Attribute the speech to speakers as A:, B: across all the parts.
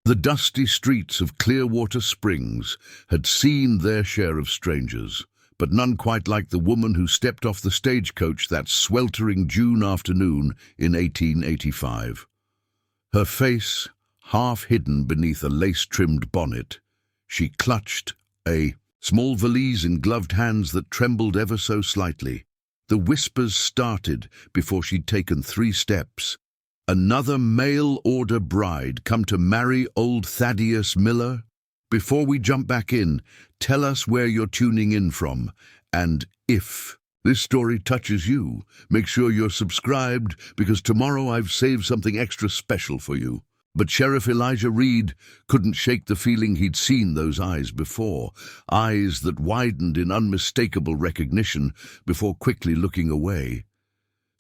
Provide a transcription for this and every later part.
A: The dusty streets of Clearwater Springs had seen their share of strangers, but none quite like the woman who stepped off the stagecoach that sweltering June afternoon in 1885. Her face, half hidden beneath a lace-trimmed bonnet, she clutched a small valise in gloved hands that trembled ever so slightly. The whispers started before she'd taken 3 steps. Another mail-order bride come to marry old Thaddeus Miller? Before we jump back in, tell us where you're tuning in from, and if this story touches you, make sure you're subscribed, because tomorrow I've saved something extra special for you. But Sheriff Elijah Reed couldn't shake the feeling he'd seen those eyes before, eyes that widened in unmistakable recognition before quickly looking away.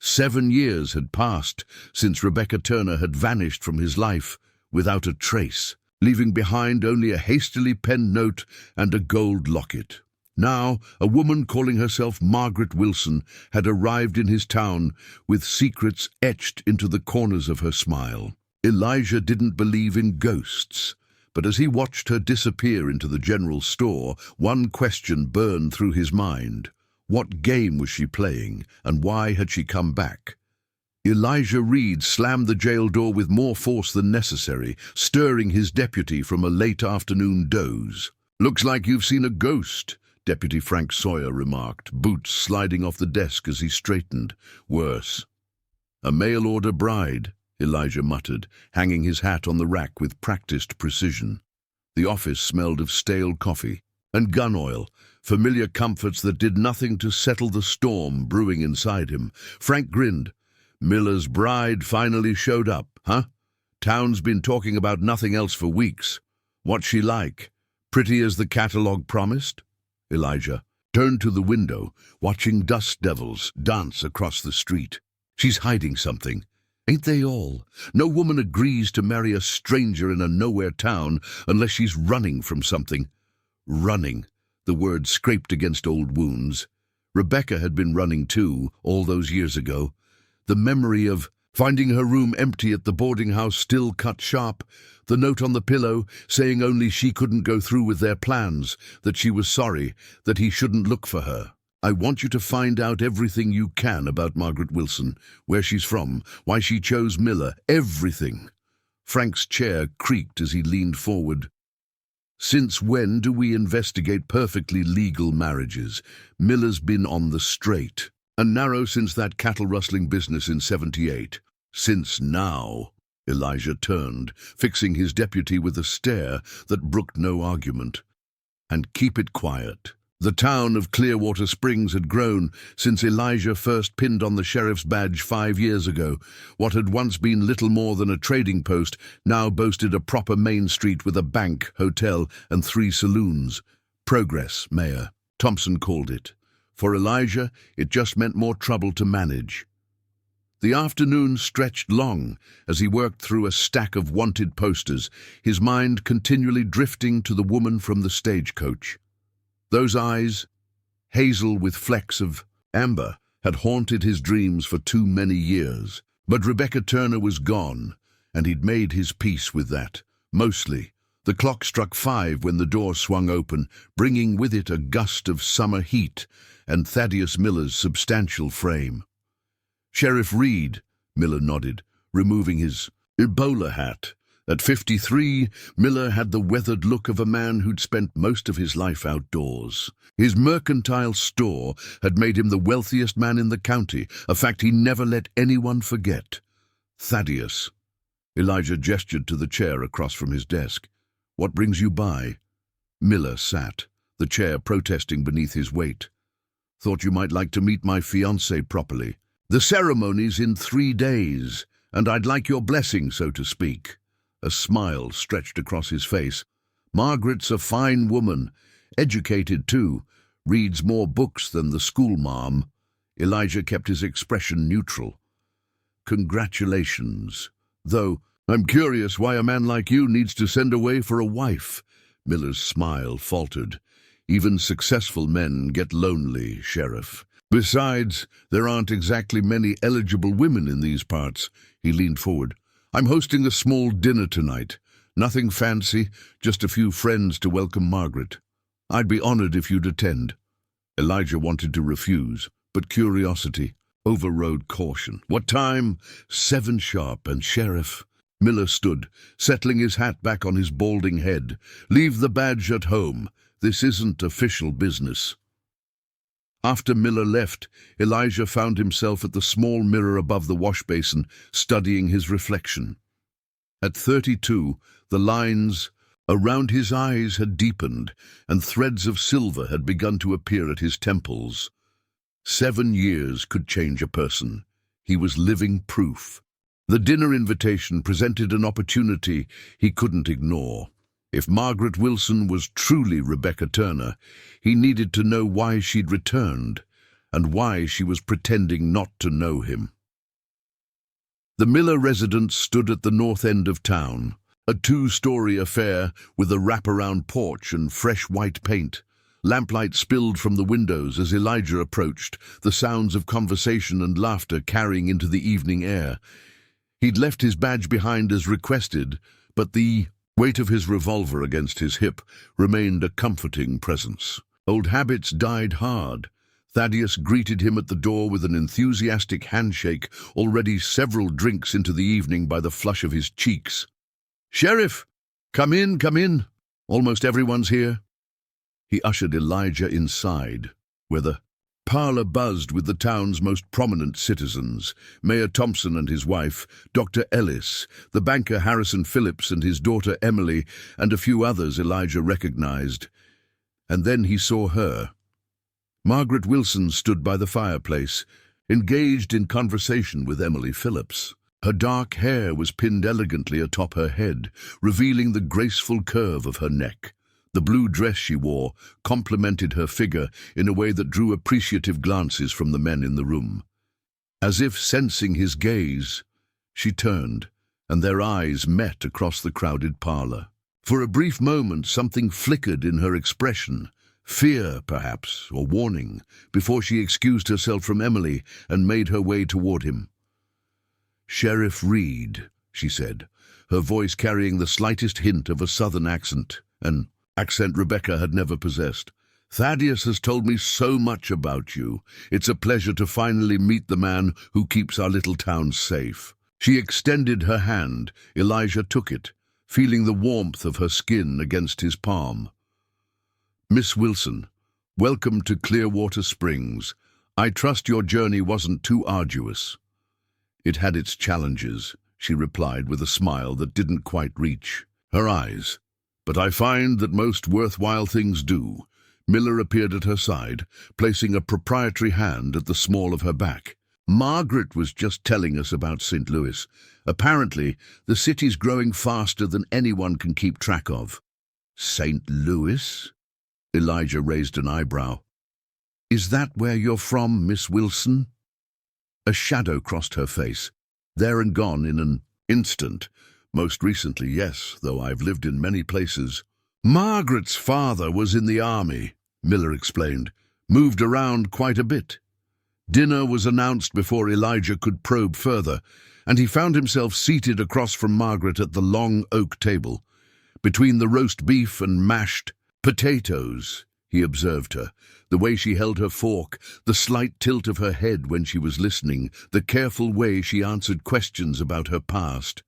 A: 7 years had passed since Rebecca Turner had vanished from his life without a trace, leaving behind only a hastily penned note and a gold locket. Now, a woman calling herself Margaret Wilson had arrived in his town with secrets etched into the corners of her smile. Elijah didn't believe in ghosts, but as he watched her disappear into the general store, one question burned through his mind. What game was she playing, and why had she come back? Elijah Reed slammed the jail door with more force than necessary, stirring his deputy from a late afternoon doze. "Looks like you've seen a ghost," Deputy Frank Sawyer remarked, boots sliding off the desk as he straightened. "Worse." "A mail-order bride," Elijah muttered, hanging his hat on the rack with practiced precision. The office smelled of stale coffee and gun oil, familiar comforts that did nothing to settle the storm brewing inside him. Frank grinned. "Miller's bride finally showed up, huh? Town's been talking about nothing else for weeks. What's she like? Pretty as the catalog promised?" Elijah turned to the window, watching dust devils dance across the street. "She's hiding something. Ain't they all? No woman agrees to marry a stranger in a nowhere town unless she's running from something." Running. The word scraped against old wounds. Rebecca had been running too, all those years ago. The memory of finding her room empty at the boarding house still cut sharp, the note on the pillow saying only she couldn't go through with their plans, that she was sorry, that he shouldn't look for her. "I want you to find out everything you can about Margaret Wilson, where she's from, why she chose Miller, everything." Frank's chair creaked as he leaned forward. "Since when do we investigate perfectly legal marriages? Miller's been on the straight and narrow since that cattle-rustling business in '78. Since now." Elijah turned, fixing his deputy with a stare that brooked no argument. "And keep it quiet." The town of Clearwater Springs had grown since Elijah first pinned on the sheriff's badge 5 years ago. What had once been little more than a trading post now boasted a proper main street with a bank, hotel, and 3 saloons. Progress, Mayor Thompson called it. For Elijah, it just meant more trouble to manage. The afternoon stretched long as he worked through a stack of wanted posters, his mind continually drifting to the woman from the stagecoach. Those eyes, hazel with flecks of amber, had haunted his dreams for too many years. But Rebecca Turner was gone, and he'd made his peace with that, mostly. The clock struck 5 when the door swung open, bringing with it a gust of summer heat and Thaddeus Miller's substantial frame. "Sheriff Reed," Miller nodded, removing his Ebola hat. At 53, Miller had the weathered look of a man who'd spent most of his life outdoors. His mercantile store had made him the wealthiest man in the county, a fact he never let anyone forget. "Thaddeus." Elijah gestured to the chair across from his desk. "What brings you by?" Miller sat, the chair protesting beneath his weight. "Thought you might like to meet my fiancée properly. The ceremony's in 3 days, and I'd like your blessing, so to speak." A smile stretched across his face. "Margaret's a fine woman, educated too, reads more books than the schoolmarm." Elijah kept his expression neutral. "Congratulations. Though, I'm curious why a man like you needs to send away for a wife." Miller's smile faltered. "Even successful men get lonely, Sheriff. Besides, there aren't exactly many eligible women in these parts." He leaned forward. "I'm hosting a small dinner tonight. Nothing fancy, just a few friends to welcome Margaret. I'd be honored if you'd attend. Elijah wanted to refuse, but curiosity overrode caution. What time? 7 sharp, and Sheriff. Miller stood, settling his hat back on his balding head. Leave the badge at home. This isn't official business. After Miller left, Elijah found himself at the small mirror above the wash basin, studying his reflection. At 32, the lines around his eyes had deepened, and threads of silver had begun to appear at his temples. 7 years could change a person. He was living proof. The dinner invitation presented an opportunity he couldn't ignore. If Margaret Wilson was truly Rebecca Turner, he needed to know why she'd returned, and why she was pretending not to know him. The Miller residence stood at the north end of town, a 2-story affair with a wraparound porch and fresh white paint. Lamplight spilled from the windows as Elijah approached, the sounds of conversation and laughter carrying into the evening air. He'd left his badge behind as requested, but the weight of his revolver against his hip remained a comforting presence. Old habits died hard. Thaddeus greeted him at the door with an enthusiastic handshake, already several drinks into the evening by the flush of his cheeks. "Sheriff, come in, come in. Almost everyone's here." He ushered Elijah inside, where the parlor buzzed with the town's most prominent citizens, Mayor Thompson and his wife, Dr. Ellis, the banker Harrison Phillips and his daughter Emily, and a few others Elijah recognized. And then he saw her. Margaret Wilson stood by the fireplace, engaged in conversation with Emily Phillips. Her dark hair was pinned elegantly atop her head, revealing the graceful curve of her neck. The blue dress she wore complemented her figure in a way that drew appreciative glances from the men in the room. As if sensing his gaze, she turned, and their eyes met across the crowded parlor. For a brief moment, something flickered in her expression, fear, perhaps, or warning, before she excused herself from Emily and made her way toward him. "Sheriff Reed," she said, her voice carrying the slightest hint of a southern accent, an accent Rebecca had never possessed. "Thaddeus has told me so much about you. It's a pleasure to finally meet the man who keeps our little town safe." She extended her hand. Elijah took it, feeling the warmth of her skin against his palm. "Miss Wilson, welcome to Clearwater Springs. I trust your journey wasn't too arduous." "It had its challenges," she replied with a smile that didn't quite reach her eyes. "But I find that most worthwhile things do." Miller appeared at her side, placing a proprietary hand at the small of her back. "Margaret was just telling us about St. Louis. Apparently, the city's growing faster than anyone can keep track of." "St. Louis?" Elijah raised an eyebrow. "Is that where you're from, Miss Wilson?" A shadow crossed her face, there and gone in an instant. "Most recently, yes, though I've lived in many places." "Margaret's father was in the army," Miller explained. "Moved around quite a bit." Dinner was announced before Elijah could probe further, and he found himself seated across from Margaret at the long oak table. Between the roast beef and mashed potatoes, he observed her, the way she held her fork, the slight tilt of her head when she was listening, the careful way she answered questions about her past.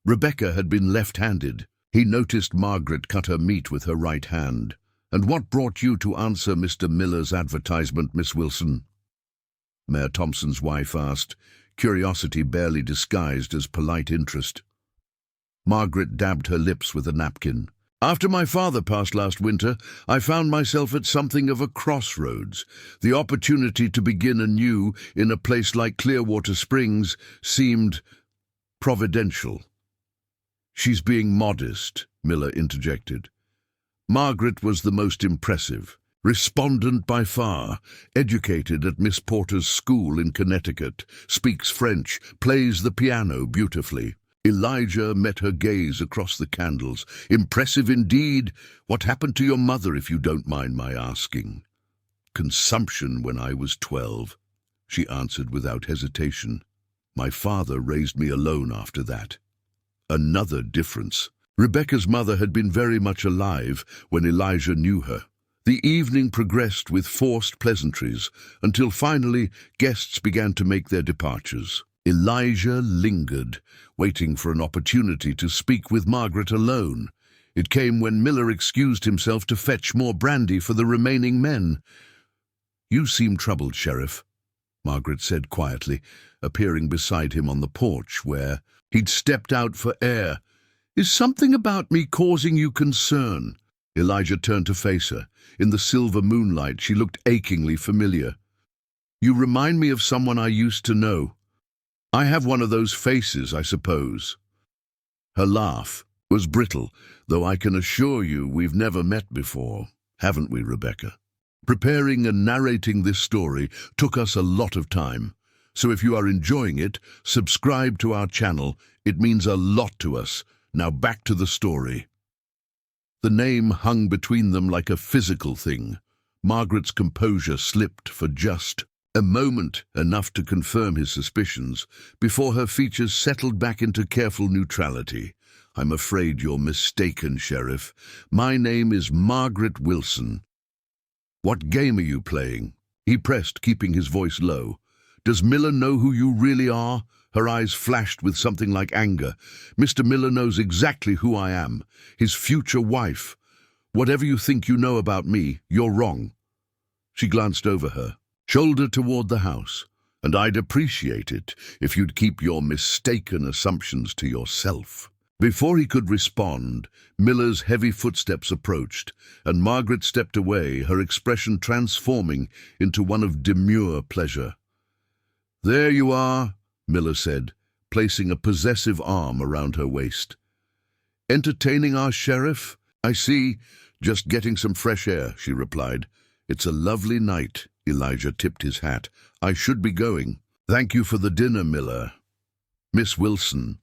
A: Rebecca had been left-handed. He noticed Margaret cut her meat with her right hand. "And what brought you to answer Mr. Miller's advertisement, Miss Wilson?" Mayor Thompson's wife asked, curiosity barely disguised as polite interest. Margaret dabbed her lips with a napkin. "After my father passed last winter, I found myself at something of a crossroads. The opportunity to begin anew in a place like Clearwater Springs seemed providential." "She's being modest," Miller interjected. Margaret was the most impressive. Respondent by far, educated at Miss Porter's school in Connecticut, speaks French, plays the piano beautifully. Elijah met her gaze across the candles. "Impressive indeed. What happened to your mother, if you don't mind my asking?" "Consumption when I was 12, she answered without hesitation. "My father raised me alone after that." "Another difference." Rebecca's mother had been very much alive when Elijah knew her. The evening progressed with forced pleasantries until finally guests began to make their departures. Elijah lingered, waiting for an opportunity to speak with Margaret alone. It came when Miller excused himself to fetch more brandy for the remaining men. "You seem troubled, Sheriff," Margaret said quietly, appearing beside him on the porch where he'd stepped out for air. "Is something about me causing you concern?" Elijah turned to face her. In the silver moonlight, she looked achingly familiar. "You remind me of someone I used to know. I have one of those faces, I suppose." Her laugh was brittle, though I can assure you we've never met before, haven't we, Rebecca? Preparing and narrating this story took us a lot of time, so if you are enjoying it, subscribe to our channel. It means a lot to us. Now back to the story. The name hung between them like a physical thing. Margaret's composure slipped for just a moment, enough to confirm his suspicions, before her features settled back into careful neutrality. "I'm afraid you're mistaken, Sheriff. My name is Margaret Wilson." "What game are you playing?" he pressed, keeping his voice low. "Does Miller know who you really are?" Her eyes flashed with something like anger. "Mr. Miller knows exactly who I am, his future wife. Whatever you think you know about me, you're wrong." She glanced over her shoulder toward the house. "And I'd appreciate it if you'd keep your mistaken assumptions to yourself." Before he could respond, Miller's heavy footsteps approached, and Margaret stepped away, her expression transforming into one of demure pleasure. "There you are," Miller said, placing a possessive arm around her waist. "Entertaining our sheriff? I see. Just getting some fresh air," she replied. "It's a lovely night." Elijah tipped his hat. "I should be going. Thank you for the dinner, Miller. Miss Wilson."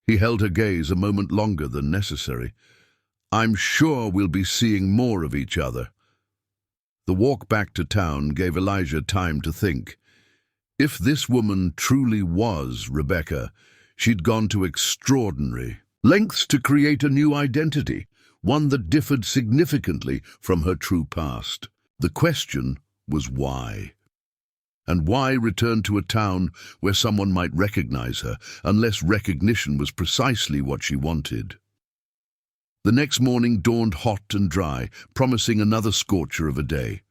A: He held her gaze a moment longer than necessary. "I'm sure we'll be seeing more of each other." The walk back to town gave Elijah time to think. If this woman truly was Rebecca, she'd gone to extraordinary lengths to create a new identity, one that differed significantly from her true past. The question was why? And why return to a town where someone might recognize her, unless recognition was precisely what she wanted? The next morning dawned hot and dry, promising another scorcher of a day.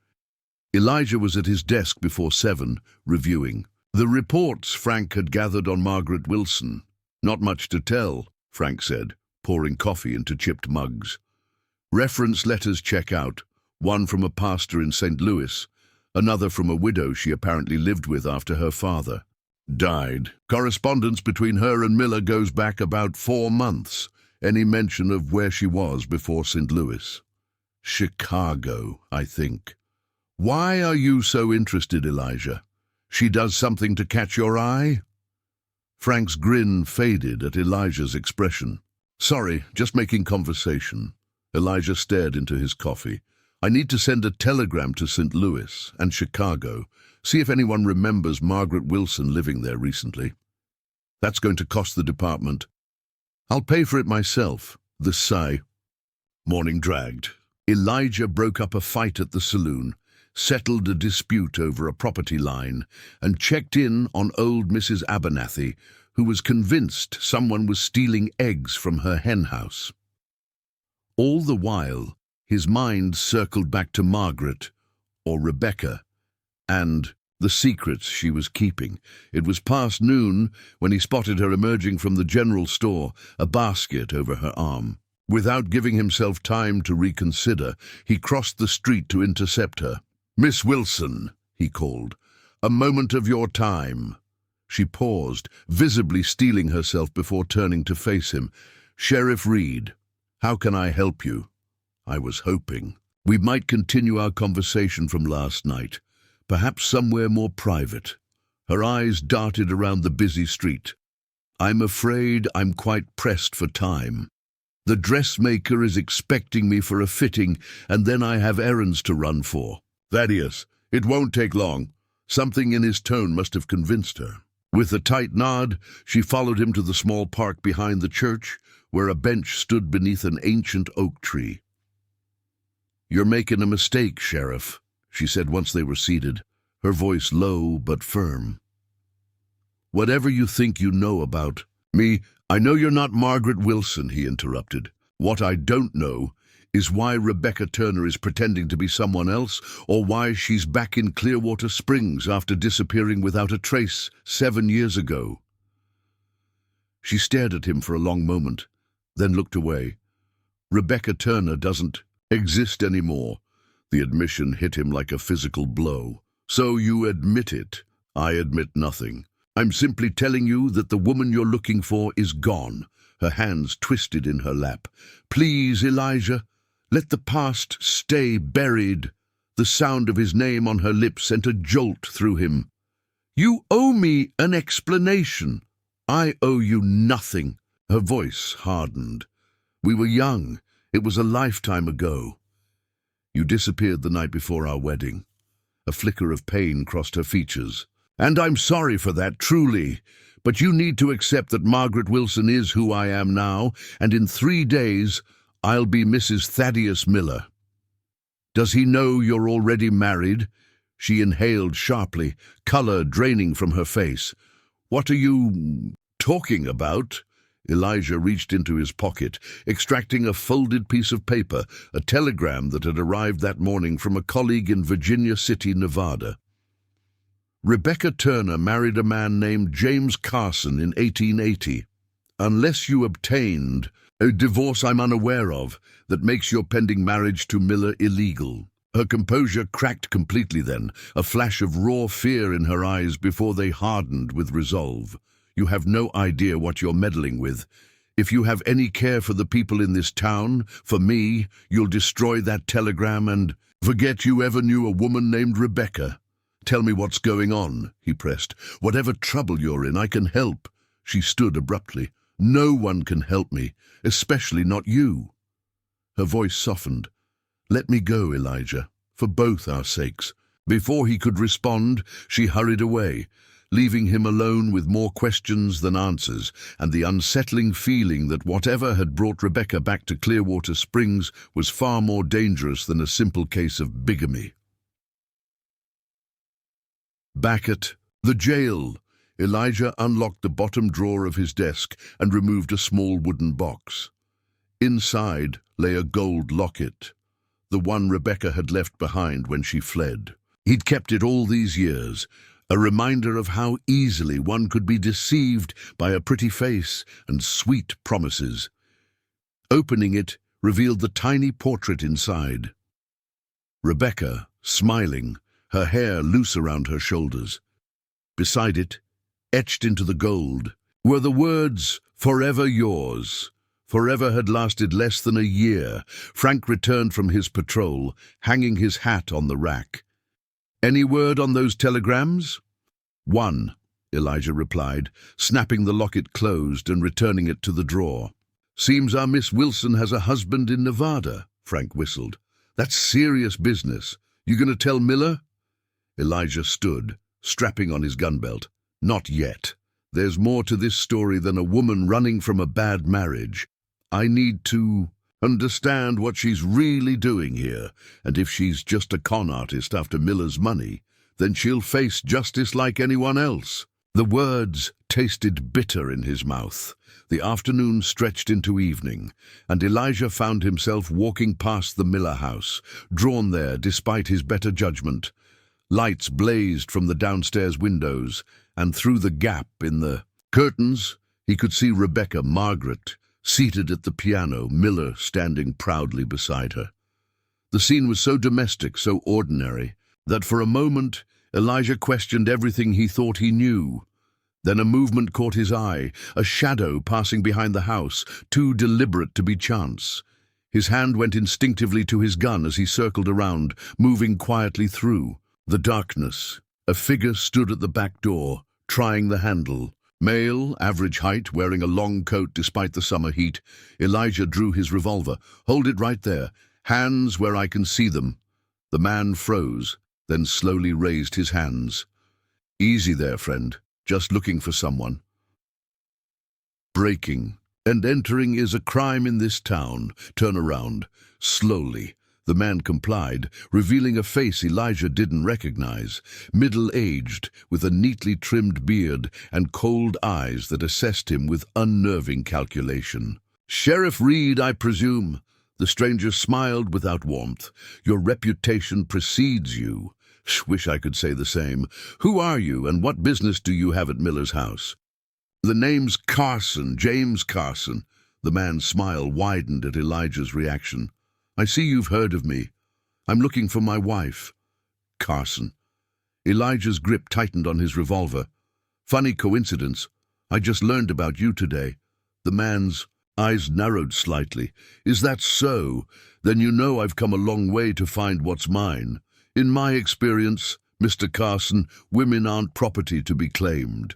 A: Elijah was at his desk before 7, reviewing the reports Frank had gathered on Margaret Wilson. "Not much to tell," Frank said, pouring coffee into chipped mugs. "Reference letters check out, one from a pastor in St. Louis, another from a widow she apparently lived with after her father died. Correspondence between her and Miller goes back about 4 months. Any mention of where she was before St. Louis? Chicago, I think. Why are you so interested, Elijah? She does something to catch your eye?" Frank's grin faded at Elijah's expression. "Sorry, just making conversation." Elijah stared into his coffee. "I need to send a telegram to St. Louis and Chicago, see if anyone remembers Margaret Wilson living there recently. That's going to cost the department. I'll pay for it myself." The sigh. Morning dragged. Elijah broke up a fight at the saloon, settled a dispute over a property line, and checked in on old Mrs. Abernathy, who was convinced someone was stealing eggs from her hen house. All the while, his mind circled back to Margaret, or Rebecca, and the secrets she was keeping. It was past noon when he spotted her emerging from the general store, a basket over her arm. Without giving himself time to reconsider, he crossed the street to intercept her. "Miss Wilson," he called, "a moment of your time." She paused, visibly steeling herself before turning to face him. "Sheriff Reed, how can I help you?" "I was hoping we might continue our conversation from last night, perhaps somewhere more private." Her eyes darted around the busy street. "I'm afraid I'm quite pressed for time. The dressmaker is expecting me for a fitting, and then I have errands to run for." "Thaddeus, it won't take long." Something in his tone must have convinced her. With a tight nod, she followed him to the small park behind the church, where a bench stood beneath an ancient oak tree. "You're making a mistake, Sheriff," she said once they were seated, her voice low but firm. "Whatever you think you know about me—" "I know you're not Margaret Wilson," he interrupted. "What I don't know is why Rebecca Turner is pretending to be someone else, or why she's back in Clearwater Springs after disappearing without a trace 7 years ago." She stared at him for a long moment, then looked away. "Rebecca Turner doesn't exist anymore." The admission hit him like a physical blow. "So you admit it?" "I admit nothing. I'm simply telling you that the woman you're looking for is gone." Her hands twisted in her lap. "Please, Elijah, let the past stay buried." The sound of his name on her lips sent a jolt through him. "You owe me an explanation." "I owe you nothing." Her voice hardened. "We were young. It was a lifetime ago. You disappeared the night before our wedding." A flicker of pain crossed her features. "And I'm sorry for that, truly. But you need to accept that Margaret Wilson is who I am now, and in 3 days I'll be Mrs. Thaddeus Miller." "Does he know you're already married?" She inhaled sharply, color draining from her face. "What are you talking about?" Elijah reached into his pocket, extracting a folded piece of paper, a telegram that had arrived that morning from a colleague in Virginia City, Nevada. "Rebecca Turner married a man named James Carson in 1880. Unless you obtained a divorce I'm unaware of that makes your pending marriage to Miller illegal." Her composure cracked completely then, a flash of raw fear in her eyes before they hardened with resolve. "You have no idea what you're meddling with. If you have any care for the people in this town, for me, you'll destroy that telegram and forget you ever knew a woman named Rebecca." "Tell me what's going on," he pressed. "Whatever trouble you're in, I can help." She stood abruptly. "No one can help me, especially not you." Her voice softened. "Let me go, Elijah, for both our sakes." Before he could respond, she hurried away, leaving him alone with more questions than answers, and the unsettling feeling that whatever had brought Rebecca back to Clearwater Springs was far more dangerous than a simple case of bigamy. Back at the jail, Elijah unlocked the bottom drawer of his desk and removed a small wooden box. Inside lay a gold locket, the one Rebecca had left behind when she fled. He'd kept it all these years, a reminder of how easily one could be deceived by a pretty face and sweet promises. Opening it revealed the tiny portrait inside. Rebecca, smiling, her hair loose around her shoulders. Beside it, etched into the gold, were the words, "Forever yours." Forever had lasted less than a year. Frank returned from his patrol, hanging his hat on the rack. "Any word on those telegrams?" "One," Elijah replied, snapping the locket closed and returning it to the drawer. "Seems our Miss Wilson has a husband in Nevada," Frank whistled. "That's serious business. You gonna tell Miller?" Elijah stood, strapping on his gun belt. "Not yet. There's more to this story than a woman running from a bad marriage. I need to understand what she's really doing here, and if she's just a con artist after Miller's money, then she'll face justice like anyone else." The words tasted bitter in his mouth. The afternoon stretched into evening, and Elijah found himself walking past the Miller house, drawn there despite his better judgment. Lights blazed from the downstairs windows, and through the gap in the curtains, he could see Rebecca, Margaret, seated at the piano, Miller standing proudly beside her. The scene was so domestic, so ordinary, that for a moment Elijah questioned everything he thought he knew. Then a movement caught his eye, a shadow passing behind the house, too deliberate to be chance. His hand went instinctively to his gun as he circled around, moving quietly through the darkness. A figure stood at the back door, trying the handle. Male, average height, wearing a long coat despite the summer heat. Elijah drew his revolver. "Hold it right there. Hands where I can see them." The man froze, then slowly raised his hands. "Easy there, friend. Just looking for someone." Breaking. And entering is a crime in this town. Turn around. Slowly. The man complied, revealing a face Elijah didn't recognize, middle-aged, with a neatly trimmed beard and cold eyes that assessed him with unnerving calculation. "Sheriff Reed, I presume." The stranger smiled without warmth. "Your reputation precedes you." "Wish I could say the same. Who are you, and what business do you have at Miller's house?" "The name's Carson, James Carson." The man's smile widened at Elijah's reaction. "I see you've heard of me. I'm looking for my wife." "Carson." Elijah's grip tightened on his revolver. "Funny coincidence. I just learned about you today." The man's eyes narrowed slightly. "Is that so? Then you know I've come a long way to find what's mine. In my experience, Mr. Carson, women aren't property to be claimed."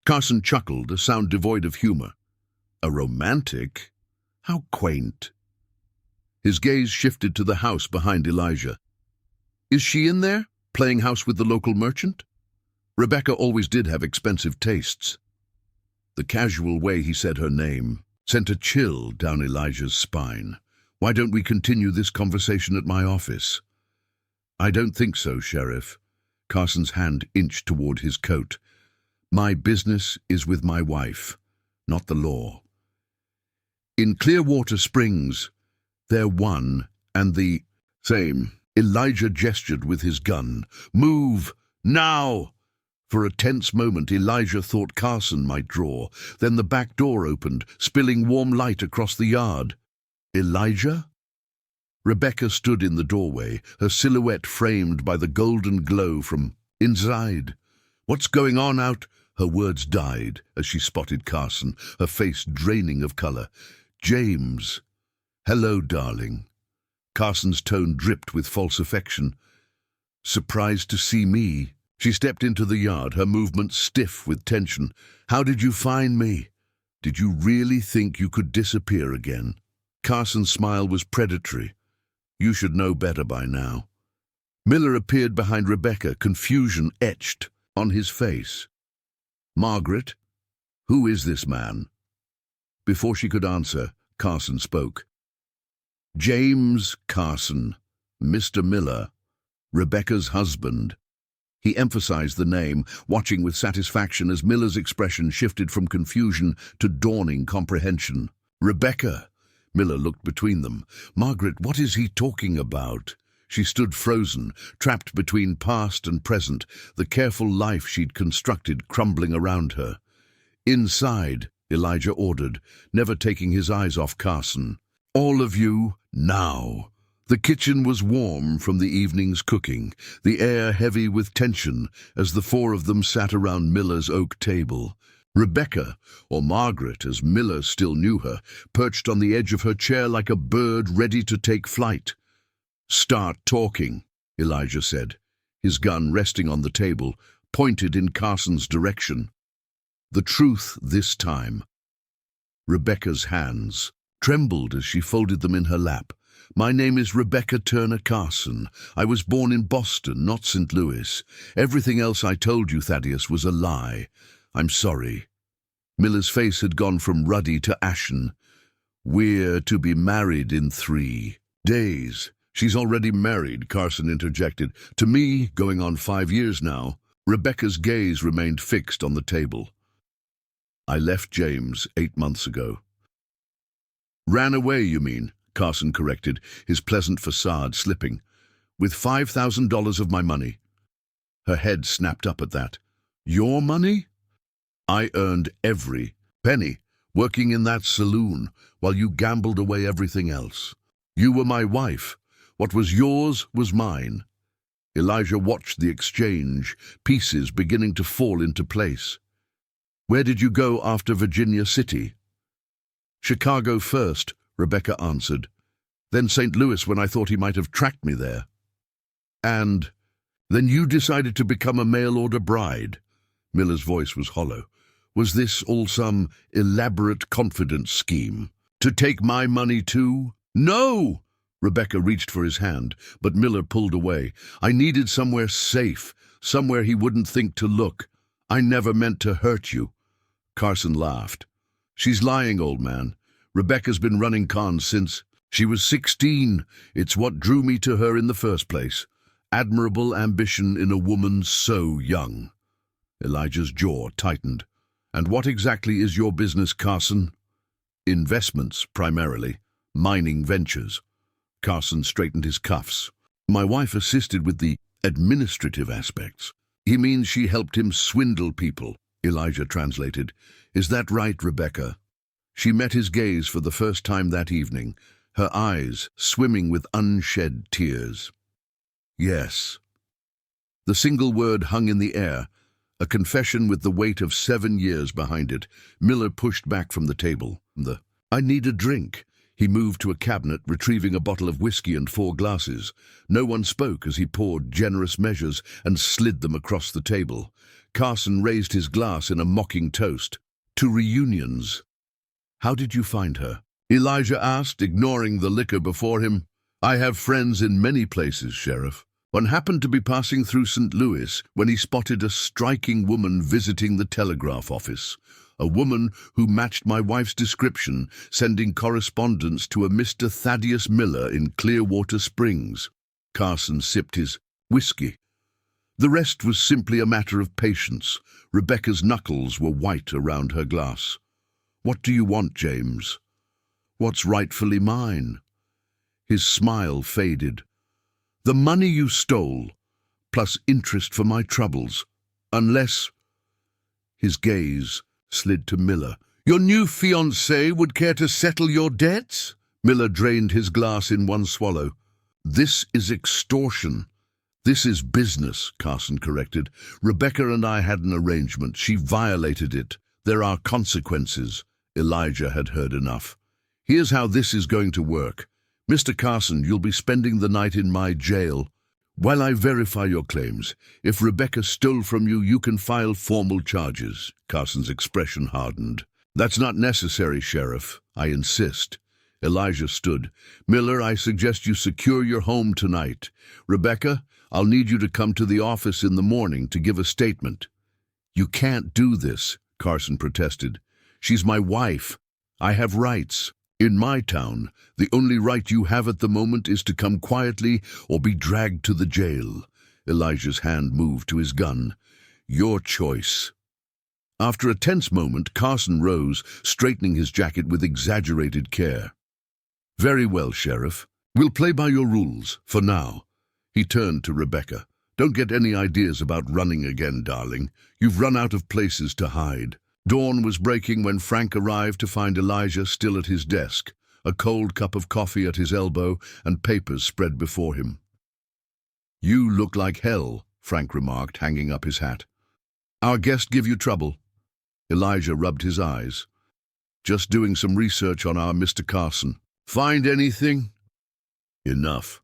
A: Carson chuckled, a sound devoid of humor. "A romantic? How quaint." His gaze shifted to the house behind Elijah. "Is she in there, playing house with the local merchant?" Rebecca always did have expensive tastes. The casual way he said her name sent a chill down Elijah's spine. "Why don't we continue this conversation at my office?" "I don't think so, Sheriff." Carson's hand inched toward his coat. "My business is with my wife, not the law. In Clearwater Springs, they're one and the same." Elijah gestured with his gun. "Move! Now!" For a tense moment, Elijah thought Carson might draw. Then the back door opened, spilling warm light across the yard. "Elijah?" Rebecca stood in the doorway, her silhouette framed by the golden glow from inside. "What's going on out?" Her words died as she spotted Carson, her face draining of color. "James." "Hello, darling." Carson's tone dripped with false affection. "Surprised to see me?" She stepped into the yard, her movements stiff with tension. "How did you find me? Did you really think you could disappear again?" Carson's smile was predatory. "You should know better by now." Miller appeared behind Rebecca, confusion etched on his face. "Margaret, who is this man?" Before she could answer, Carson spoke. "James Carson, Mr. Miller, Rebecca's husband." He emphasized the name, watching with satisfaction as Miller's expression shifted from confusion to dawning comprehension. "Rebecca!" Miller looked between them. "Margaret, what is he talking about?" She stood frozen, trapped between past and present, the careful life she'd constructed crumbling around her. "Inside," Elijah ordered, never taking his eyes off Carson. "All of you, now." The kitchen was warm from the evening's cooking, the air heavy with tension as the four of them sat around Miller's oak table. Rebecca, or Margaret as Miller still knew her, perched on the edge of her chair like a bird ready to take flight. "Start talking," Elijah said, his gun resting on the table, pointed in Carson's direction. "The truth this time." Rebecca's hands trembled as she folded them in her lap. "My name is Rebecca Turner Carson. I was born in Boston, not St. Louis. Everything else I told you, Thaddeus, was a lie. I'm sorry." Miller's face had gone from ruddy to ashen. "We're to be married in 3 days. "She's already married," Carson interjected. "To me, going on 5 years now." Rebecca's gaze remained fixed on the table. "I left James 8 months ago." "Ran away, you mean?" Carson corrected, his pleasant facade slipping. "With $5,000 of my money." Her head snapped up at that. "Your money?" "I earned every penny, working in that saloon, while you gambled away everything else. You were my wife. What was yours was mine." Elijah watched the exchange, pieces beginning to fall into place. "Where did you go after Virginia City?" "Chicago first," Rebecca answered. "Then St. Louis when I thought he might have tracked me there." "And then you decided to become a mail-order bride?" Miller's voice was hollow. "Was this all some elaborate confidence scheme? To take my money too?" "No!" Rebecca reached for his hand, but Miller pulled away. "I needed somewhere safe, somewhere he wouldn't think to look. I never meant to hurt you." Carson laughed. She's lying, old man. Rebecca's been running cons since she was 16. It's what drew me to her in the first place. Admirable ambition in a woman so young. Elijah's jaw tightened. And what exactly is your business, Carson? Investments, primarily. Mining ventures. Carson straightened his cuffs. My wife assisted with the administrative aspects. He means she helped him swindle people, Elijah translated. Is that right, Rebecca? She met his gaze for the first time that evening, her eyes swimming with unshed tears. Yes. The single word hung in the air, a confession with the weight of 7 years behind it. Miller pushed back from the table. I need a drink. He moved to a cabinet, retrieving a bottle of whiskey and 4 glasses. No one spoke as he poured generous measures and slid them across the table. Carson raised his glass in a mocking toast. To reunions. How did you find her? Elijah asked, ignoring the liquor before him. I have friends in many places, Sheriff. One happened to be passing through St. Louis when he spotted a striking woman visiting the telegraph office. A woman who matched my wife's description, sending correspondence to a Mr. Thaddeus Miller in Clearwater Springs. Carson sipped his whiskey. The rest was simply a matter of patience. Rebecca's knuckles were white around her glass. What do you want, James? What's rightfully mine? His smile faded. The money you stole, plus interest for my troubles. Unless... His gaze slid to Miller. Your new fiancé would care to settle your debts? Miller drained his glass in one swallow. This is extortion. This is business, Carson corrected. Rebecca and I had an arrangement. She violated it. There are consequences. Elijah had heard enough. Here's how this is going to work. Mr. Carson, you'll be spending the night in my jail. While I verify your claims, if Rebecca stole from you, you can file formal charges. Carson's expression hardened. That's not necessary, Sheriff. I insist. Elijah stood. Miller, I suggest you secure your home tonight. Rebecca, I'll need you to come to the office in the morning to give a statement. You can't do this, Carson protested. She's my wife. I have rights. In my town, the only right you have at the moment is to come quietly or be dragged to the jail. Elijah's hand moved to his gun. Your choice. After a tense moment, Carson rose, straightening his jacket with exaggerated care. Very well, Sheriff. We'll play by your rules, for now. He turned to Rebecca. Don't get any ideas about running again, darling. You've run out of places to hide. Dawn was breaking when Frank arrived to find Elijah still at his desk, a cold cup of coffee at his elbow and papers spread before him. You look like hell, Frank remarked, hanging up his hat. Our guest give you trouble? Elijah rubbed his eyes. Just doing some research on our Mr. Carson. Find anything? Enough.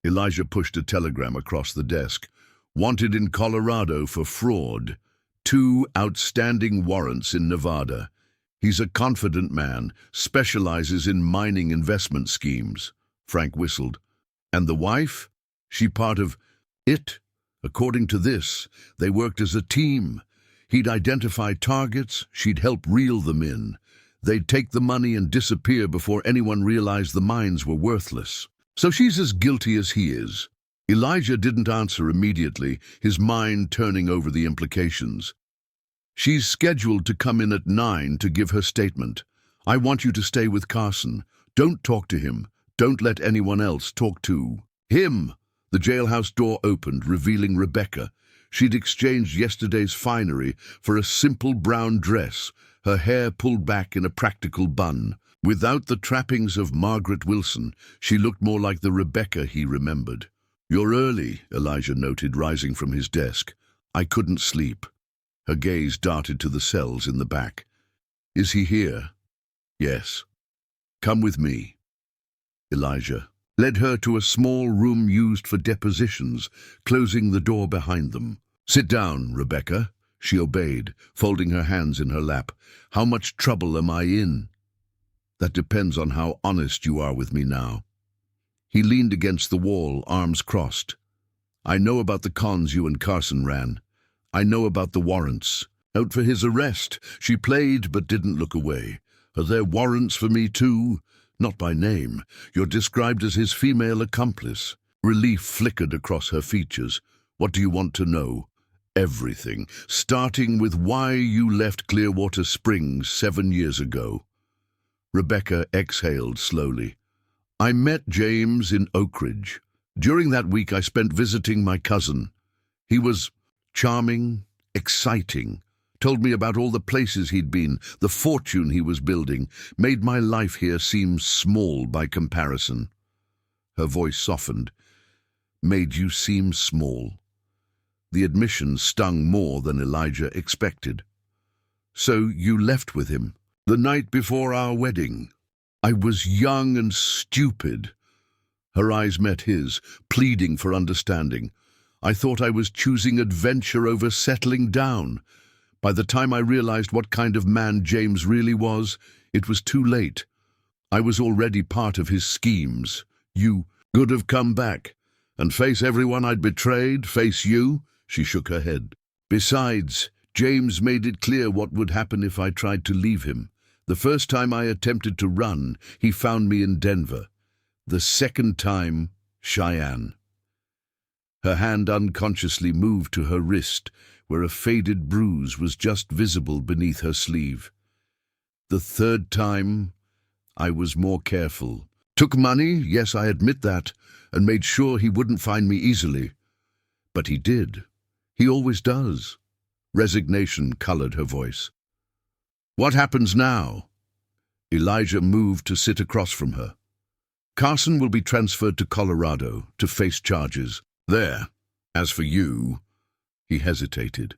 A: Elijah pushed a telegram across the desk. Wanted in Colorado for fraud. 2 outstanding warrants in Nevada. He's a confident man, specializes in mining investment schemes. Frank whistled. And the wife? She part of it? According to this, they worked as a team. He'd identify targets, she'd help reel them in. They'd take the money and disappear before anyone realized the mines were worthless. So she's as guilty as he is. Elijah didn't answer immediately, his mind turning over the implications. She's scheduled to come in at 9 to give her statement. I want you to stay with Carson. Don't talk to him. Don't let anyone else talk to him. The jailhouse door opened, revealing Rebecca. She'd exchanged yesterday's finery for a simple brown dress, her hair pulled back in a practical bun. Without the trappings of Margaret Wilson, she looked more like the Rebecca he remembered. You're early, Elijah noted, rising from his desk. I couldn't sleep. Her gaze darted to the cells in the back. Is he here? Yes. Come with me. Elijah led her to a small room used for depositions, closing the door behind them. Sit down, Rebecca. She obeyed, folding her hands in her lap. How much trouble am I in? That depends on how honest you are with me now. He leaned against the wall, arms crossed. I know about the cons you and Carson ran. I know about the warrants. Out for his arrest. She played but didn't look away. Are there warrants for me too? Not by name. You're described as his female accomplice. Relief flickered across her features. What do you want to know? Everything, starting with why you left Clearwater Springs 7 years ago. Rebecca exhaled slowly. I met James in Oak Ridge. During that week I spent visiting my cousin. He was charming, exciting, told me about all the places he'd been, the fortune he was building, made my life here seem small by comparison. Her voice softened. Made you seem small. The admission stung more than Elijah expected. So you left with him, the night before our wedding. I was young and stupid. Her eyes met his, pleading for understanding. I thought I was choosing adventure over settling down. By the time I realized what kind of man James really was, it was too late. I was already part of his schemes. You could have come back and face everyone I'd betrayed, face you. She shook her head. Besides, James made it clear what would happen if I tried to leave him. The first time I attempted to run, he found me in Denver. The second time, Cheyenne. Her hand unconsciously moved to her wrist, where a faded bruise was just visible beneath her sleeve. The third time, I was more careful. Took money, yes, I admit that, and made sure he wouldn't find me easily. But he did. He always does. Resignation colored her voice. What happens now? Elijah moved to sit across from her. Carson will be transferred to Colorado to face charges there. As for you, he hesitated.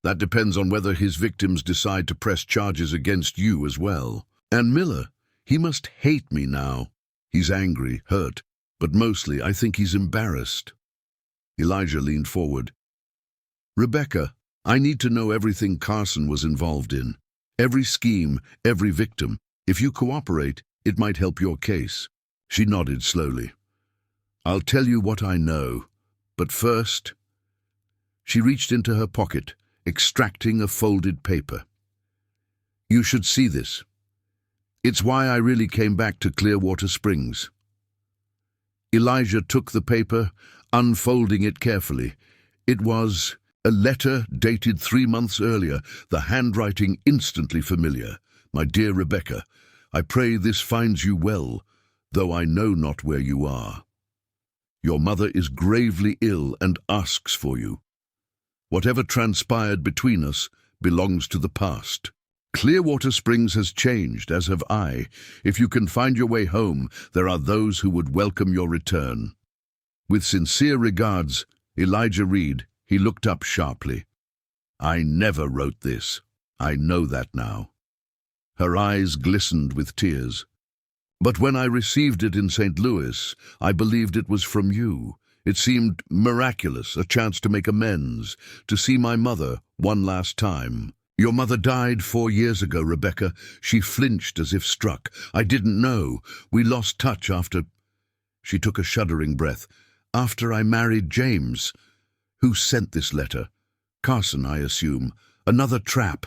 A: That depends on whether his victims decide to press charges against you as well. And Miller, he must hate me now. He's angry, hurt, but mostly I think he's embarrassed. Elijah leaned forward. Rebecca, I need to know everything Carson was involved in. Every scheme, every victim. If you cooperate, it might help your case. She nodded slowly. I'll tell you what I know, but first... She reached into her pocket, extracting a folded paper. You should see this. It's why I really came back to Clearwater Springs. Elijah took the paper, unfolding it carefully. It was a letter dated 3 months earlier, the handwriting instantly familiar. My dear Rebecca, I pray this finds you well, though I know not where you are. Your mother is gravely ill and asks for you. Whatever transpired between us belongs to the past. Clearwater Springs has changed, as have I. If you can find your way home, there are those who would welcome your return. With sincere regards, Elijah Reed. He looked up sharply. I never wrote this. I know that now. Her eyes glistened with tears. But when I received it in St. Louis, I believed it was from you. It seemed miraculous, a chance to make amends, to see my mother one last time. Your mother died 4 years ago, Rebecca. She flinched as if struck. I didn't know. We lost touch after... She took a shuddering breath. After I married James. Who sent this letter? Carson, I assume. Another trap.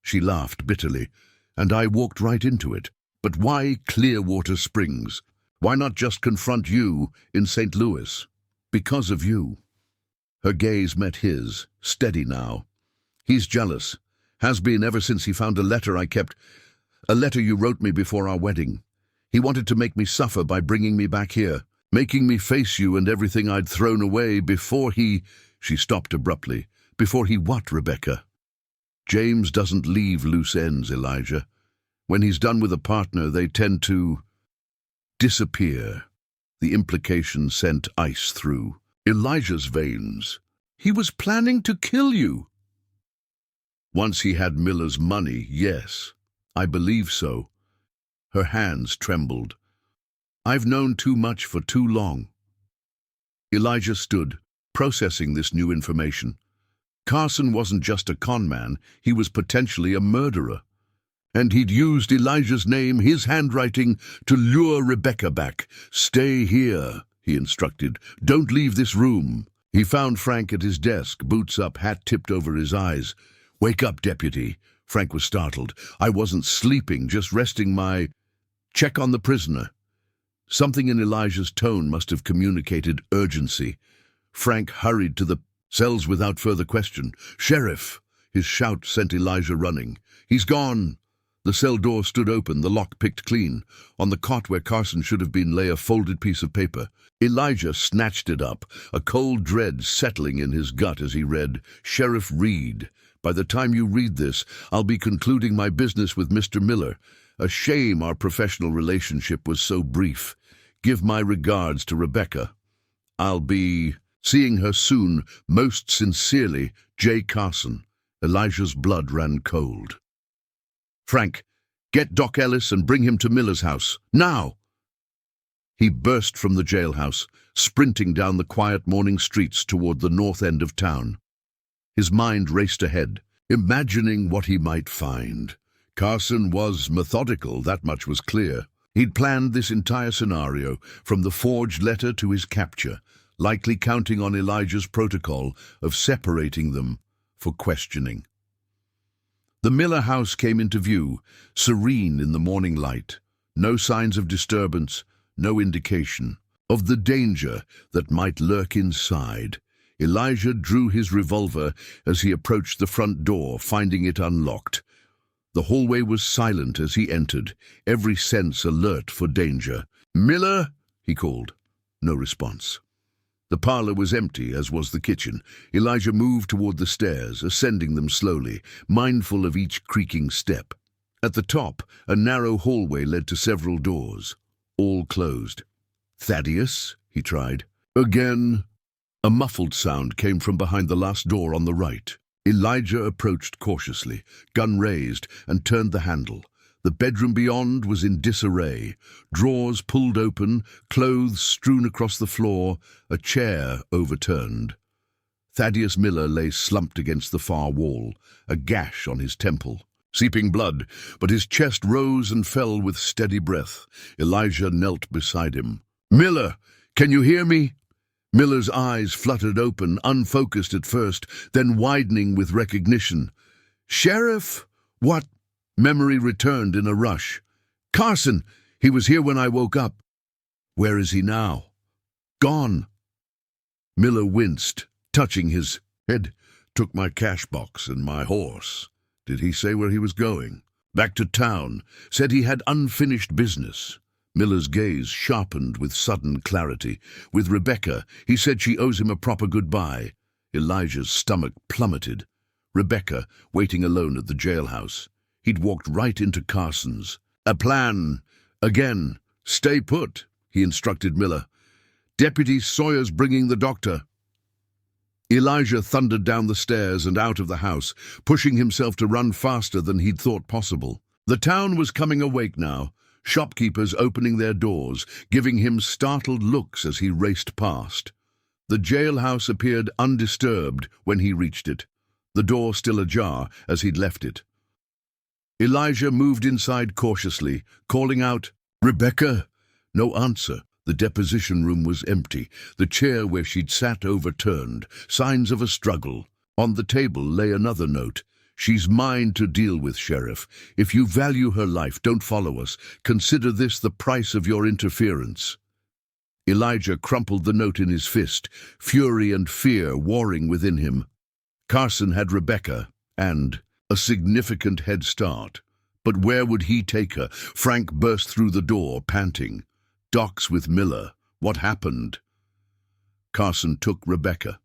A: She laughed bitterly, and I walked right into it. But why Clearwater Springs? Why not just confront you in St. Louis? Because of you. Her gaze met his, steady now. He's jealous. Has been ever since he found a letter I kept. A letter you wrote me before our wedding. He wanted to make me suffer by bringing me back here, making me face you and everything I'd thrown away before he... She stopped abruptly. Before he what, Rebecca? James doesn't leave loose ends, Elijah. When he's done with a partner, they tend to... disappear. The implication sent ice through Elijah's veins. He was planning to kill you. Once he had Miller's money, yes. I believe so. Her hands trembled. I've known too much for too long. Elijah stood, processing this new information. Carson wasn't just a con man, he was potentially a murderer. And he'd used Elijah's name, his handwriting, to lure Rebecca back. Stay here, he instructed. Don't leave this room. He found Frank at his desk, boots up, hat tipped over his eyes. Wake up, deputy. Frank was startled. "I wasn't sleeping, just resting my... Check on the prisoner." Something in Elijah's tone must have communicated urgency. Frank hurried to the cells without further question. "Sheriff!" His shout sent Elijah running. "He's gone!" The cell door stood open, the lock picked clean. On the cot where Carson should have been lay a folded piece of paper. Elijah snatched it up, a cold dread settling in his gut as he read, "Sheriff Reed. By the time you read this, I'll be concluding my business with Mr. Miller. A shame our professional relationship was so brief. Give my regards to Rebecca. I'll be seeing her soon. Most sincerely, J. Carson." Elijah's blood ran cold. "Frank, get Doc Ellis and bring him to Miller's house. Now!" He burst from the jailhouse, sprinting down the quiet morning streets toward the north end of town. His mind raced ahead, imagining what he might find. Carson was methodical, that much was clear. He'd planned this entire scenario, from the forged letter to his capture, likely counting on Elijah's protocol of separating them for questioning. The Miller house came into view, serene in the morning light. No signs of disturbance, no indication of the danger that might lurk inside. Elijah drew his revolver as he approached the front door, finding it unlocked. The hallway was silent as he entered, every sense alert for danger. "Miller?" he called. No response. The parlor was empty, as was the kitchen. Elijah moved toward the stairs, ascending them slowly, mindful of each creaking step. At the top, a narrow hallway led to several doors, all closed. "Thaddeus?" he tried. "Again?" A muffled sound came from behind the last door on the right. Elijah approached cautiously, gun raised, and turned the handle. The bedroom beyond was in disarray. Drawers pulled open, clothes strewn across the floor, a chair overturned. Thaddeus Miller lay slumped against the far wall, a gash on his temple. Seeping blood, but his chest rose and fell with steady breath. Elijah knelt beside him. "Miller, can you hear me?" Miller's eyes fluttered open, unfocused at first, then widening with recognition. "Sheriff? What?" Memory returned in a rush. "Carson! He was here when I woke up." "Where is he now?" "Gone." Miller winced, touching his head. "Took my cash box and my horse." "Did he say where he was going?" "Back to town. Said he had unfinished business." Miller's gaze sharpened with sudden clarity. "With Rebecca. He said she owes him a proper goodbye." Elijah's stomach plummeted. Rebecca, waiting alone at the jailhouse. He'd walked right into Carson's. "A plan. Again. Stay put," he instructed Miller. "Deputy Sawyer's bringing the doctor." Elijah thundered down the stairs and out of the house, pushing himself to run faster than he'd thought possible. The town was coming awake now, shopkeepers opening their doors, giving him startled looks as he raced past. The jailhouse appeared undisturbed when he reached it, the door still ajar as he'd left it. Elijah moved inside cautiously, calling out, "Rebecca!" No answer. The deposition room was empty, the chair where she'd sat overturned, signs of a struggle. On the table lay another note. "She's mine to deal with, Sheriff. If you value her life, don't follow us. Consider this the price of your interference." Elijah crumpled the note in his fist, fury and fear warring within him. Carson had Rebecca, and a significant head start. But where would he take her? Frank burst through the door, panting. "Doc's with Miller. What happened?" Carson took Rebecca.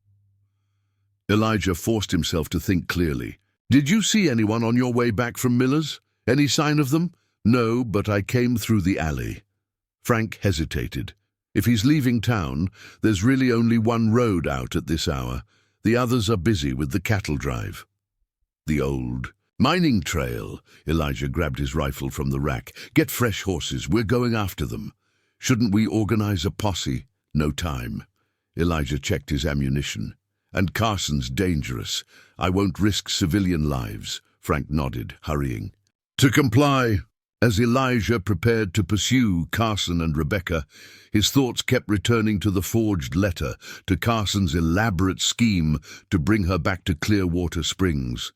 A: Elijah forced himself to think clearly. "Did you see anyone on your way back from Miller's? Any sign of them?" "No, but I came through the alley." Frank hesitated. If he's leaving town, there's really only one road out at this hour. The others are busy with the cattle drive. "The old mining trail." Elijah grabbed his rifle from the rack. "Get fresh horses. We're going after them." "Shouldn't we organize a posse?" "No time." Elijah checked his ammunition. "And Carson's dangerous. I won't risk civilian lives." Frank nodded, hurrying. To comply. As Elijah prepared to pursue Carson and Rebecca, his thoughts kept returning to the forged letter, to Carson's elaborate scheme to bring her back to Clearwater Springs.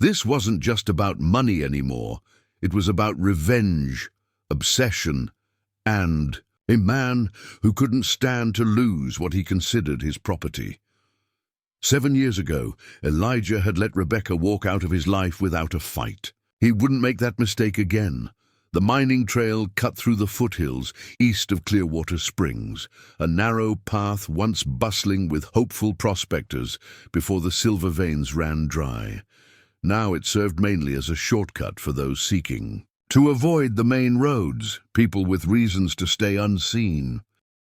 A: This wasn't just about money anymore. It was about revenge, obsession, and a man who couldn't stand to lose what he considered his property. 7 years ago, Elijah had let Rebecca walk out of his life without a fight. He wouldn't make that mistake again. The mining trail cut through the foothills east of Clearwater Springs, a narrow path once bustling with hopeful prospectors before the silver veins ran dry. Now it served mainly as a shortcut for those seeking to avoid the main roads, people with reasons to stay unseen.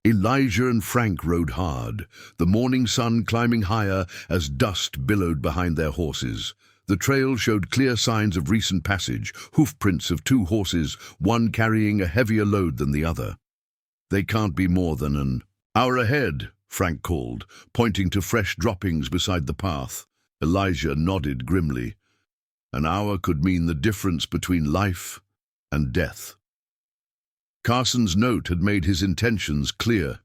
A: Elijah and Frank rode hard, the morning sun climbing higher as dust billowed behind their horses. The trail showed clear signs of recent passage, hoofprints of 2 horses, one carrying a heavier load than the other. "They can't be more than an hour ahead," Frank called, pointing to fresh droppings beside the path. Elijah nodded grimly. An hour could mean the difference between life and death. Carson's note had made his intentions clear.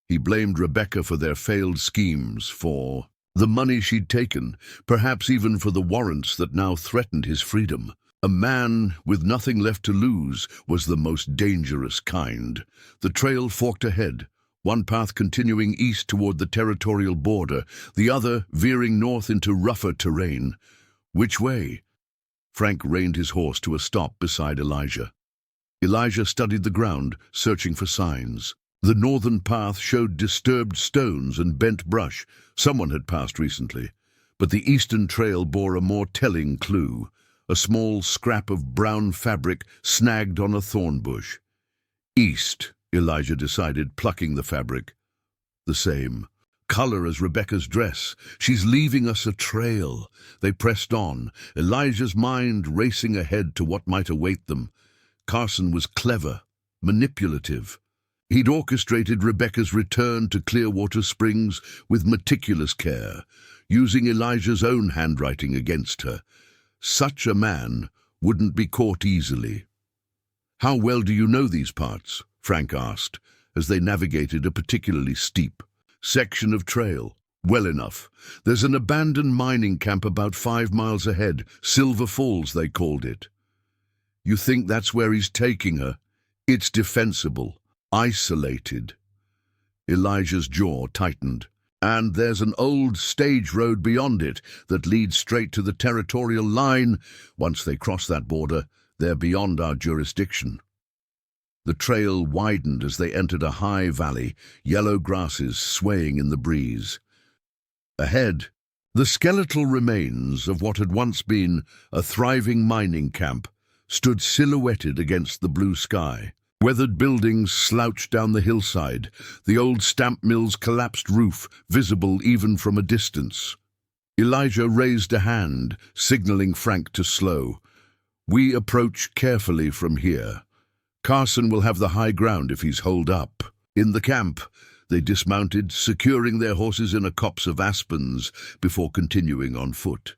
A: He blamed Rebecca for their failed schemes, for the money she'd taken, perhaps even for the warrants that now threatened his freedom. A man with nothing left to lose was the most dangerous kind. The trail forked ahead, one path continuing east toward the territorial border, the other veering north into rougher terrain. Which way? Frank reined his horse to a stop beside Elijah. Elijah studied the ground, searching for signs. The northern path showed disturbed stones and bent brush. Someone had passed recently. But the eastern trail bore a more telling clue, a small scrap of brown fabric snagged on a thorn bush. East, Elijah decided, plucking the fabric. The same color as Rebecca's dress. She's leaving us a trail. They pressed on, Elijah's mind racing ahead to what might await them. Carson was clever, manipulative. He'd orchestrated Rebecca's return to Clearwater Springs with meticulous care, using Elijah's own handwriting against her. Such a man wouldn't be caught easily. "How well do you know these parts?" Frank asked, as they navigated a particularly steep section of trail. "Well enough. There's an abandoned mining camp about 5 miles ahead, Silver Falls they called it." "You think that's where he's taking her?" "It's defensible, isolated." Elijah's jaw tightened. "And there's an old stage road beyond it that leads straight to the territorial line. Once they cross that border, they're beyond our jurisdiction." The trail widened as they entered a high valley, yellow grasses swaying in the breeze. Ahead, the skeletal remains of what had once been a thriving mining camp stood silhouetted against the blue sky. Weathered buildings slouched down the hillside, the old stamp mill's collapsed roof visible even from a distance. Elijah raised a hand, signaling Frank to slow. "We approach carefully from here. Carson will have the high ground if he's holed up." In the camp, they dismounted, securing their horses in a copse of aspens before continuing on foot.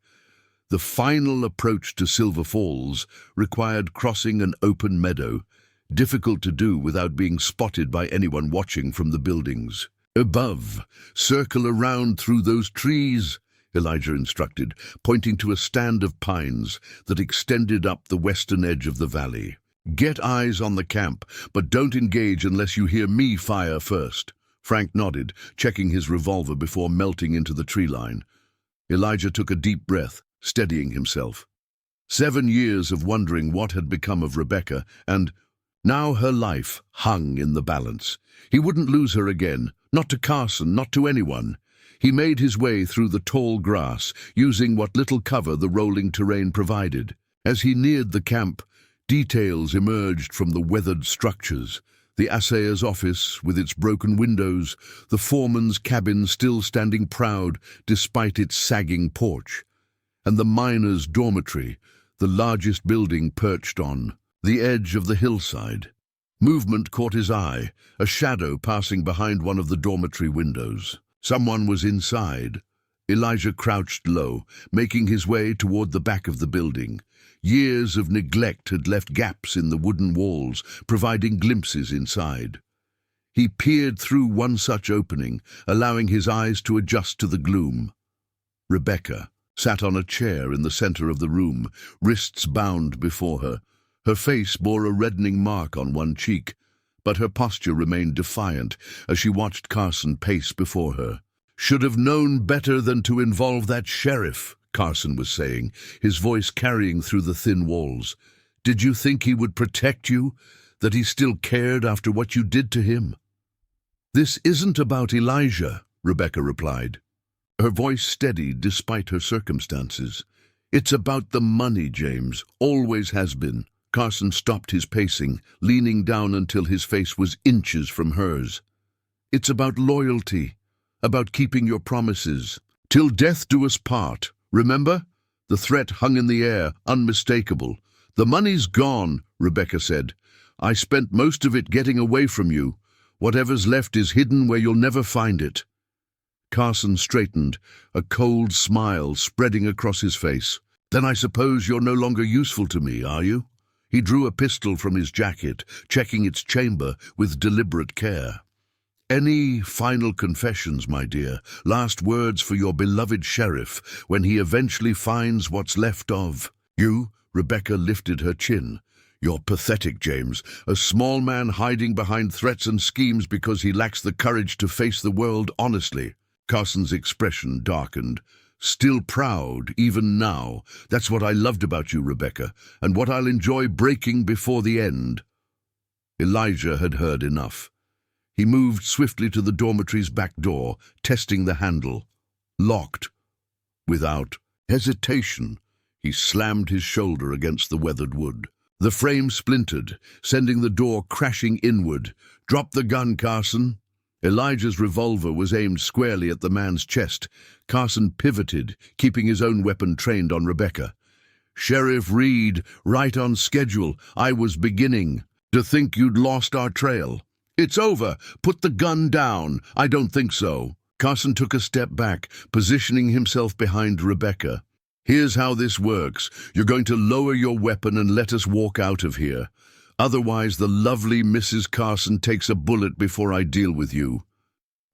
A: The final approach to Silver Falls required crossing an open meadow, difficult to do without being spotted by anyone watching from the buildings. "Above, circle around through those trees," Elijah instructed, pointing to a stand of pines that extended up the western edge of the valley. "Get eyes on the camp, but don't engage unless you hear me fire first." Frank nodded, checking his revolver before melting into the tree line. Elijah took a deep breath, steadying himself. 7 years of wondering what had become of Rebecca, and now her life hung in the balance. He wouldn't lose her again, not to Carson, not to anyone. He made his way through the tall grass, using what little cover the rolling terrain provided. As he neared the camp, details emerged from the weathered structures. The assayer's office, with its broken windows, the foreman's cabin still standing proud despite its sagging porch, and the miner's dormitory, the largest building perched on the edge of the hillside. Movement caught his eye, a shadow passing behind one of the dormitory windows. Someone was inside. Elijah crouched low, making his way toward the back of the building. Years of neglect had left gaps in the wooden walls, providing glimpses inside. He peered through one such opening, allowing his eyes to adjust to the gloom. Rebecca, sat on a chair in the center of the room, wrists bound before her. Her face bore a reddening mark on one cheek, but her posture remained defiant as she watched Carson pace before her. "Should have known better than to involve that sheriff," Carson was saying, his voice carrying through the thin walls. "Did you think he would protect you? That he still cared after what you did to him?" "This isn't about Elijah," Rebecca replied, her voice steady despite her circumstances. "It's about the money, James. Always has been." Carson stopped his pacing, leaning down until his face was inches from hers. "It's about loyalty, about keeping your promises. Till death do us part. Remember?" The threat hung in the air, unmistakable. "The money's gone," Rebecca said. "I spent most of it getting away from you. Whatever's left is hidden where you'll never find it." Carson straightened, a cold smile spreading across his face. "Then I suppose you're no longer useful to me, are you?" He drew a pistol from his jacket, checking its chamber with deliberate care. "Any final confessions, my dear? Last words for your beloved sheriff when he eventually finds what's left of you?" Rebecca lifted her chin. "You're pathetic, James. A small man hiding behind threats and schemes because he lacks the courage to face the world honestly." Carson's expression darkened. "Still proud, even now. That's what I loved about you, Rebecca, and what I'll enjoy breaking before the end." Elijah had heard enough. He moved swiftly to the dormitory's back door, testing the handle. Locked. Without hesitation, he slammed his shoulder against the weathered wood. The frame splintered, sending the door crashing inward. "Drop the gun, Carson." Elijah's revolver was aimed squarely at the man's chest. Carson pivoted, keeping his own weapon trained on Rebecca. "Sheriff Reed, right on schedule. I was beginning to think you'd lost our trail." "It's over. Put the gun down." "I don't think so." Carson took a step back, positioning himself behind Rebecca. "Here's how this works. You're going to lower your weapon and let us walk out of here. Otherwise, the lovely Mrs. Carson takes a bullet before I deal with you."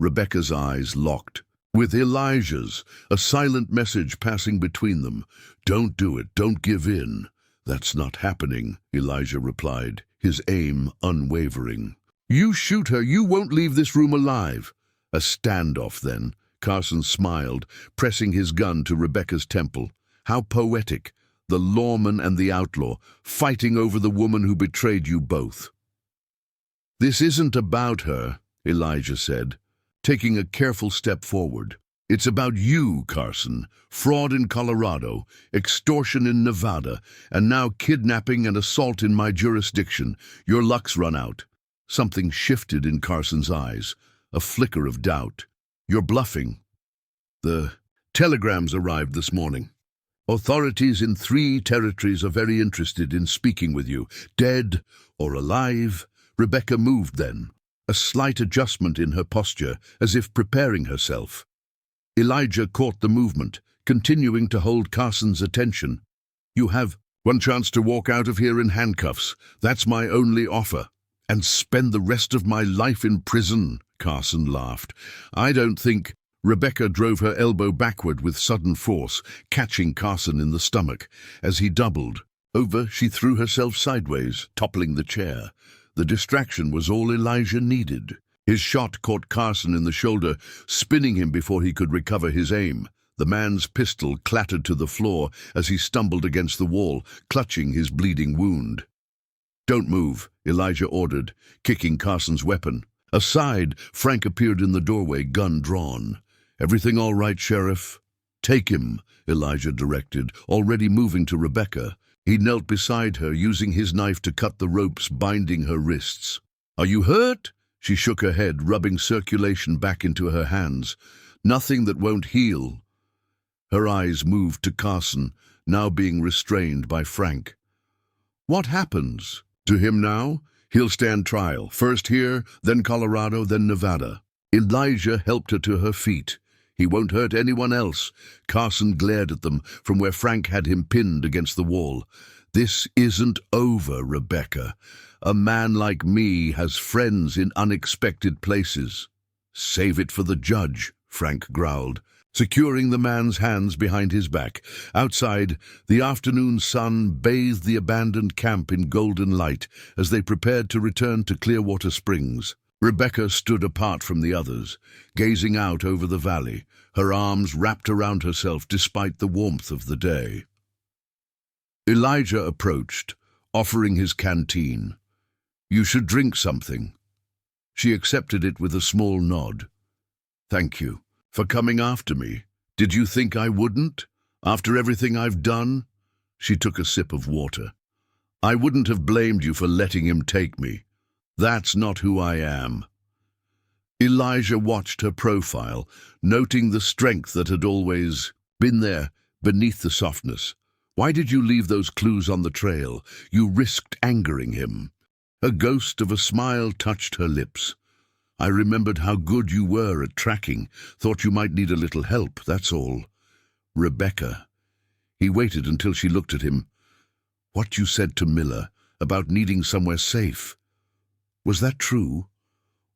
A: Rebecca's eyes locked with Elijah's, a silent message passing between them. "Don't do it. Don't give in." "That's not happening," Elijah replied, his aim unwavering. "You shoot her. You won't leave this room alive." "A standoff, then." Carson smiled, pressing his gun to Rebecca's temple. "How poetic. The lawman and the outlaw, fighting over the woman who betrayed you both." "This isn't about her," Elijah said, taking a careful step forward. "It's about you, Carson. Fraud in Colorado, extortion in Nevada, and now kidnapping and assault in my jurisdiction. Your luck's run out." Something shifted in Carson's eyes, a flicker of doubt. "You're bluffing." "The telegrams arrived this morning. Authorities in 3 territories are very interested in speaking with you, dead or alive." Rebecca moved then, a slight adjustment in her posture, as if preparing herself. Elijah caught the movement, continuing to hold Carson's attention. "You have one chance to walk out of here in handcuffs. That's my only offer." "And spend the rest of my life in prison," Carson laughed. "I don't think—" Rebecca drove her elbow backward with sudden force, catching Carson in the stomach. As he doubled over, she threw herself sideways, toppling the chair. The distraction was all Elijah needed. His shot caught Carson in the shoulder, spinning him before he could recover his aim. The man's pistol clattered to the floor as he stumbled against the wall, clutching his bleeding wound. "Don't move," Elijah ordered, kicking Carson's weapon. Aside, Frank appeared in the doorway, gun drawn. "Everything all right, Sheriff?" "Take him," Elijah directed, already moving to Rebecca. He knelt beside her, using his knife to cut the ropes binding her wrists. "Are you hurt?" She shook her head, rubbing circulation back into her hands. "Nothing that won't heal." Her eyes moved to Carson, now being restrained by Frank. "What happens to him now?" "He'll stand trial, first here, then Colorado, then Nevada." Elijah helped her to her feet. "He won't hurt anyone else." Carson glared at them from where Frank had him pinned against the wall. "This isn't over, Rebecca. A man like me has friends in unexpected places." "Save it for the judge," Frank growled. securing the man's hands behind his back. Outside, the afternoon sun bathed the abandoned camp in golden light as they prepared to return to Clearwater Springs. Rebecca stood apart from the others, gazing out over the valley, her arms wrapped around herself despite the warmth of the day. Elijah approached, offering his canteen. "You should drink something." She accepted it with a small nod. "Thank you for coming after me. Did you think I wouldn't? After everything I've done?" She took a sip of water. "I wouldn't have blamed you for letting him take me. That's not who I am." Elijah watched her profile, noting the strength that had always been there beneath the softness. "Why did you leave those clues on the trail? You risked angering him." A ghost of a smile touched her lips. "I remembered how good you were at tracking. Thought you might need a little help, that's all." "Rebecca." He waited until she looked at him. "What you said to Miller about needing somewhere safe. Was that true?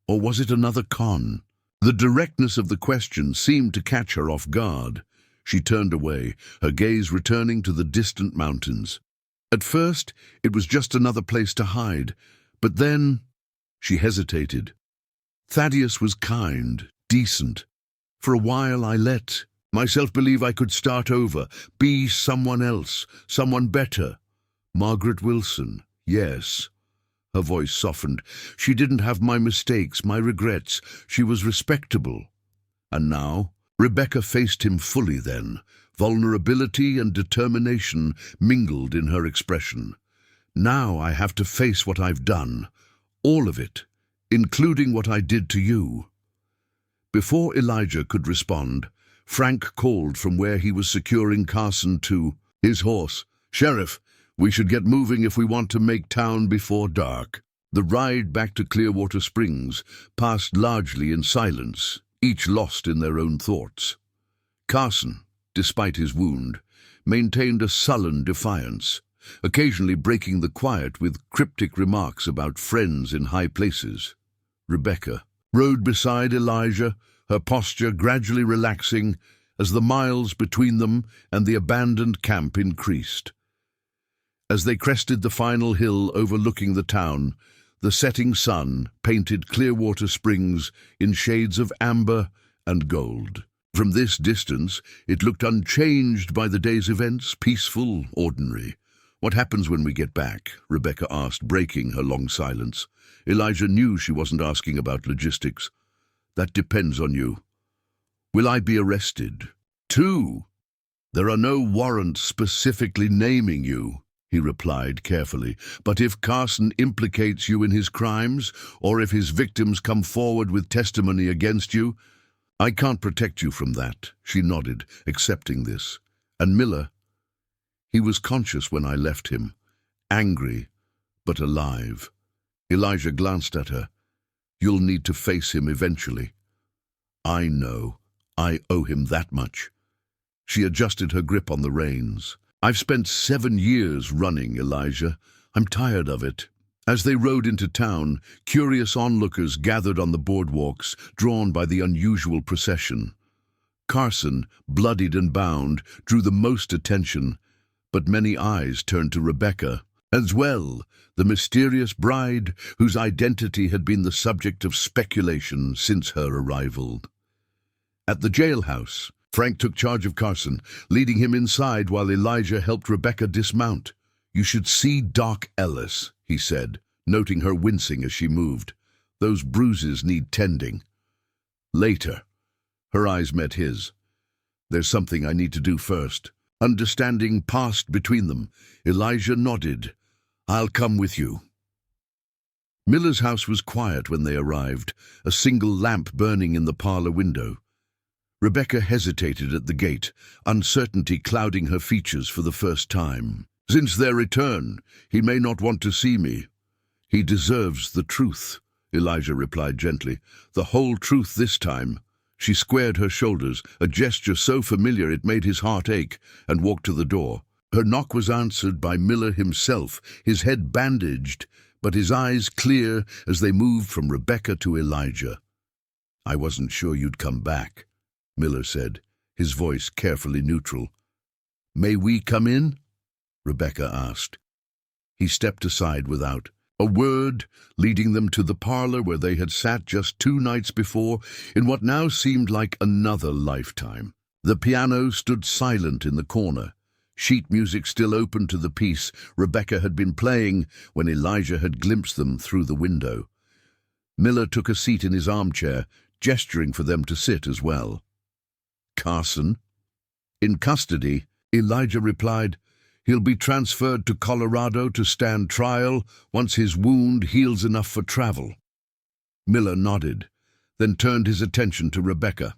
A: Or was it another con?" The directness of the question seemed to catch her off guard. She turned away, her gaze returning to the distant mountains. At first, it was just another place to hide, but then she hesitated. "Thaddeus was kind, decent. For a while I let myself believe I could start over, be someone else, someone better. Margaret Wilson, yes." Her voice softened. "She didn't have my mistakes, my regrets. She was respectable." And now, Rebecca faced him fully then. Vulnerability and determination mingled in her expression. "Now I have to face what I've done. All of it, including what I did to you." Before Elijah could respond, Frank called from where he was securing Carson to his horse. "Sheriff, we should get moving if we want to make town before dark." The ride back to Clearwater Springs passed largely in silence, each lost in their own thoughts. Carson, despite his wound, maintained a sullen defiance, occasionally breaking the quiet with cryptic remarks about friends in high places. Rebecca rode beside Elijah, her posture gradually relaxing as the miles between them and the abandoned camp increased. As they crested the final hill overlooking the town, the setting sun painted Clearwater Springs in shades of amber and gold. From this distance, it looked unchanged by the day's events, peaceful, ordinary. "What happens when we get back?" Rebecca asked, breaking her long silence. Elijah knew she wasn't asking about logistics. "That depends on you." "Will I be arrested?" "Too. There are no warrants specifically naming you," he replied carefully. "But if Carson implicates you in his crimes, or if his victims come forward with testimony against you, I can't protect you from that." She nodded, accepting this. "And Miller?" "He was conscious when I left him, angry, but alive." Elijah glanced at her. "You'll need to face him eventually." "I know. I owe him that much." She adjusted her grip on the reins. "I've spent 7 years running, Elijah. I'm tired of it." As they rode into town, curious onlookers gathered on the boardwalks, drawn by the unusual procession. Carson, bloodied and bound, drew the most attention, but many eyes turned to Rebecca as well, the mysterious bride whose identity had been the subject of speculation since her arrival. At the jailhouse, Frank took charge of Carson, leading him inside while Elijah helped Rebecca dismount. "You should see Doc Ellis," he said, noting her wincing as she moved. "Those bruises need tending." Later, her eyes met his. "There's something I need to do first." Understanding passed between them. Elijah nodded. "I'll come with you." Miller's house was quiet when they arrived, a single lamp burning in the parlor window. Rebecca hesitated at the gate, uncertainty clouding her features for the first time. "Since their return, he may not want to see me." "He deserves the truth," Elijah replied gently. "The whole truth this time." She squared her shoulders, a gesture so familiar it made his heart ache, and walked to the door. Her knock was answered by Miller himself, his head bandaged, but his eyes clear as they moved from Rebecca to Elijah. "I wasn't sure you'd come back," Miller said. his voice carefully neutral. "May we come in?" Rebecca asked. He stepped aside without a word, leading them to the parlor where they had sat just 2 nights before, in what now seemed like another lifetime. The piano stood silent in the corner, sheet music still open to the piece Rebecca had been playing when Elijah had glimpsed them through the window. Miller took a seat in his armchair, gesturing for them to sit as well. "Carson?" "In custody," Elijah replied. "He'll be transferred to Colorado to stand trial once his wound heals enough for travel." Miller nodded, then turned his attention to Rebecca.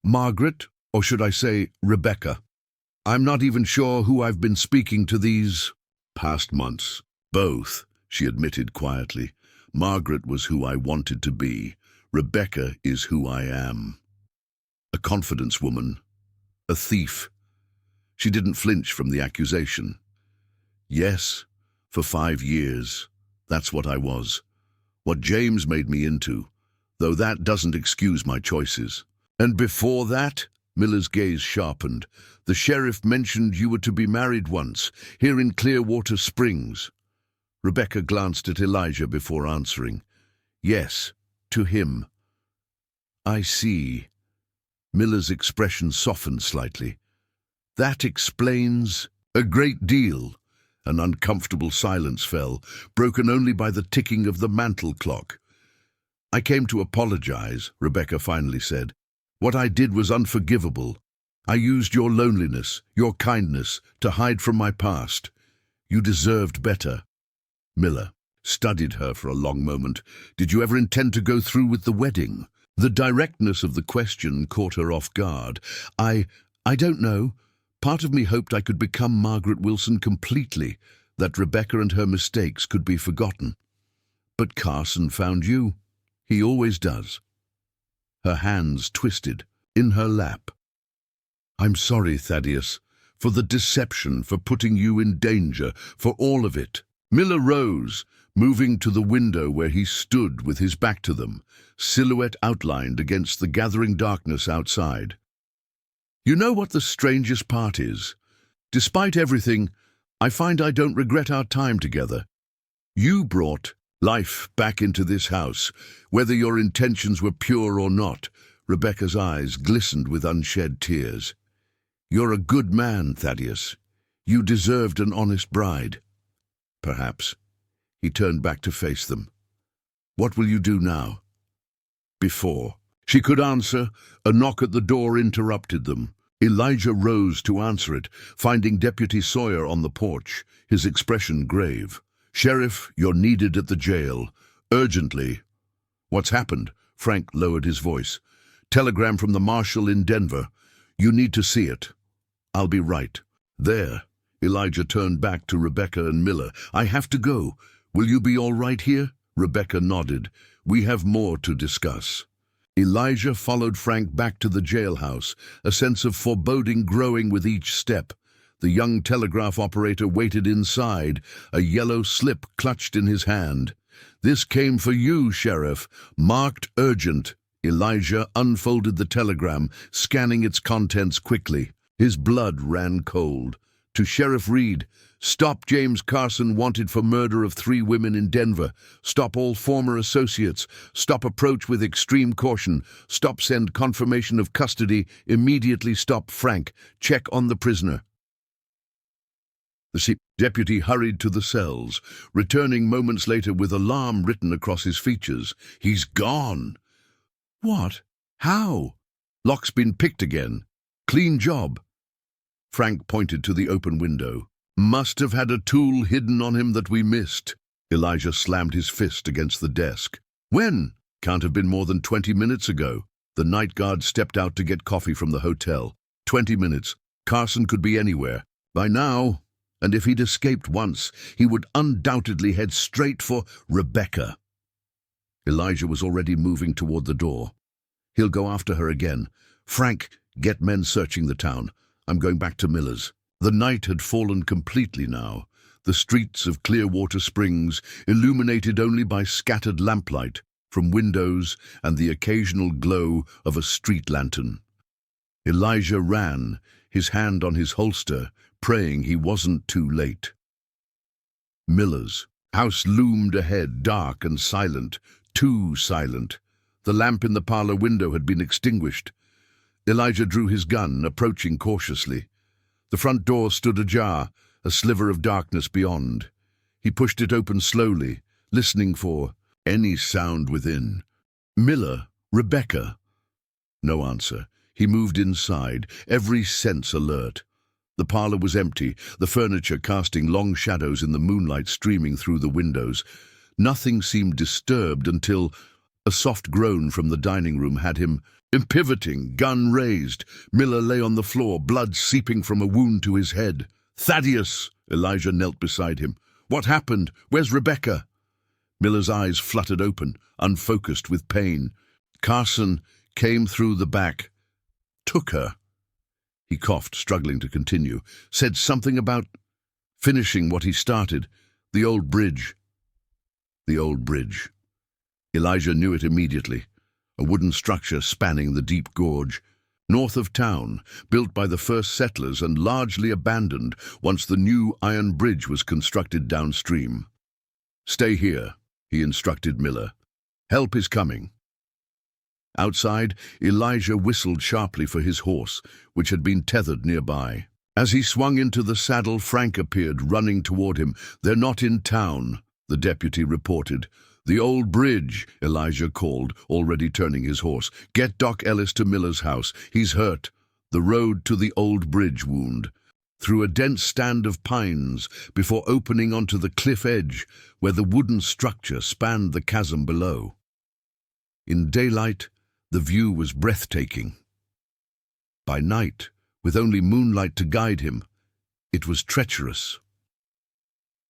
A: "Margaret, or should I say Rebecca? I'm not even sure who I've been speaking to these past months." "Both," she admitted quietly. "Margaret was who I wanted to be. Rebecca is who I am. A confidence woman. A thief." She didn't flinch from the accusation. "Yes, for 5 years. That's what I was. What James made me into, though that doesn't excuse my choices." "And before that?" Miller's gaze sharpened. "The sheriff mentioned you were to be married once, here in Clearwater Springs." Rebecca glanced at Elijah before answering. "Yes, to him." "I see." Miller's expression softened slightly. "That explains a great deal." An uncomfortable silence fell, broken only by the ticking of the mantel clock. "I came to apologize," Rebecca finally said. "What I did was unforgivable. I used your loneliness, your kindness, to hide from my past. You deserved better." Miller studied her for a long moment. "Did you ever intend to go through with the wedding?" The directness of the question caught her off guard. I don't know. Part of me hoped I could become Margaret Wilson completely, that Rebecca and her mistakes could be forgotten. But Carson found you. He always does." Her hands twisted in her lap. "I'm sorry, Thaddeus, for the deception, for putting you in danger, for all of it." Miller rose, moving to the window where he stood with his back to them, silhouette outlined against the gathering darkness outside. "You know what the strangest part is? Despite everything, I find I don't regret our time together. You brought life back into this house, whether your intentions were pure or not." Rebecca's eyes glistened with unshed tears. "You're a good man, Thaddeus. You deserved an honest bride." "Perhaps." He turned back to face them. "What will you do now?" Before she could answer, a knock at the door interrupted them. Elijah rose to answer it, finding Deputy Sawyer on the porch, his expression grave. "Sheriff, you're needed at the jail. Urgently." "What's happened?" Frank lowered his voice. "Telegram from the marshal in Denver. You need to see it." "I'll be right." "There." Elijah turned back to Rebecca and Miller. "I have to go. Will you be all right here?" Rebecca nodded. "We have more to discuss." Elijah followed Frank back to the jailhouse, a sense of foreboding growing with each step. The young telegraph operator waited inside, a yellow slip clutched in his hand. "This came for you, Sheriff. Marked urgent." Elijah unfolded the telegram, scanning its contents quickly. His blood ran cold. To Sheriff Reed, "Stop James Carson wanted for murder of 3 women in Denver. Stop all former associates. Stop approach with extreme caution. Stop send confirmation of custody. Immediately stop Frank. Check on the prisoner." The deputy hurried to the cells, returning moments later with alarm written across his features. "He's gone." "What? How?" "Lock's been picked again. Clean job." Frank pointed to the open window. "Must have had a tool hidden on him that we missed." Elijah slammed his fist against the desk. "When?" "Can't have been more than 20 minutes ago. The night guard stepped out to get coffee from the hotel. 20 minutes. Carson could be anywhere. By now, and if he'd escaped once, he would undoubtedly head straight for Rebecca." Elijah was already moving toward the door. "He'll go after her again. Frank, get men searching the town. I'm going back to Miller's." The night had fallen completely now, the streets of Clearwater Springs illuminated only by scattered lamplight from windows and the occasional glow of a street lantern. Elijah ran, his hand on his holster, praying he wasn't too late. Miller's house loomed ahead, dark and silent, too silent. The lamp in the parlor window had been extinguished. Elijah drew his gun, approaching cautiously. The front door stood ajar, a sliver of darkness beyond. He pushed it open slowly, listening for any sound within. Miller, Rebecca. No answer. He moved inside, every sense alert. The parlor was empty, the furniture casting long shadows in the moonlight streaming through the windows. Nothing seemed disturbed until a soft groan from the dining room had him pivoting, gun raised. Miller lay on the floor, blood seeping from a wound to his head. "Thaddeus!" Elijah knelt beside him. "What happened? Where's Rebecca?" Miller's eyes fluttered open, unfocused with pain. "Carson came through the back. Took her." He coughed, struggling to continue. "Said something about finishing what he started. The old bridge." The old bridge. Elijah knew it immediately. A wooden structure spanning the deep gorge. North of town, built by the first settlers and largely abandoned once the new iron bridge was constructed downstream. "Stay here," he instructed Miller. "Help is coming." Outside, Elijah whistled sharply for his horse, which had been tethered nearby. As he swung into the saddle, Frank appeared, running toward him. "They're not in town," the deputy reported. "The old bridge," Elijah called, already turning his horse. "Get Doc Ellis to Miller's house. He's hurt." The road to the old bridge wound, through a dense stand of pines, before opening onto the cliff edge, where the wooden structure spanned the chasm below. In daylight, the view was breathtaking. By night, with only moonlight to guide him, it was treacherous.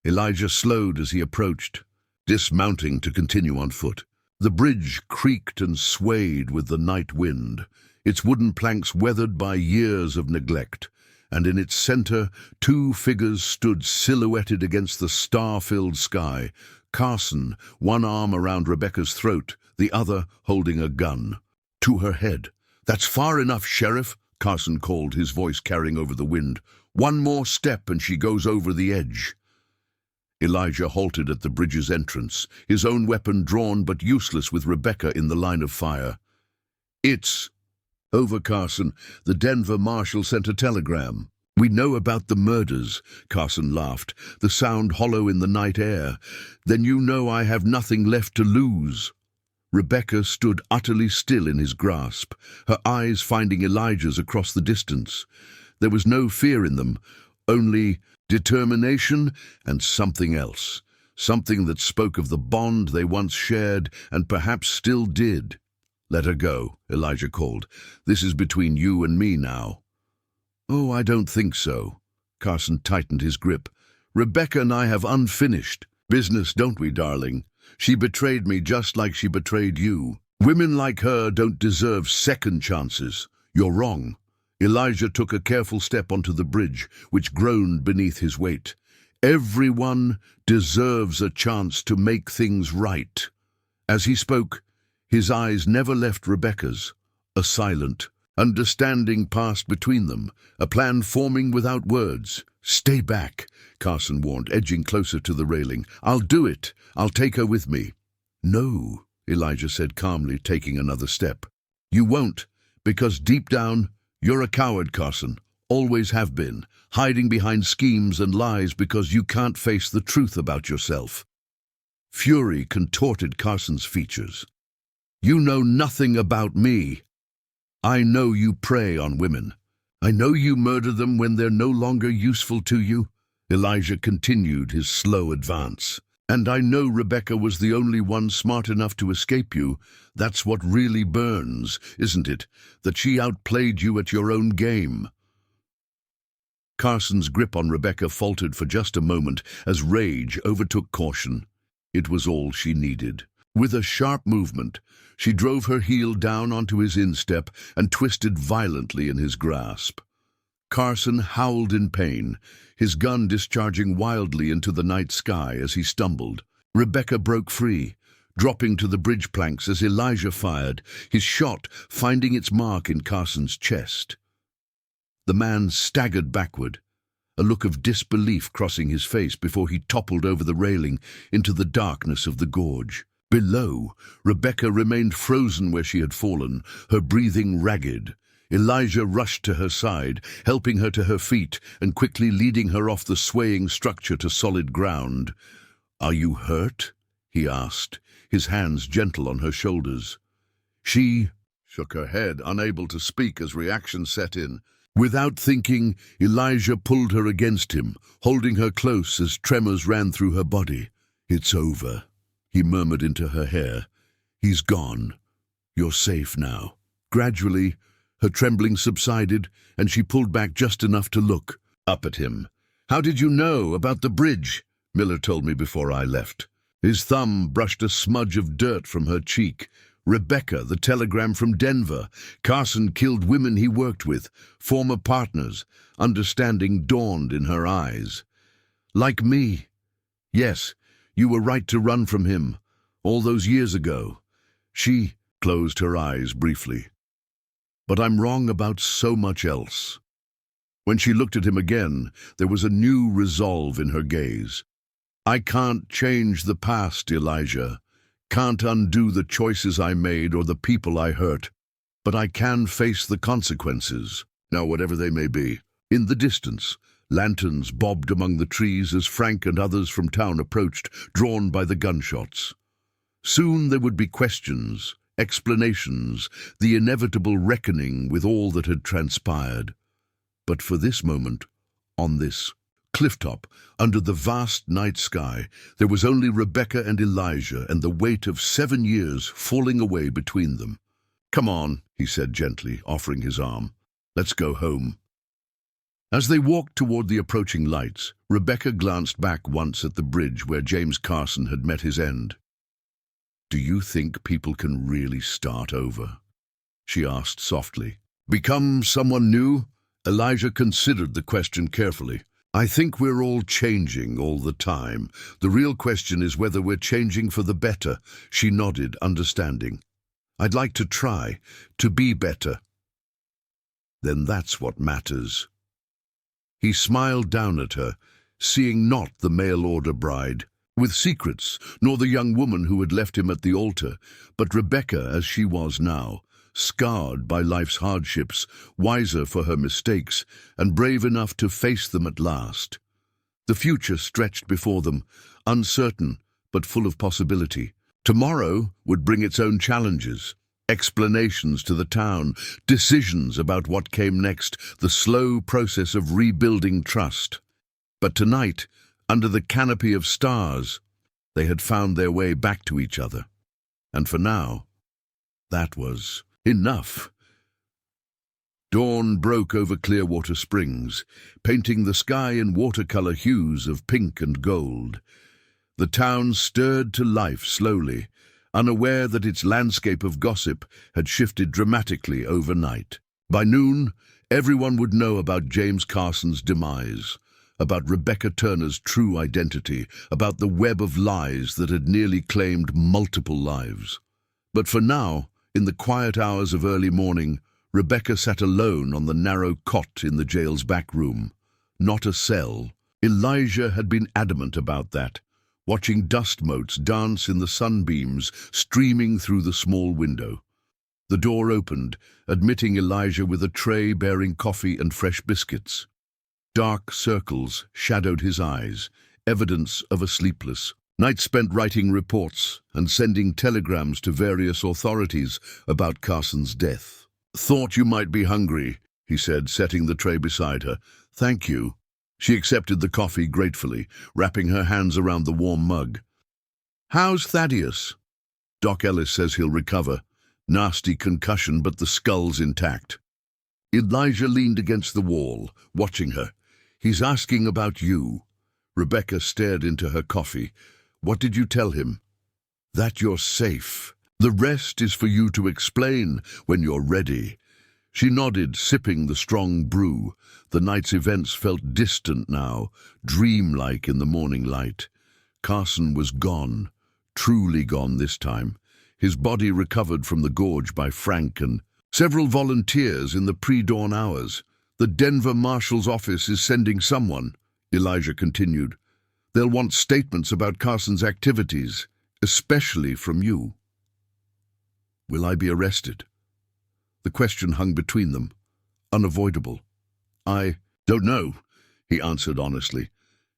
A: Elijah slowed as he approached, dismounting to continue on foot. The bridge creaked and swayed with the night wind, its wooden planks weathered by years of neglect, and in its center 2 figures stood silhouetted against the star-filled sky. Carson, one arm around Rebecca's throat, the other holding a gun. To her head. "That's far enough, Sheriff," Carson called, his voice carrying over the wind. "One more step and she goes over the edge." Elijah halted at the bridge's entrance, his own weapon drawn but useless with Rebecca in the line of fire. "It's over, Carson. The Denver marshal sent a telegram." "We know about the murders," Carson laughed, the sound hollow in the night air. "Then you know I have nothing left to lose." Rebecca stood utterly still in his grasp, her eyes finding Elijah's across the distance. There was no fear in them, only determination and something else, something that spoke of the bond they once shared and perhaps still did. "Let her go," Elijah called. "This is between you and me now." "Oh, I don't think so." Carson tightened his grip. "Rebecca and I have unfinished business, don't we, darling? She betrayed me just like she betrayed you. Women like her don't deserve second chances. You're wrong." Elijah took a careful step onto the bridge, which groaned beneath his weight. "Everyone deserves a chance to make things right." As he spoke, his eyes never left Rebecca's. A silent understanding passed between them, a plan forming without words. "Stay back," Carson warned, edging closer to the railing. "I'll do it. I'll take her with me." "No," Elijah said calmly, taking another step. "You won't, because deep down, you're a coward, Carson. Always have been, hiding behind schemes and lies because you can't face the truth about yourself." Fury contorted Carson's features. "You know nothing about me. I know you prey on women. I know you murder them when they're no longer useful to you." Elijah continued his slow advance. "And I know Rebecca was the only one smart enough to escape you. That's what really burns, isn't it? That she outplayed you at your own game." Carson's grip on Rebecca faltered for just a moment as rage overtook caution. It was all she needed. With a sharp movement, she drove her heel down onto his instep and twisted violently in his grasp. Carson howled in pain, his gun discharging wildly into the night sky as he stumbled. Rebecca broke free, dropping to the bridge planks as Elijah fired, his shot finding its mark in Carson's chest. The man staggered backward, a look of disbelief crossing his face before he toppled over the railing into the darkness of the gorge. Below, Rebecca remained frozen where she had fallen, her breathing ragged. Elijah rushed to her side, helping her to her feet and quickly leading her off the swaying structure to solid ground. "Are you hurt?" he asked, his hands gentle on her shoulders. She shook her head, unable to speak as reaction set in. Without thinking, Elijah pulled her against him, holding her close as tremors ran through her body. "It's over," he murmured into her hair. "He's gone. You're safe now." Gradually, her trembling subsided, and she pulled back just enough to look up at him. "How did you know about the bridge?" Miller told me before I left. His thumb brushed a smudge of dirt from her cheek. "Rebecca, the telegram from Denver. Carson killed women he worked with, former partners." Understanding dawned in her eyes. "Like me. Yes, you were right to run from him, all those years ago." She closed her eyes briefly. "But I'm wrong about so much else." When she looked at him again, there was a new resolve in her gaze. "I can't change the past, Elijah. Can't undo the choices I made or the people I hurt. But I can face the consequences, now whatever they may be." In the distance, lanterns bobbed among the trees as Frank and others from town approached, drawn by the gunshots. Soon there would be questions, explanations, the inevitable reckoning with all that had transpired. But for this moment, on this clifftop, under the vast night sky, there was only Rebecca and Elijah and the weight of 7 years falling away between them. "Come on," he said gently, offering his arm. "Let's go home." As they walked toward the approaching lights, Rebecca glanced back once at the bridge where James Carson had met his end. "Do you think people can really start over?" she asked softly. "Become someone new?" Elijah considered the question carefully. "I think we're all changing all the time. The real question is whether we're changing for the better." She nodded, understanding. "I'd like to try to be better." "Then that's what matters." He smiled down at her, seeing not the mail-order bride with secrets, nor the young woman who had left him at the altar, but Rebecca as she was now, scarred by life's hardships, wiser for her mistakes, and brave enough to face them at last. The future stretched before them, uncertain but full of possibility. Tomorrow would bring its own challenges, explanations to the town, decisions about what came next, the slow process of rebuilding trust. But tonight, under the canopy of stars, they had found their way back to each other. And for now, that was enough. Dawn broke over Clearwater Springs, painting the sky in watercolor hues of pink and gold. The town stirred to life slowly, unaware that its landscape of gossip had shifted dramatically overnight. By noon, everyone would know about James Carson's demise, about Rebecca Turner's true identity, about the web of lies that had nearly claimed multiple lives. But for now, in the quiet hours of early morning, Rebecca sat alone on the narrow cot in the jail's back room. Not a cell. Elijah had been adamant about that, watching dust motes dance in the sunbeams streaming through the small window. The door opened, admitting Elijah with a tray bearing coffee and fresh biscuits. Dark circles shadowed his eyes, evidence of a sleepless night spent writing reports and sending telegrams to various authorities about Carson's death. "Thought you might be hungry," he said, setting the tray beside her. "Thank you." She accepted the coffee gratefully, wrapping her hands around the warm mug. "How's Thaddeus?" "Doc Ellis says he'll recover. Nasty concussion, but the skull's intact." Elijah leaned against the wall, watching her. "He's asking about you." Rebecca stared into her coffee. "What did you tell him?" "That you're safe. The rest is for you to explain when you're ready." She nodded, sipping the strong brew. The night's events felt distant now, dreamlike in the morning light. Carson was gone, truly gone this time. His body recovered from the gorge by Frank and several volunteers in the pre-dawn hours. The Denver Marshal's office is sending someone, Elijah continued. They'll want statements about Carson's activities, especially from you. Will I be arrested? The question hung between them, unavoidable. I don't know, he answered honestly.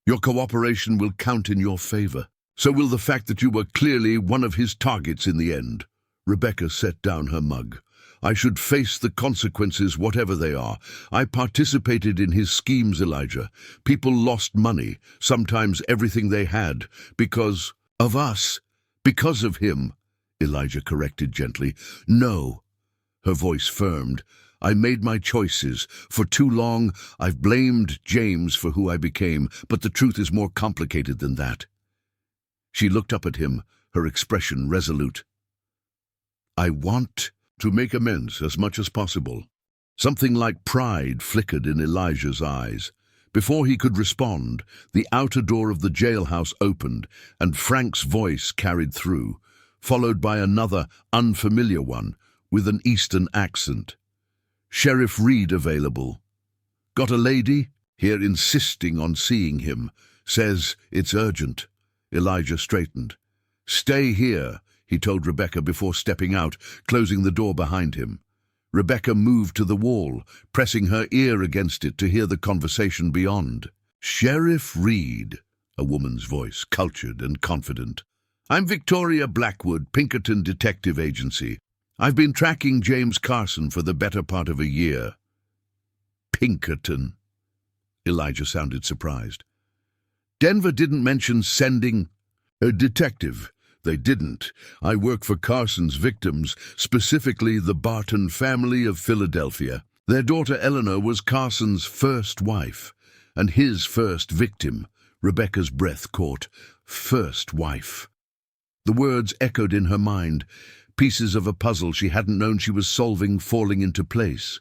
A: Your cooperation will count in your favor. So will the fact that you were clearly one of his targets in the end. Rebecca set down her mug. I should face the consequences, whatever they are. I participated in his schemes, Elijah. People lost money, sometimes everything they had, because of us. Because of him, Elijah corrected gently. No. Her voice firmed. I made my choices. For too long, I've blamed James for who I became, but the truth is more complicated than that. She looked up at him, her expression resolute. I want to make amends as much as possible. Something like pride flickered in Elijah's eyes. Before he could respond, the outer door of the jailhouse opened, and Frank's voice carried through, followed by another unfamiliar one with an Eastern accent. Sheriff Reed available. Got a lady here insisting on seeing him. Says it's urgent. Elijah straightened. Stay here, he told Rebecca before stepping out, closing the door behind him. Rebecca moved to the wall, pressing her ear against it to hear the conversation beyond. Sheriff Reed, a woman's voice, cultured and confident. I'm Victoria Blackwood, Pinkerton Detective Agency. I've been tracking James Carson for the better part of a year. Pinkerton. Elijah sounded surprised. Denver didn't mention sending a detective. They didn't. I work for Carson's victims, specifically the Barton family of Philadelphia. Their daughter Eleanor was Carson's first wife, and his first victim. Rebecca's breath caught. First wife. The words echoed in her mind, pieces of a puzzle she hadn't known she was solving falling into place.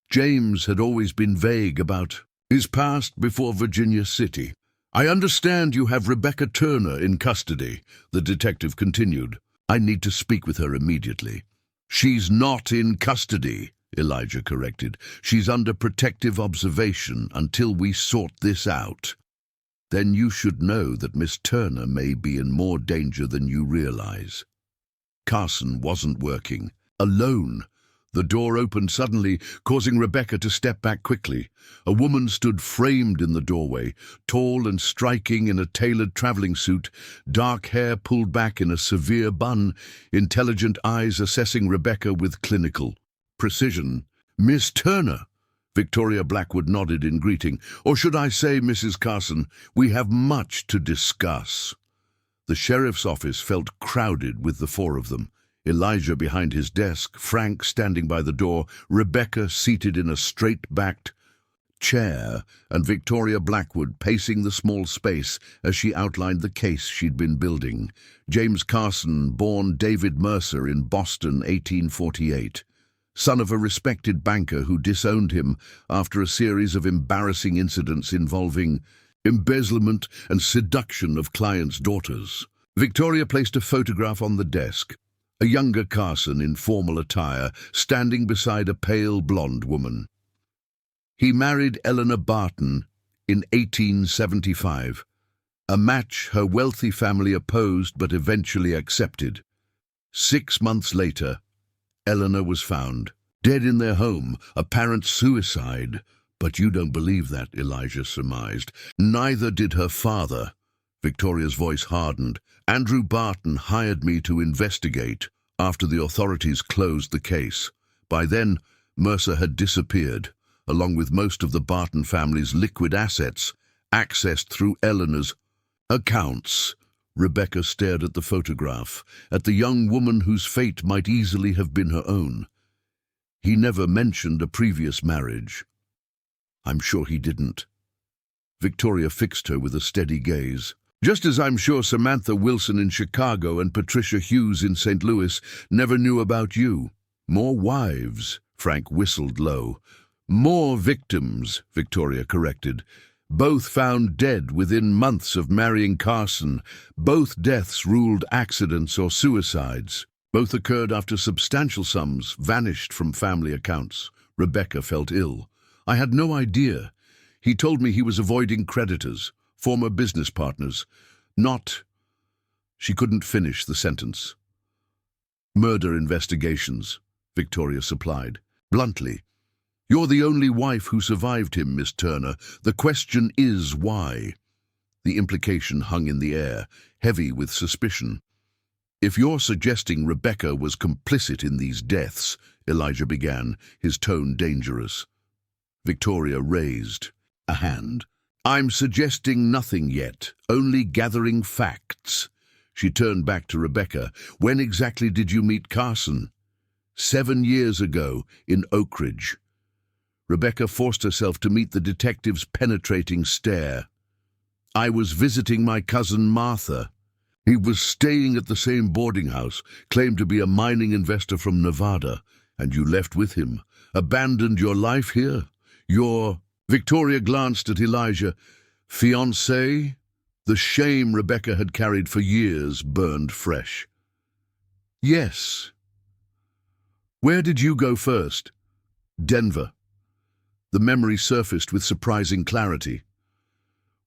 A: James had always been vague about his past before Virginia City. I understand you have Rebecca Turner in custody, the detective continued. I need to speak with her immediately. She's not in custody, Elijah corrected. She's under protective observation until we sort this out. Then you should know that Miss Turner may be in more danger than you realize. Carson wasn't working. Alone. The door opened suddenly, causing Rebecca to step back quickly. A woman stood framed in the doorway, tall and striking in a tailored traveling suit, dark hair pulled back in a severe bun, intelligent eyes assessing Rebecca with clinical precision. Miss Turner, Victoria Blackwood nodded in greeting. Or should I say, Mrs. Carson, we have much to discuss. The sheriff's office felt crowded with the four of them. Elijah behind his desk, Frank standing by the door, Rebecca seated in a straight-backed chair, and Victoria Blackwood pacing the small space as she outlined the case she'd been building. James Carson, born David Mercer in Boston, 1848. Son of a respected banker who disowned him after a series of embarrassing incidents involving embezzlement and seduction of clients' daughters. Victoria placed a photograph on the desk. A younger Carson in formal attire, standing beside a pale blonde woman. He married Eleanor Barton in 1875, a match her wealthy family opposed but eventually accepted. 6 months later, Eleanor was found, dead in their home, apparent suicide. But you don't believe that, Elijah surmised. Neither did her father. Victoria's voice hardened. Andrew Barton hired me to investigate after the authorities closed the case. By then, Mercer had disappeared, along with most of the Barton family's liquid assets, accessed through Eleanor's accounts. Rebecca stared at the photograph, at the young woman whose fate might easily have been her own. He never mentioned a previous marriage. I'm sure he didn't. Victoria fixed her with a steady gaze. Just as I'm sure Samantha Wilson in Chicago and Patricia Hughes in St. Louis never knew about you. More wives, Frank whistled low. More victims, Victoria corrected. Both found dead within months of marrying Carson. Both deaths ruled accidents or suicides. Both occurred after substantial sums vanished from family accounts. Rebecca felt ill. I had no idea. He told me he was avoiding creditors, former business partners, not—" She couldn't finish the sentence. "Murder investigations," Victoria supplied. Bluntly, "You're the only wife who survived him, Miss Turner. The question is why?" The implication hung in the air, heavy with suspicion. "If you're suggesting Rebecca was complicit in these deaths," Elijah began, his tone dangerous. Victoria raised a hand. "I'm suggesting nothing yet, only gathering facts." She turned back to Rebecca. "When exactly did you meet Carson?" 7 years ago, in Oak Ridge." Rebecca forced herself to meet the detective's penetrating stare. "I was visiting my cousin Martha. He was staying at the same boarding house, claimed to be a mining investor from Nevada, and you left with him, abandoned your life here. Your—" Victoria glanced at Elijah. "Fiancé?" The shame Rebecca had carried for years burned fresh. "Yes." "Where did you go first?" "Denver." The memory surfaced with surprising clarity.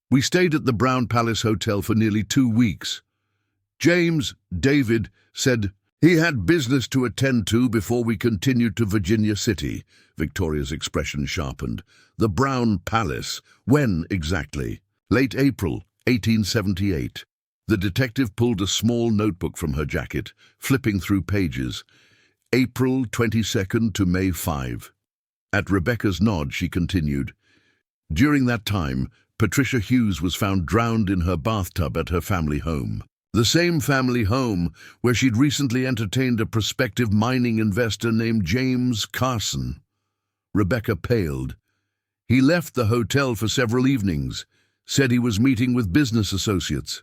A: "We stayed at the Brown Palace Hotel for nearly 2 weeks. James, David, said he had business to attend to before we continued to Virginia City." Victoria's expression sharpened. "The Brown Palace. When exactly?" "Late April, 1878. The detective pulled a small notebook from her jacket, flipping through pages. "April 22nd to May 5. At Rebecca's nod, she continued. "During that time, Patricia Hughes was found drowned in her bathtub at her family home. The same family home where she'd recently entertained a prospective mining investor named James Carson." Rebecca paled. "He left the hotel for several evenings, said he was meeting with business associates.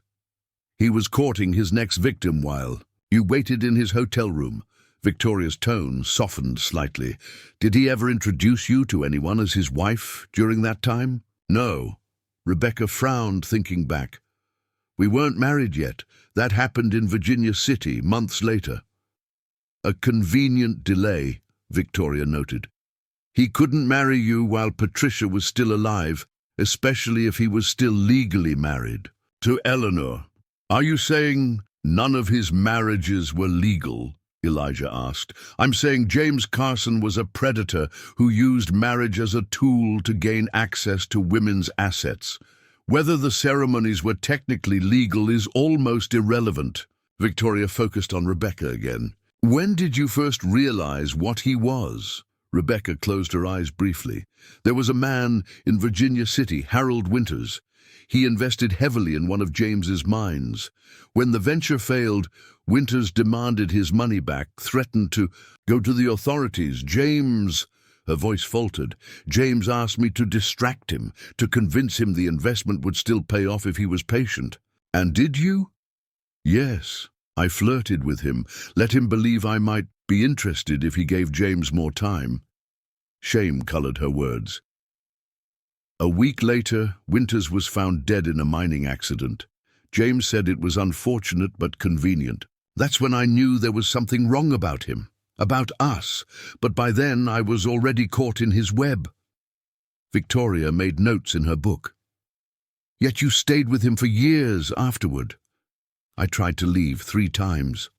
A: He was courting his next victim while you waited in his hotel room." Victoria's tone softened slightly. "Did he ever introduce you to anyone as his wife during that time?" "No." Rebecca frowned, thinking back. "We weren't married yet. That happened in Virginia City, months later." "A convenient delay," Victoria noted. "He couldn't marry you while Patricia was still alive, especially if he was still legally married." "To Eleanor. Are you saying none of his marriages were legal?" Elijah asked. "I'm saying James Carson was a predator who used marriage as a tool to gain access to women's assets. Whether the ceremonies were technically legal is almost irrelevant." Victoria focused on Rebecca again. "When did you first realize what he was?" Rebecca closed her eyes briefly. "There was a man in Virginia City, Harold Winters. He invested heavily in one of James's mines. When the venture failed, Winters demanded his money back, threatened to go to the authorities. James—" her voice faltered. "James asked me to distract him, to convince him the investment would still pay off if he was patient." "And did you?" "Yes. I flirted with him, let him believe I might be interested if he gave James more time." Shame colored her words. "A week later, Winters was found dead in a mining accident. James said it was unfortunate but convenient. That's when I knew there was something wrong about him, about us, but by then I was already caught in his web." Victoria made notes in her book. "Yet you stayed with him for years afterward." "I tried to leave 3 times.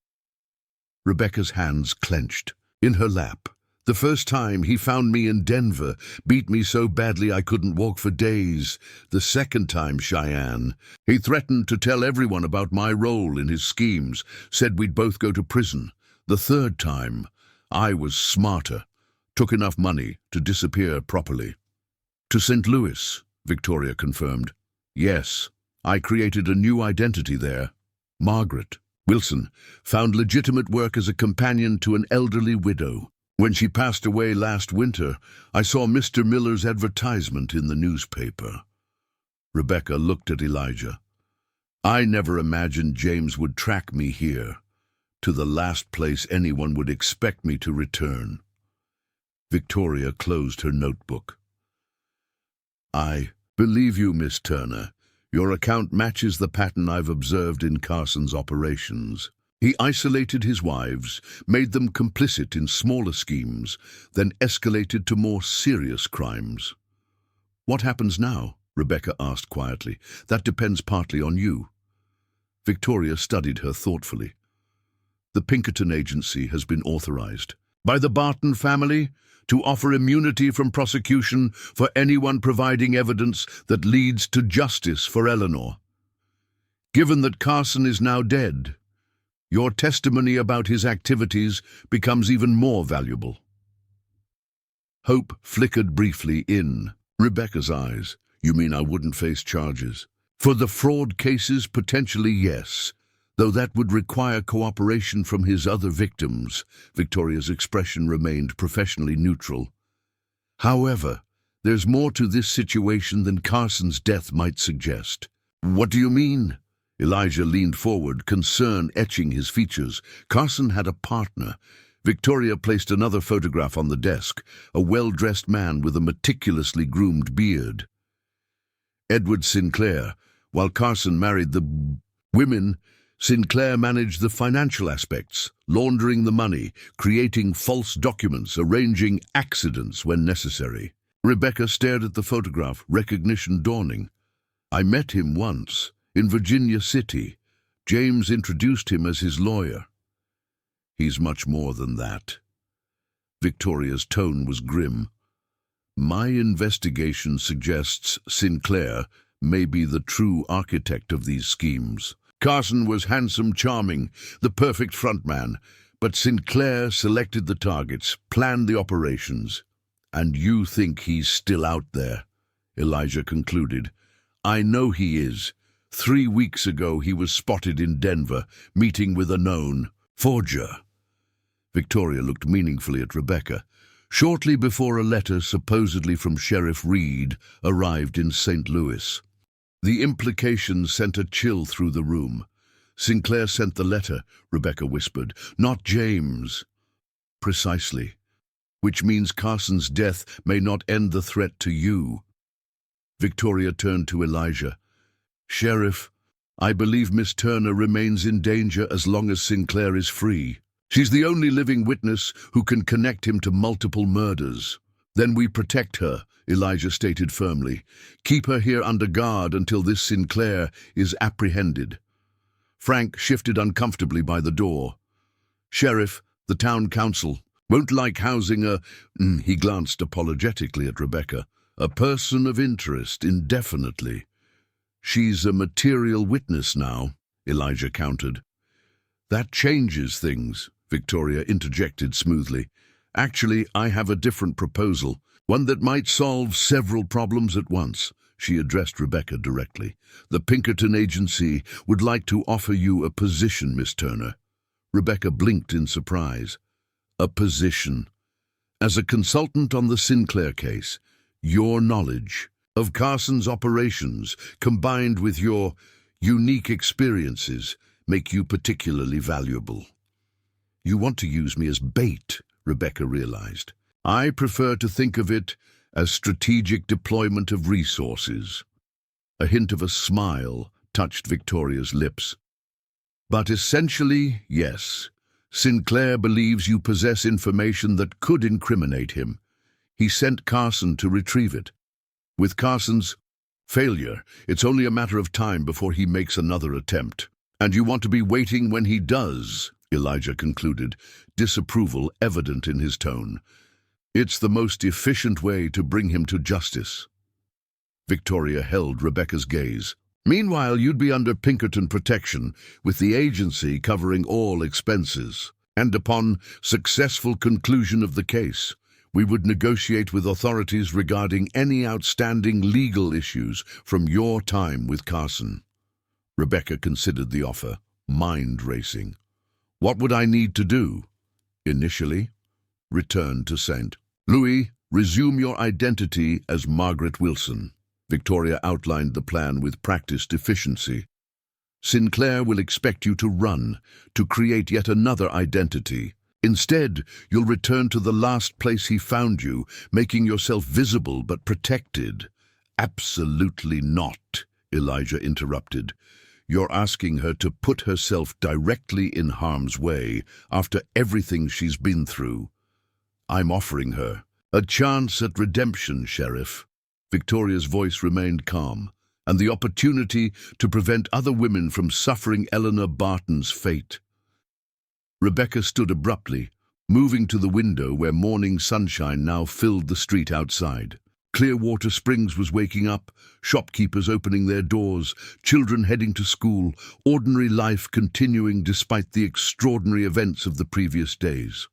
A: Rebecca's hands clenched. In her lap. "The first time he found me in Denver, beat me so badly I couldn't walk for days. The second time, Cheyenne, he threatened to tell everyone about my role in his schemes, said we'd both go to prison. The third time, I was smarter, took enough money to disappear properly." "To St. Louis," Victoria confirmed. "Yes, I created a new identity there. Margaret Wilson found legitimate work as a companion to an elderly widow. When she passed away last winter, I saw Mr. Miller's advertisement in the newspaper." Rebecca looked at Elijah. "I never imagined James would track me here, to the last place anyone would expect me to return." Victoria closed her notebook. "I believe you, Miss Turner. Your account matches the pattern I've observed in Carson's operations." He isolated his wives, made them complicit in smaller schemes, then escalated to more serious crimes. "What happens now?" Rebecca asked quietly. "That depends partly on you." Victoria studied her thoughtfully. "The Pinkerton Agency has been authorized by the Barton family to offer immunity from prosecution for anyone providing evidence that leads to justice for Eleanor. Given that Carson is now dead, your testimony about his activities becomes even more valuable." Hope flickered briefly in Rebecca's eyes. "You mean I wouldn't face charges?" "For the fraud cases, potentially yes, though that would require cooperation from his other victims." Victoria's expression remained professionally neutral. "However, there's more to this situation than Carson's death might suggest." "What do you mean?" Elijah leaned forward, concern etching his features. "Carson had a partner." Victoria placed another photograph on the desk, a well-dressed man with a meticulously groomed beard. "Edward Sinclair. While Carson married the women, Sinclair managed the financial aspects, laundering the money, creating false documents, arranging accidents when necessary." Rebecca stared at the photograph, recognition dawning. "I met him once, in Virginia City. James introduced him as his lawyer." "He's much more than that." Victoria's tone was grim. "My investigation suggests Sinclair may be the true architect of these schemes. Carson was handsome, charming, the perfect frontman, but Sinclair selected the targets, planned the operations. And you think he's still out there," Elijah concluded. "I know he is. 3 weeks ago he was spotted in Denver, meeting with a known forger." Victoria looked meaningfully at Rebecca. "Shortly before a letter, supposedly from Sheriff Reed, arrived in St. Louis." The implication sent a chill through the room. "Sinclair sent the letter," Rebecca whispered. "Not James." "Precisely. Which means Carson's death may not end the threat to you." Victoria turned to Elijah. "Sheriff, I believe Miss Turner remains in danger as long as Sinclair is free. She's the only living witness who can connect him to multiple murders." "Then we protect her," Elijah stated firmly. "Keep her here under guard until this Sinclair is apprehended." Frank shifted uncomfortably by the door. "Sheriff, the town council won't like housing a—" He glanced apologetically at Rebecca. "A person of interest indefinitely." "She's a material witness now," Elijah countered. "That changes things," Victoria interjected smoothly. "Actually, I have a different proposal, one that might solve several problems at once." She addressed Rebecca directly. "The Pinkerton Agency would like to offer you a position, Miss Turner." Rebecca blinked in surprise. "A position? As a consultant on the Sinclair case, your knowledge of Carson's operations, combined with your unique experiences, make you particularly valuable." "You want to use me as bait," Rebecca realized. "I prefer to think of it as strategic deployment of resources." A hint of a smile touched Victoria's lips. "But essentially, yes. Sinclair believes you possess information that could incriminate him. He sent Carson to retrieve it. With Carson's failure, it's only a matter of time before he makes another attempt. And you want to be waiting when he does," Elijah concluded, disapproval evident in his tone. "It's the most efficient way to bring him to justice." Victoria held Rebecca's gaze. "Meanwhile, you'd be under Pinkerton protection, with the agency covering all expenses. And upon successful conclusion of the case, we would negotiate with authorities regarding any outstanding legal issues from your time with Carson." Rebecca considered the offer, mind racing. "What would I need to do?" "Initially, return to St. Louis, resume your identity as Margaret Wilson." Victoria outlined the plan with practiced efficiency. "Sinclair will expect you to run, to create yet another identity. Instead, you'll return to the last place he found you, making yourself visible but protected." "Absolutely not," Elijah interrupted. You're asking her to put herself directly in harm's way after everything she's been through. I'm offering her a chance at redemption, Sheriff. Victoria's voice remained calm, and the opportunity to prevent other women from suffering Eleanor Barton's fate. Rebecca stood abruptly, moving to the window where morning sunshine now filled the street outside. Clearwater Springs was waking up, shopkeepers opening their doors, children heading to school, ordinary life continuing despite the extraordinary events of the previous days.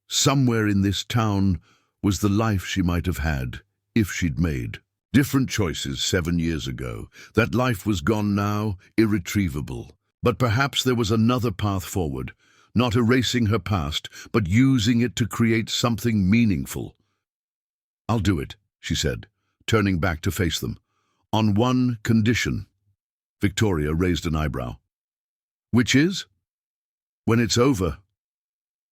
A: Somewhere in this town was the life she might have had, if she'd made different choices 7 years ago. That life was gone now, irretrievable. But perhaps there was another path forward, not erasing her past, but using it to create something meaningful. I'll do it, she said, turning back to face them. On one condition. Victoria raised an eyebrow. Which is? When it's over.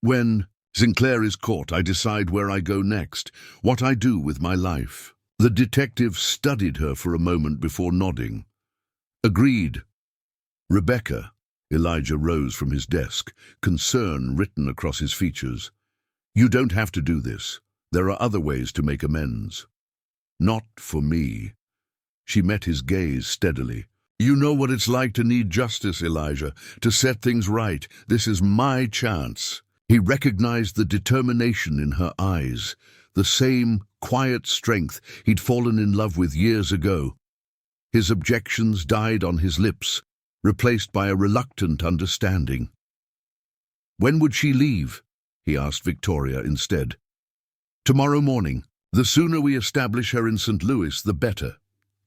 A: When Sinclair is caught, I decide where I go next, what I do with my life. The detective studied her for a moment before nodding. Agreed. Rebecca. Elijah rose from his desk, concern written across his features. You don't have to do this. There are other ways to make amends. Not for me. She met his gaze steadily. You know what it's like to need justice, Elijah, to set things right. This is my chance. He recognized the determination in her eyes, the same quiet strength he'd fallen in love with years ago. His objections died on his lips, replaced by a reluctant understanding. When would she leave? He asked Victoria instead. Tomorrow morning. The sooner we establish her in St. Louis, the better.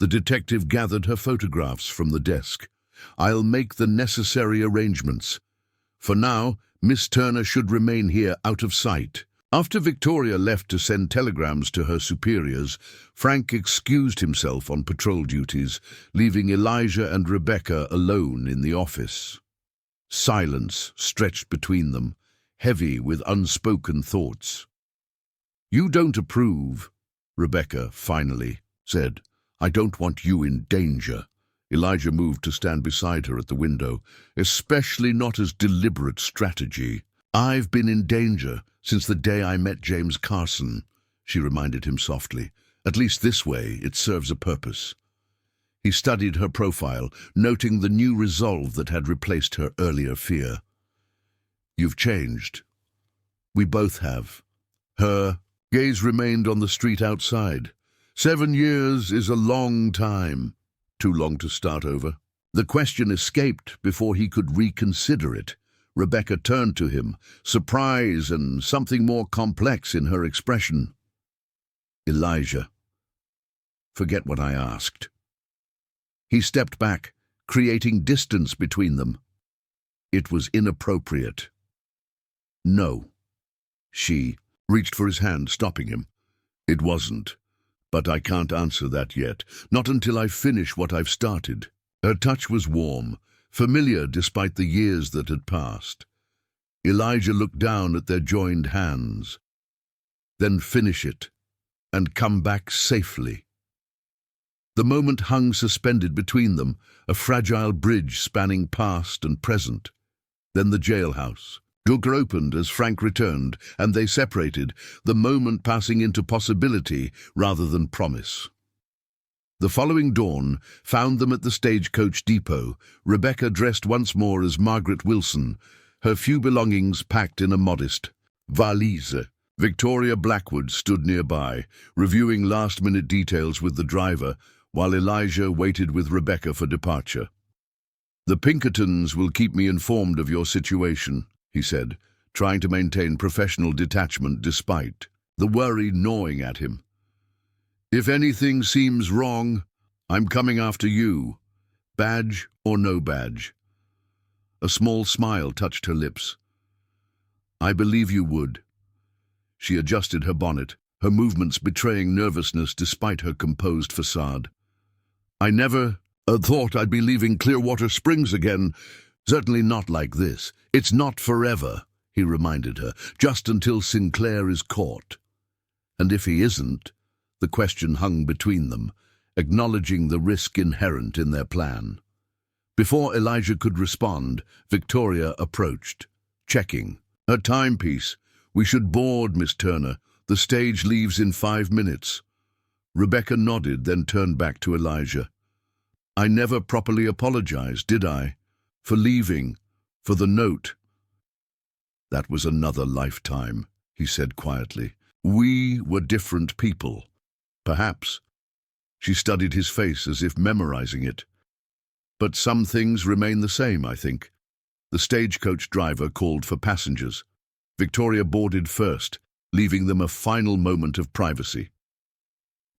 A: The detective gathered her photographs from the desk. I'll make the necessary arrangements. For now, Miss Turner should remain here out of sight. After Victoria left to send telegrams to her superiors, Frank excused himself on patrol duties, leaving Elijah and Rebecca alone in the office. Silence stretched between them, heavy with unspoken thoughts. You don't approve, Rebecca finally said. I don't want you in danger. Elijah moved to stand beside her at the window, especially not as deliberate strategy. I've been in danger since the day I met James Carson, she reminded him softly. At least this way it serves a purpose. He studied her profile, noting the new resolve that had replaced her earlier fear. You've changed. We both have. Her gaze remained on the street outside. 7 years is a long time. Too long to start over. The question escaped before he could reconsider it. Rebecca turned to him, surprise and something more complex in her expression. Elijah. Forget what I asked. He stepped back, creating distance between them. It was inappropriate. No. She reached for his hand, stopping him. It wasn't. But I can't answer that yet, not until I finish what I've started. Her touch was warm, familiar despite the years that had passed. Elijah looked down at their joined hands. Then finish it, and come back safely. The moment hung suspended between them, a fragile bridge spanning past and present. Then the jailhouse. Door opened as Frank returned, and they separated, the moment passing into possibility rather than promise. The following dawn found them at the Stagecoach depot, Rebecca dressed once more as Margaret Wilson, her few belongings packed in a modest valise. Victoria Blackwood stood nearby, reviewing last-minute details with the driver, while Elijah waited with Rebecca for departure. The Pinkertons will keep me informed of your situation, he said, trying to maintain professional detachment despite the worry gnawing at him. If anything seems wrong, I'm coming after you, badge or no badge. A small smile touched her lips. I believe you would. She adjusted her bonnet, her movements betraying nervousness despite her composed facade. I never thought I'd be leaving Clearwater Springs again. Certainly not like this. It's not forever, he reminded her, just until Sinclair is caught. And if he isn't, the question hung between them, acknowledging the risk inherent in their plan. Before Elijah could respond, Victoria approached, checking. Her timepiece. We should board, Miss Turner. The stage leaves in 5 minutes. Rebecca nodded, then turned back to Elijah. I never properly apologized, did I? For leaving, for the note. That was another lifetime, he said quietly. We were different people. Perhaps. She studied his face as if memorizing it. But some things remain the same, I think. The stagecoach driver called for passengers. Victoria boarded first, leaving them a final moment of privacy.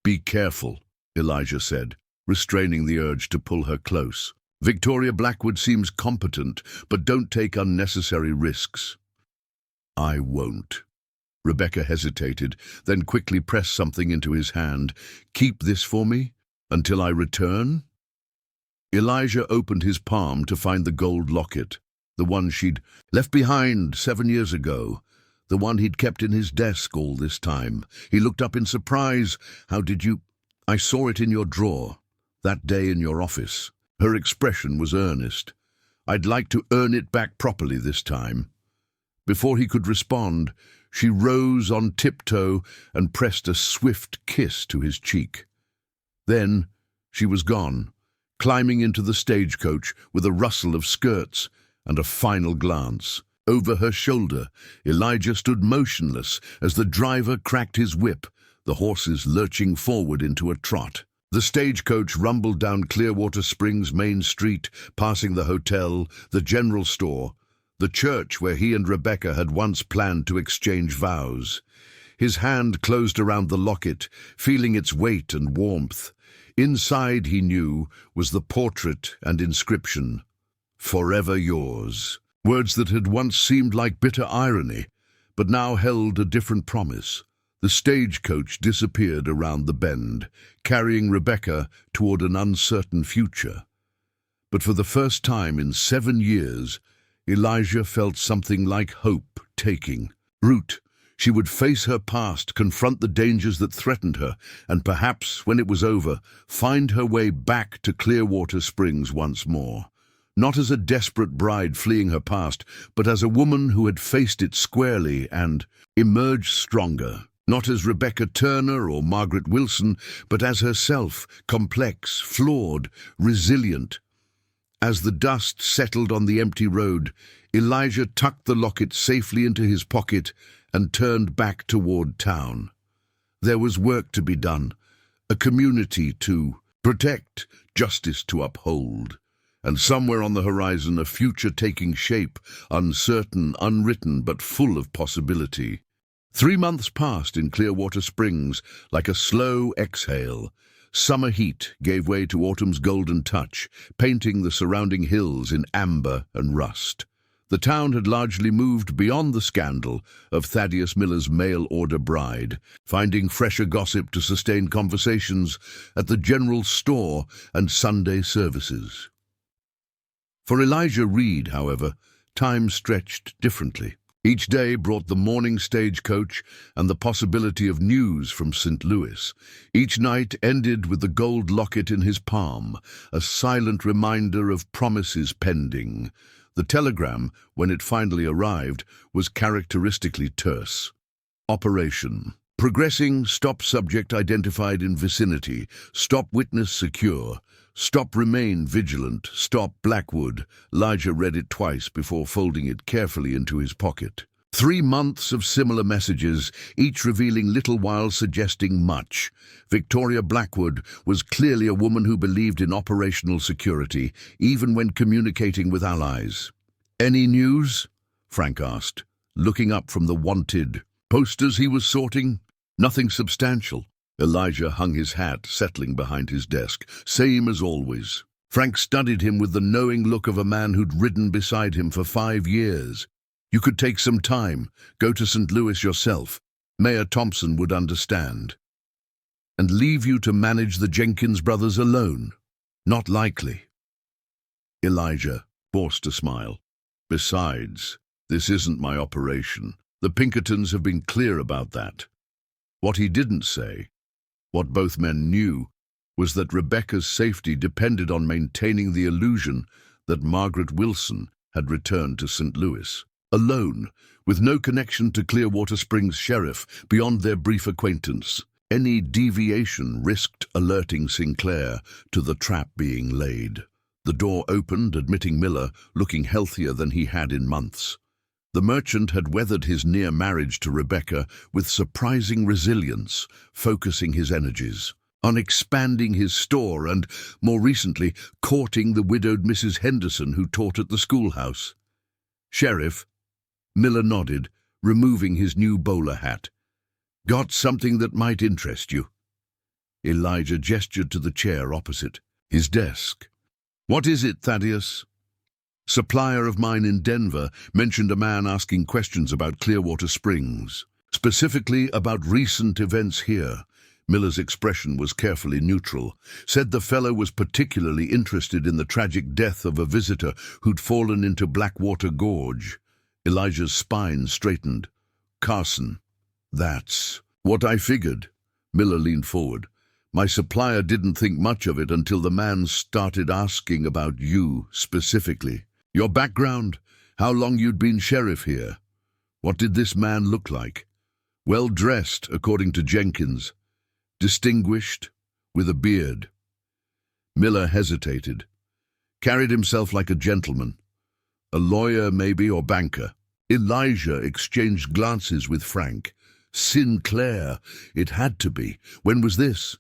A: Be careful, Elijah said, restraining the urge to pull her close. Victoria Blackwood seems competent, but don't take unnecessary risks. I won't. Rebecca hesitated, then quickly pressed something into his hand. Keep this for me? Until I return? Elijah opened his palm to find the gold locket, the one she'd left behind 7 years ago, the one he'd kept in his desk all this time. He looked up in surprise. How did you? I saw it in your drawer, that day in your office. Her expression was earnest. I'd like to earn it back properly this time. Before he could respond, she rose on tiptoe and pressed a swift kiss to his cheek. Then she was gone, climbing into the stagecoach with a rustle of skirts and a final glance. Over her shoulder, Elijah stood motionless as the driver cracked his whip, the horses lurching forward into a trot. The stagecoach rumbled down Clearwater Springs Main Street, passing the hotel, the general store, the church where he and Rebecca had once planned to exchange vows. His hand closed around the locket, feeling its weight and warmth. Inside, he knew, was the portrait and inscription, "Forever yours." Words that had once seemed like bitter irony, but now held a different promise. The stagecoach disappeared around the bend, carrying Rebecca toward an uncertain future. But for the first time in 7 years, Elijah felt something like hope taking root. She would face her past, confront the dangers that threatened her, and perhaps, when it was over, find her way back to Clearwater Springs once more. Not as a desperate bride fleeing her past, but as a woman who had faced it squarely and emerged stronger. Not as Rebecca Turner or Margaret Wilson, but as herself, complex, flawed, resilient. As the dust settled on the empty road, Elijah tucked the locket safely into his pocket and turned back toward town. There was work to be done, a community to protect, justice to uphold, and somewhere on the horizon a future taking shape, uncertain, unwritten, but full of possibility. 3 months passed in Clearwater Springs like a slow exhale. Summer heat gave way to autumn's golden touch, painting the surrounding hills in amber and rust. The town had largely moved beyond the scandal of Thaddeus Miller's mail-order bride, finding fresher gossip to sustain conversations at the general store and Sunday services. For Elijah Reed, however, time stretched differently. Each day brought the morning stagecoach and the possibility of news from St. Louis. Each night ended with the gold locket in his palm, a silent reminder of promises pending. The telegram, when it finally arrived, was characteristically terse. Operation. Progressing, stop subject identified in vicinity, stop witness secure, stop remain vigilant, stop Blackwood. Elijah read it twice before folding it carefully into his pocket. 3 months of similar messages, each revealing little while suggesting much. Victoria Blackwood was clearly a woman who believed in operational security, even when communicating with allies. Any news? Frank asked, looking up from the wanted posters he was sorting. Nothing substantial. Elijah hung his hat, settling behind his desk. Same as always. Frank studied him with the knowing look of a man who'd ridden beside him for 5 years. You could take some time, go to St. Louis yourself. Mayor Thompson would understand. And leave you to manage the Jenkins brothers alone? Not likely. Elijah forced a smile. Besides, this isn't my operation. The Pinkertons have been clear about that. What he didn't say, what both men knew, was that Rebecca's safety depended on maintaining the illusion that Margaret Wilson had returned to St. Louis, alone, with no connection to Clearwater Springs Sheriff beyond their brief acquaintance. Any deviation risked alerting Sinclair to the trap being laid. The door opened, admitting Miller, looking healthier than he had in months. The merchant had weathered his near marriage to Rebecca with surprising resilience, focusing his energies on expanding his store and, more recently, courting the widowed Mrs. Henderson who taught at the schoolhouse. "Sheriff," Miller nodded, removing his new bowler hat. "Got something that might interest you." Elijah gestured to the chair opposite his desk. "What is it, Thaddeus?" "Supplier of mine in Denver mentioned a man asking questions about Clearwater Springs, specifically about recent events here." Miller's expression was carefully neutral. "Said the fellow was particularly interested in the tragic death of a visitor who'd fallen into Blackwater Gorge." Elijah's spine straightened. "Carson." "That's what I figured." Miller leaned forward. "My supplier didn't think much of it until the man started asking about you specifically. Your background, how long you'd been sheriff here. What did this man look like?" "Well dressed, according to Jenkins. Distinguished, with a beard." Miller hesitated. "Carried himself like a gentleman. A lawyer, maybe, or banker." Elijah exchanged glances with Frank. "Sinclair, it had to be. When was this?"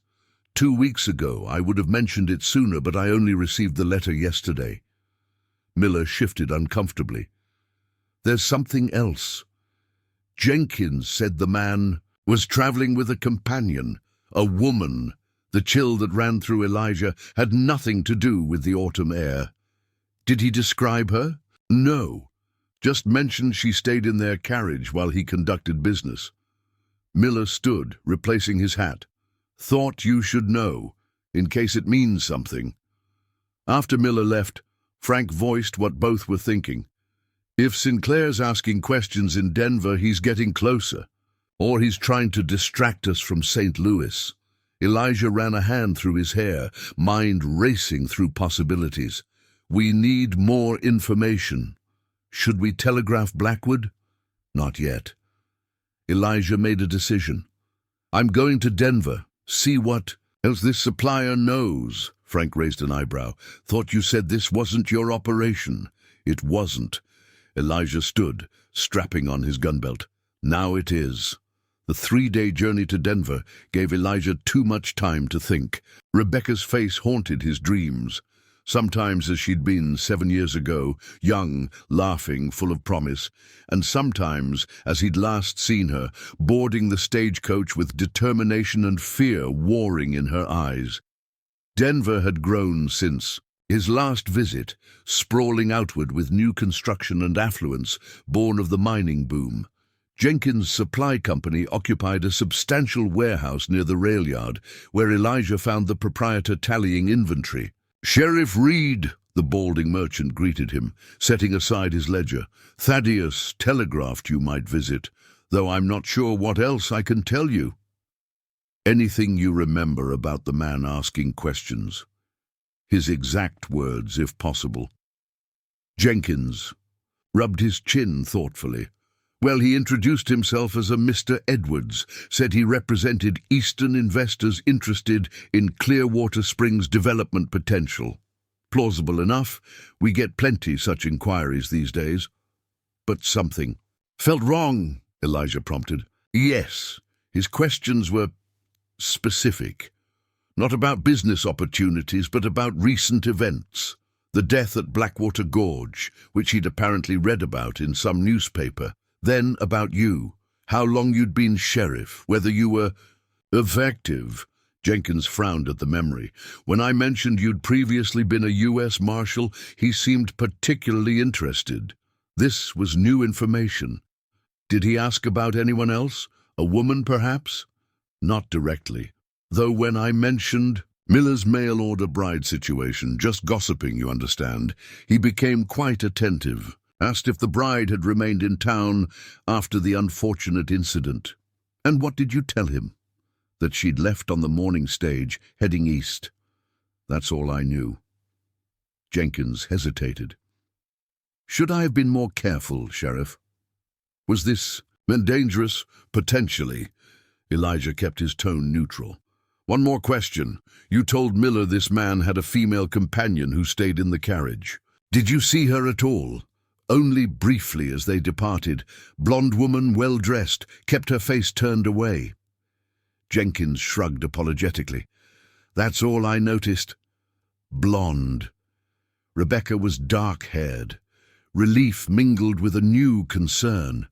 A: 2 weeks ago. I would have mentioned it sooner, but I only received the letter yesterday." Miller shifted uncomfortably. "There's something else. Jenkins said the man was traveling with a companion, a woman." The chill that ran through Elijah had nothing to do with the autumn air. "Did he describe her?" "No. Just mentioned she stayed in their carriage while he conducted business." Miller stood, replacing his hat. "Thought you should know, in case it means something." After Miller left, Frank voiced what both were thinking. "If Sinclair's asking questions in Denver, he's getting closer. Or he's trying to distract us from St. Louis." Elijah ran a hand through his hair, mind racing through possibilities. "We need more information. Should we telegraph Blackwood?" "Not yet." Elijah made a decision. "I'm going to Denver. See what else this supplier knows." Frank raised an eyebrow. "Thought you said this wasn't your operation." "It wasn't." Elijah stood, strapping on his gun belt. "Now it is." The 3-day journey to Denver gave Elijah too much time to think. Rebecca's face haunted his dreams. Sometimes as she'd been 7 years ago, young, laughing, full of promise, and sometimes as he'd last seen her, boarding the stagecoach with determination and fear warring in her eyes. Denver had grown since his last visit, sprawling outward with new construction and affluence, born of the mining boom. Jenkins' supply company occupied a substantial warehouse near the rail yard, where Elijah found the proprietor tallying inventory. "Sheriff Reed," the balding merchant greeted him, setting aside his ledger. "Thaddeus telegraphed you might visit, though I'm not sure what else I can tell you." "Anything you remember about the man asking questions?" His exact words, if possible. Jenkins rubbed his chin thoughtfully. "Well, he introduced himself as a Mr. Edwards, said he represented Eastern investors interested in Clearwater Springs development potential. Plausible enough. We get plenty such inquiries these days." "But something felt wrong," Elijah prompted. "Yes. His questions were specific. Not about business opportunities, but about recent events. The death at Blackwater Gorge, which he'd apparently read about in some newspaper. Then about you, how long you'd been sheriff, whether you were effective." Jenkins frowned at the memory. "When I mentioned you'd previously been a U.S. Marshal, he seemed particularly interested. This was new information." "Did he ask about anyone else? A woman, perhaps?" "Not directly. Though when I mentioned Miller's mail-order bride situation, just gossiping, you understand, he became quite attentive. Asked if the bride had remained in town after the unfortunate incident." "And what did you tell him?" "That she'd left on the morning stage, heading east. That's all I knew." Jenkins hesitated. "Should I have been more careful, Sheriff? Was this dangerous? Potentially." Elijah kept his tone neutral. "One more question. You told Miller this man had a female companion who stayed in the carriage. Did you see her at all?" "Only briefly as they departed. Blonde woman, well-dressed, kept her face turned away." Jenkins shrugged apologetically. "That's all I noticed." Blonde. Rebecca was dark-haired. Relief mingled with a new concern.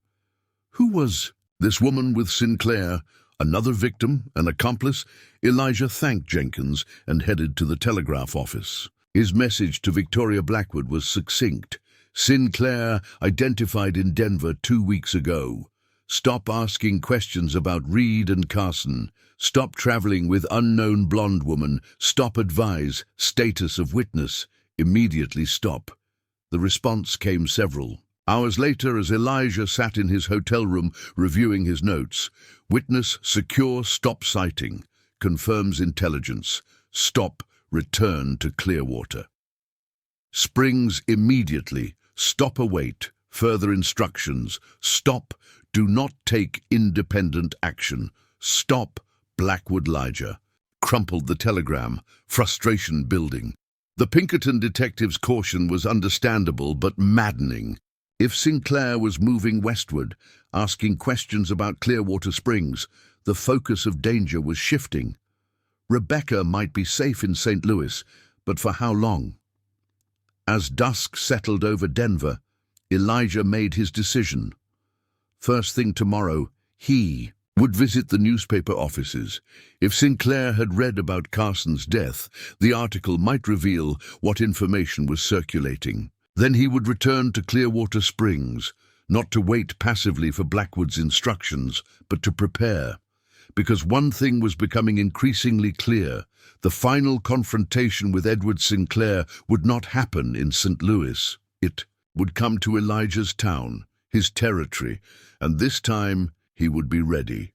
A: Who was this woman with Sinclair? Another victim, an accomplice? Elijah thanked Jenkins and headed to the telegraph office. His message to Victoria Blackwood was succinct. "Sinclair identified in Denver 2 weeks ago. Stop asking questions about Reed and Carson. Stop traveling with unknown blonde woman. Stop advise. Status of witness. Immediately stop." The response came several. Hours later, as Elijah sat in his hotel room reviewing his notes, "Witness secure, stop sighting. Confirms intelligence. Stop, return to Clearwater. Springs immediately. Stop, await. Further instructions. Stop, do not take independent action. Stop, Blackwood Elijah." Crumpled the telegram, frustration building. The Pinkerton detective's caution was understandable but maddening. If Sinclair was moving westward, asking questions about Clearwater Springs, the focus of danger was shifting. Rebecca might be safe in St. Louis, but for how long? As dusk settled over Denver, Elijah made his decision. First thing tomorrow, he would visit the newspaper offices. If Sinclair had read about Carson's death, the article might reveal what information was circulating. Then he would return to Clearwater Springs, not to wait passively for Blackwood's instructions, but to prepare. Because one thing was becoming increasingly clear: the final confrontation with Edward Sinclair would not happen in St. Louis. It would come to Elijah's town, his territory, and this time he would be ready.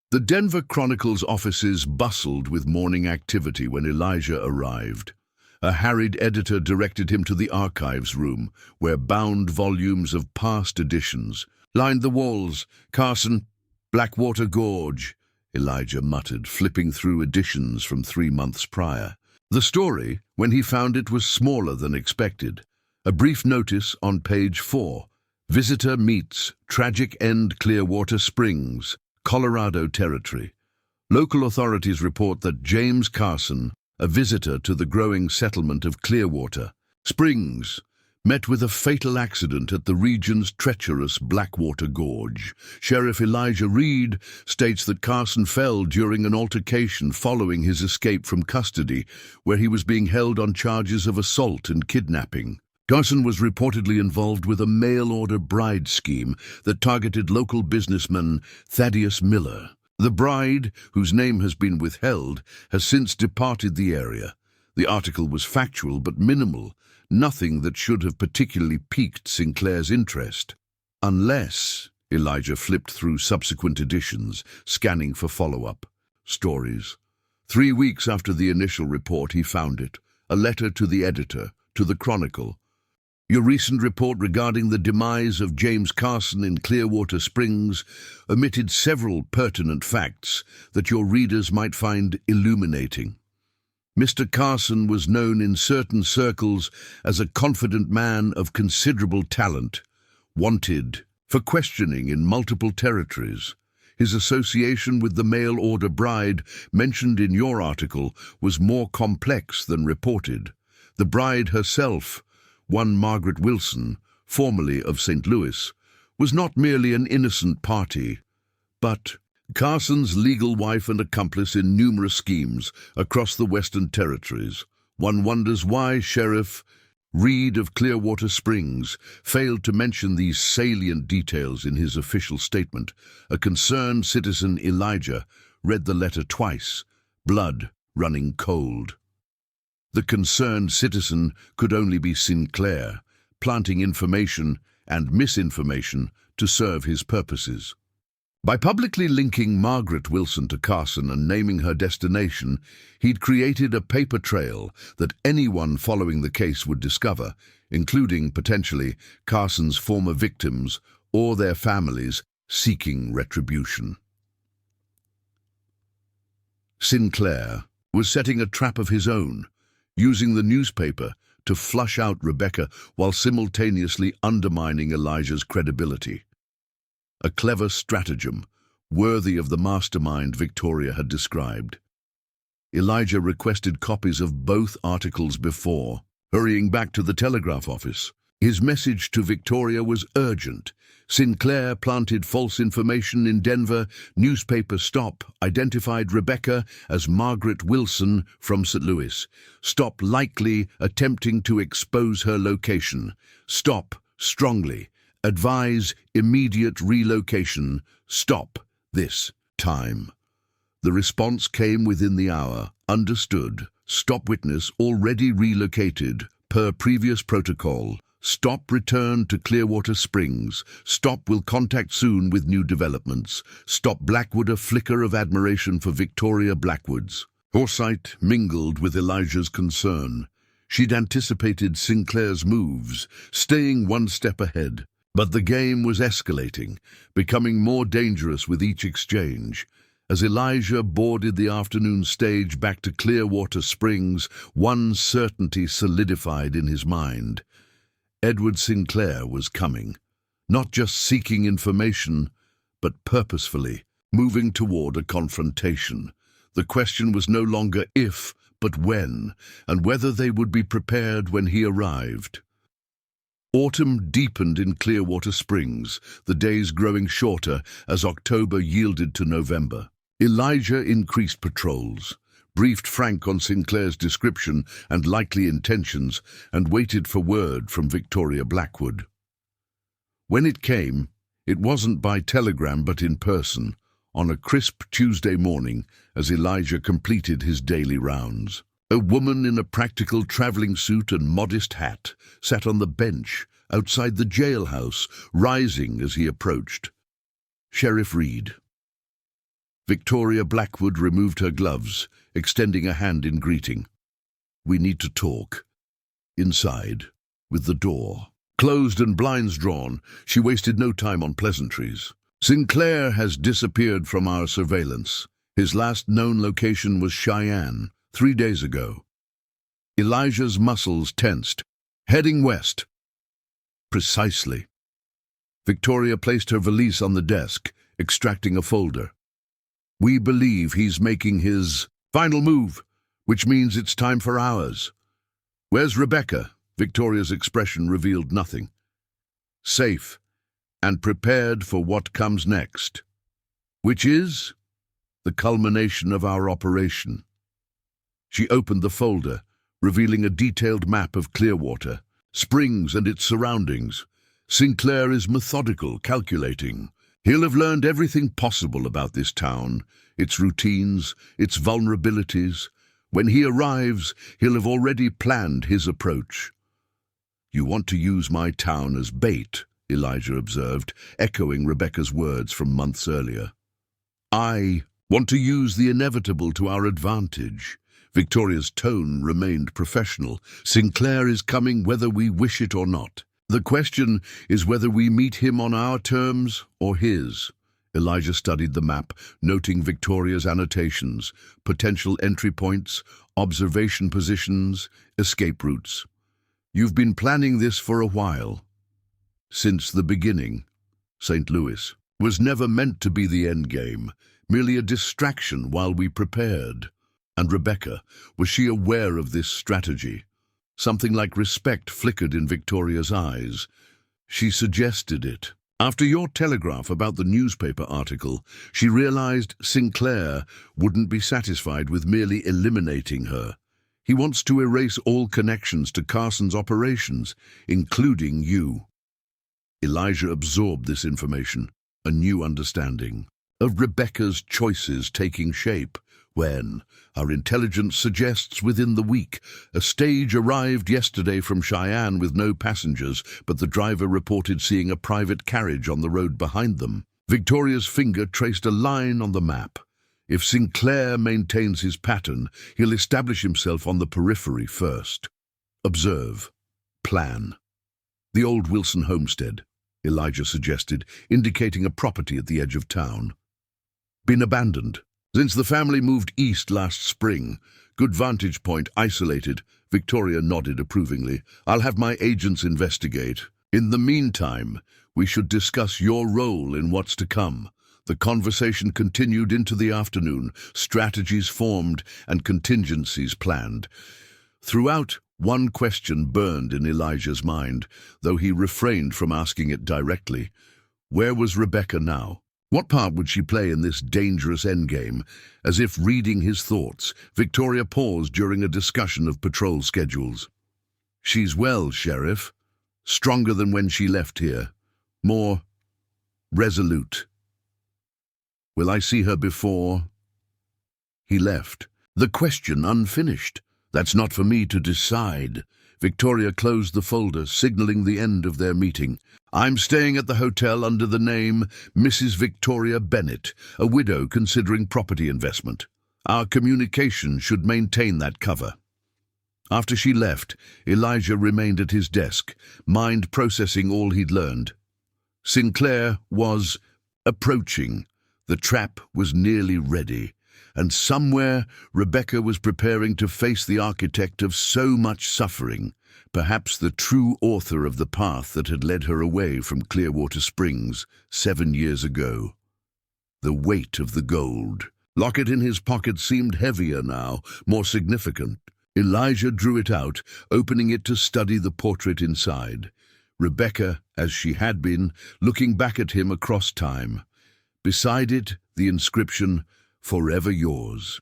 A: The Denver Chronicle's offices bustled with morning activity when Elijah arrived. A harried editor directed him to the archives room, where bound volumes of past editions lined the walls. "Carson, Blackwater Gorge," Elijah muttered, flipping through editions from 3 months prior. The story, when he found it, was smaller than expected. A brief notice on page 4. "Visitor meets tragic end Clearwater Springs, Colorado Territory. Local authorities report that James Carson, a visitor to the growing settlement of Clearwater Springs, met with a fatal accident at the region's treacherous Blackwater Gorge. Sheriff Elijah Reed states that Carson fell during an altercation following his escape from custody, where he was being held on charges of assault and kidnapping. Carson was reportedly involved with a mail-order bride scheme that targeted local businessman Thaddeus Miller. The bride, whose name has been withheld, has since departed the area. The article was factual but minimal, nothing that should have particularly piqued Sinclair's interest. Unless Elijah flipped through subsequent editions, scanning for follow-up stories. 3 weeks after the initial report, he found it, a letter to the editor, to the Chronicle. "Your recent report regarding the demise of James Carson in Clearwater Springs omitted several pertinent facts that your readers might find illuminating. Mr. Carson was known in certain circles as a confident man of considerable talent, wanted for questioning in multiple territories. His association with the mail-order bride mentioned in your article was more complex than reported. The bride herself, one Margaret Wilson, formerly of St. Louis, was not merely an innocent party, but Carson's legal wife and accomplice in numerous schemes across the Western Territories. One wonders why Sheriff Reed of Clearwater Springs failed to mention these salient details in his official statement. A concerned citizen, Elijah, read the letter twice, blood running cold. The concerned citizen could only be Sinclair, planting information and misinformation to serve his purposes. By publicly linking Margaret Wilson to Carson and naming her destination, he'd created a paper trail that anyone following the case would discover, including, potentially, Carson's former victims or their families seeking retribution. Sinclair was setting a trap of his own, using the newspaper to flush out Rebecca while simultaneously undermining Elijah's credibility. A clever stratagem, worthy of the mastermind Victoria had described. Elijah requested copies of both articles before hurrying back to the telegraph office. His message to Victoria was urgent. Sinclair planted false information in Denver. Newspaper Stop identified Rebecca as Margaret Wilson from St. Louis. Stop likely attempting to expose her location. Stop strongly. Advise immediate relocation. Stop this time. The response came within the hour. Understood. Stop witness already relocated per previous protocol. Stop return to Clearwater Springs. Stop will contact soon with new developments. Stop Blackwood. A flicker of admiration for Victoria Blackwoods. Foresight mingled with Elijah's concern. She'd anticipated Sinclair's moves, staying one step ahead. But the game was escalating, becoming more dangerous with each exchange. As Elijah boarded the afternoon stage back to Clearwater Springs, one certainty solidified in his mind. Edward Sinclair was coming, not just seeking information, but purposefully moving toward a confrontation. The question was no longer if, but when, and whether they would be prepared when he arrived. Autumn deepened in Clearwater Springs, the days growing shorter as October yielded to November. Elijah increased patrols, briefed Frank on Sinclair's description and likely intentions, and waited for word from Victoria Blackwood. When it came, it wasn't by telegram but in person, on a crisp Tuesday morning as Elijah completed his daily rounds. A woman in a practical traveling suit and modest hat sat on the bench outside the jailhouse, rising as he approached. Sheriff Reed. Victoria Blackwood removed her gloves, extending a hand in greeting. "We need to talk." Inside, with the door closed and blinds drawn, she wasted no time on pleasantries. "Sinclair has disappeared from our surveillance. His last known location was Cheyenne, 3 days ago." Elijah's muscles tensed. "Heading west." "Precisely." Victoria placed her valise on the desk, extracting a folder. "We believe he's making his final move, which means it's time for ours." "Where's Rebecca?" Victoria's expression revealed nothing. "Safe, and prepared for what comes next." "Which is?" "The culmination of our operation." She opened the folder, revealing a detailed map of Clearwater Springs and its surroundings. Sinclair is methodical, calculating. He'll have learned everything possible about this town, its routines, its vulnerabilities. When he arrives, he'll have already planned his approach. "You want to use my town as bait," Elijah observed, echoing Rebecca's words from months earlier. "I want to use the inevitable to our advantage." Victoria's tone remained professional. "Sinclair is coming whether we wish it or not. The question is whether we meet him on our terms or his." Elijah studied the map, noting Victoria's annotations, potential entry points, observation positions, escape routes. "You've been planning this for a while." "Since the beginning." St. Louis was never meant to be the endgame, merely a distraction while we prepared. And Rebecca, was she aware of this strategy? Something like respect flickered in Victoria's eyes. She suggested it. After your telegraph about the newspaper article, she realized Sinclair wouldn't be satisfied with merely eliminating her. He wants to erase all connections to Carson's operations, including you. Elijah absorbed this information, a new understanding of Rebecca's choices taking shape. When, our intelligence suggests within the week, a stage arrived yesterday from Cheyenne with no passengers, but the driver reported seeing a private carriage on the road behind them. Victoria's finger traced a line on the map. If Sinclair maintains his pattern, he'll establish himself on the periphery first. Observe. Plan. The old Wilson homestead, Elijah suggested, indicating a property at the edge of town. Been abandoned. Since the family moved east last spring. Good vantage point, isolated. Victoria nodded approvingly. I'll have my agents investigate. In the meantime, we should discuss your role in what's to come. The conversation continued into the afternoon, strategies formed and contingencies planned. Throughout, one question burned in Elijah's mind, though he refrained from asking it directly. Where was Rebecca now? What part would she play in this dangerous endgame? As if reading his thoughts, Victoria paused during a discussion of patrol schedules. She's well, Sheriff. Stronger than when she left here. More resolute. Will I see her before? He left, the question unfinished. That's not for me to decide. Victoria closed the folder, signaling the end of their meeting. I'm staying at the hotel under the name Mrs. Victoria Bennett, a widow considering property investment. Our communication should maintain that cover. After she left, Elijah remained at his desk, mind processing all he'd learned. Sinclair was approaching. The trap was nearly ready, and somewhere Rebecca was preparing to face the architect of so much suffering, perhaps the true author of the path that had led her away from Clearwater Springs 7 years ago. The weight of the gold. Locket in his pocket seemed heavier now, more significant. Elijah drew it out, opening it to study the portrait inside. Rebecca, as she had been, looking back at him across time. Beside it, the inscription, "Forever yours."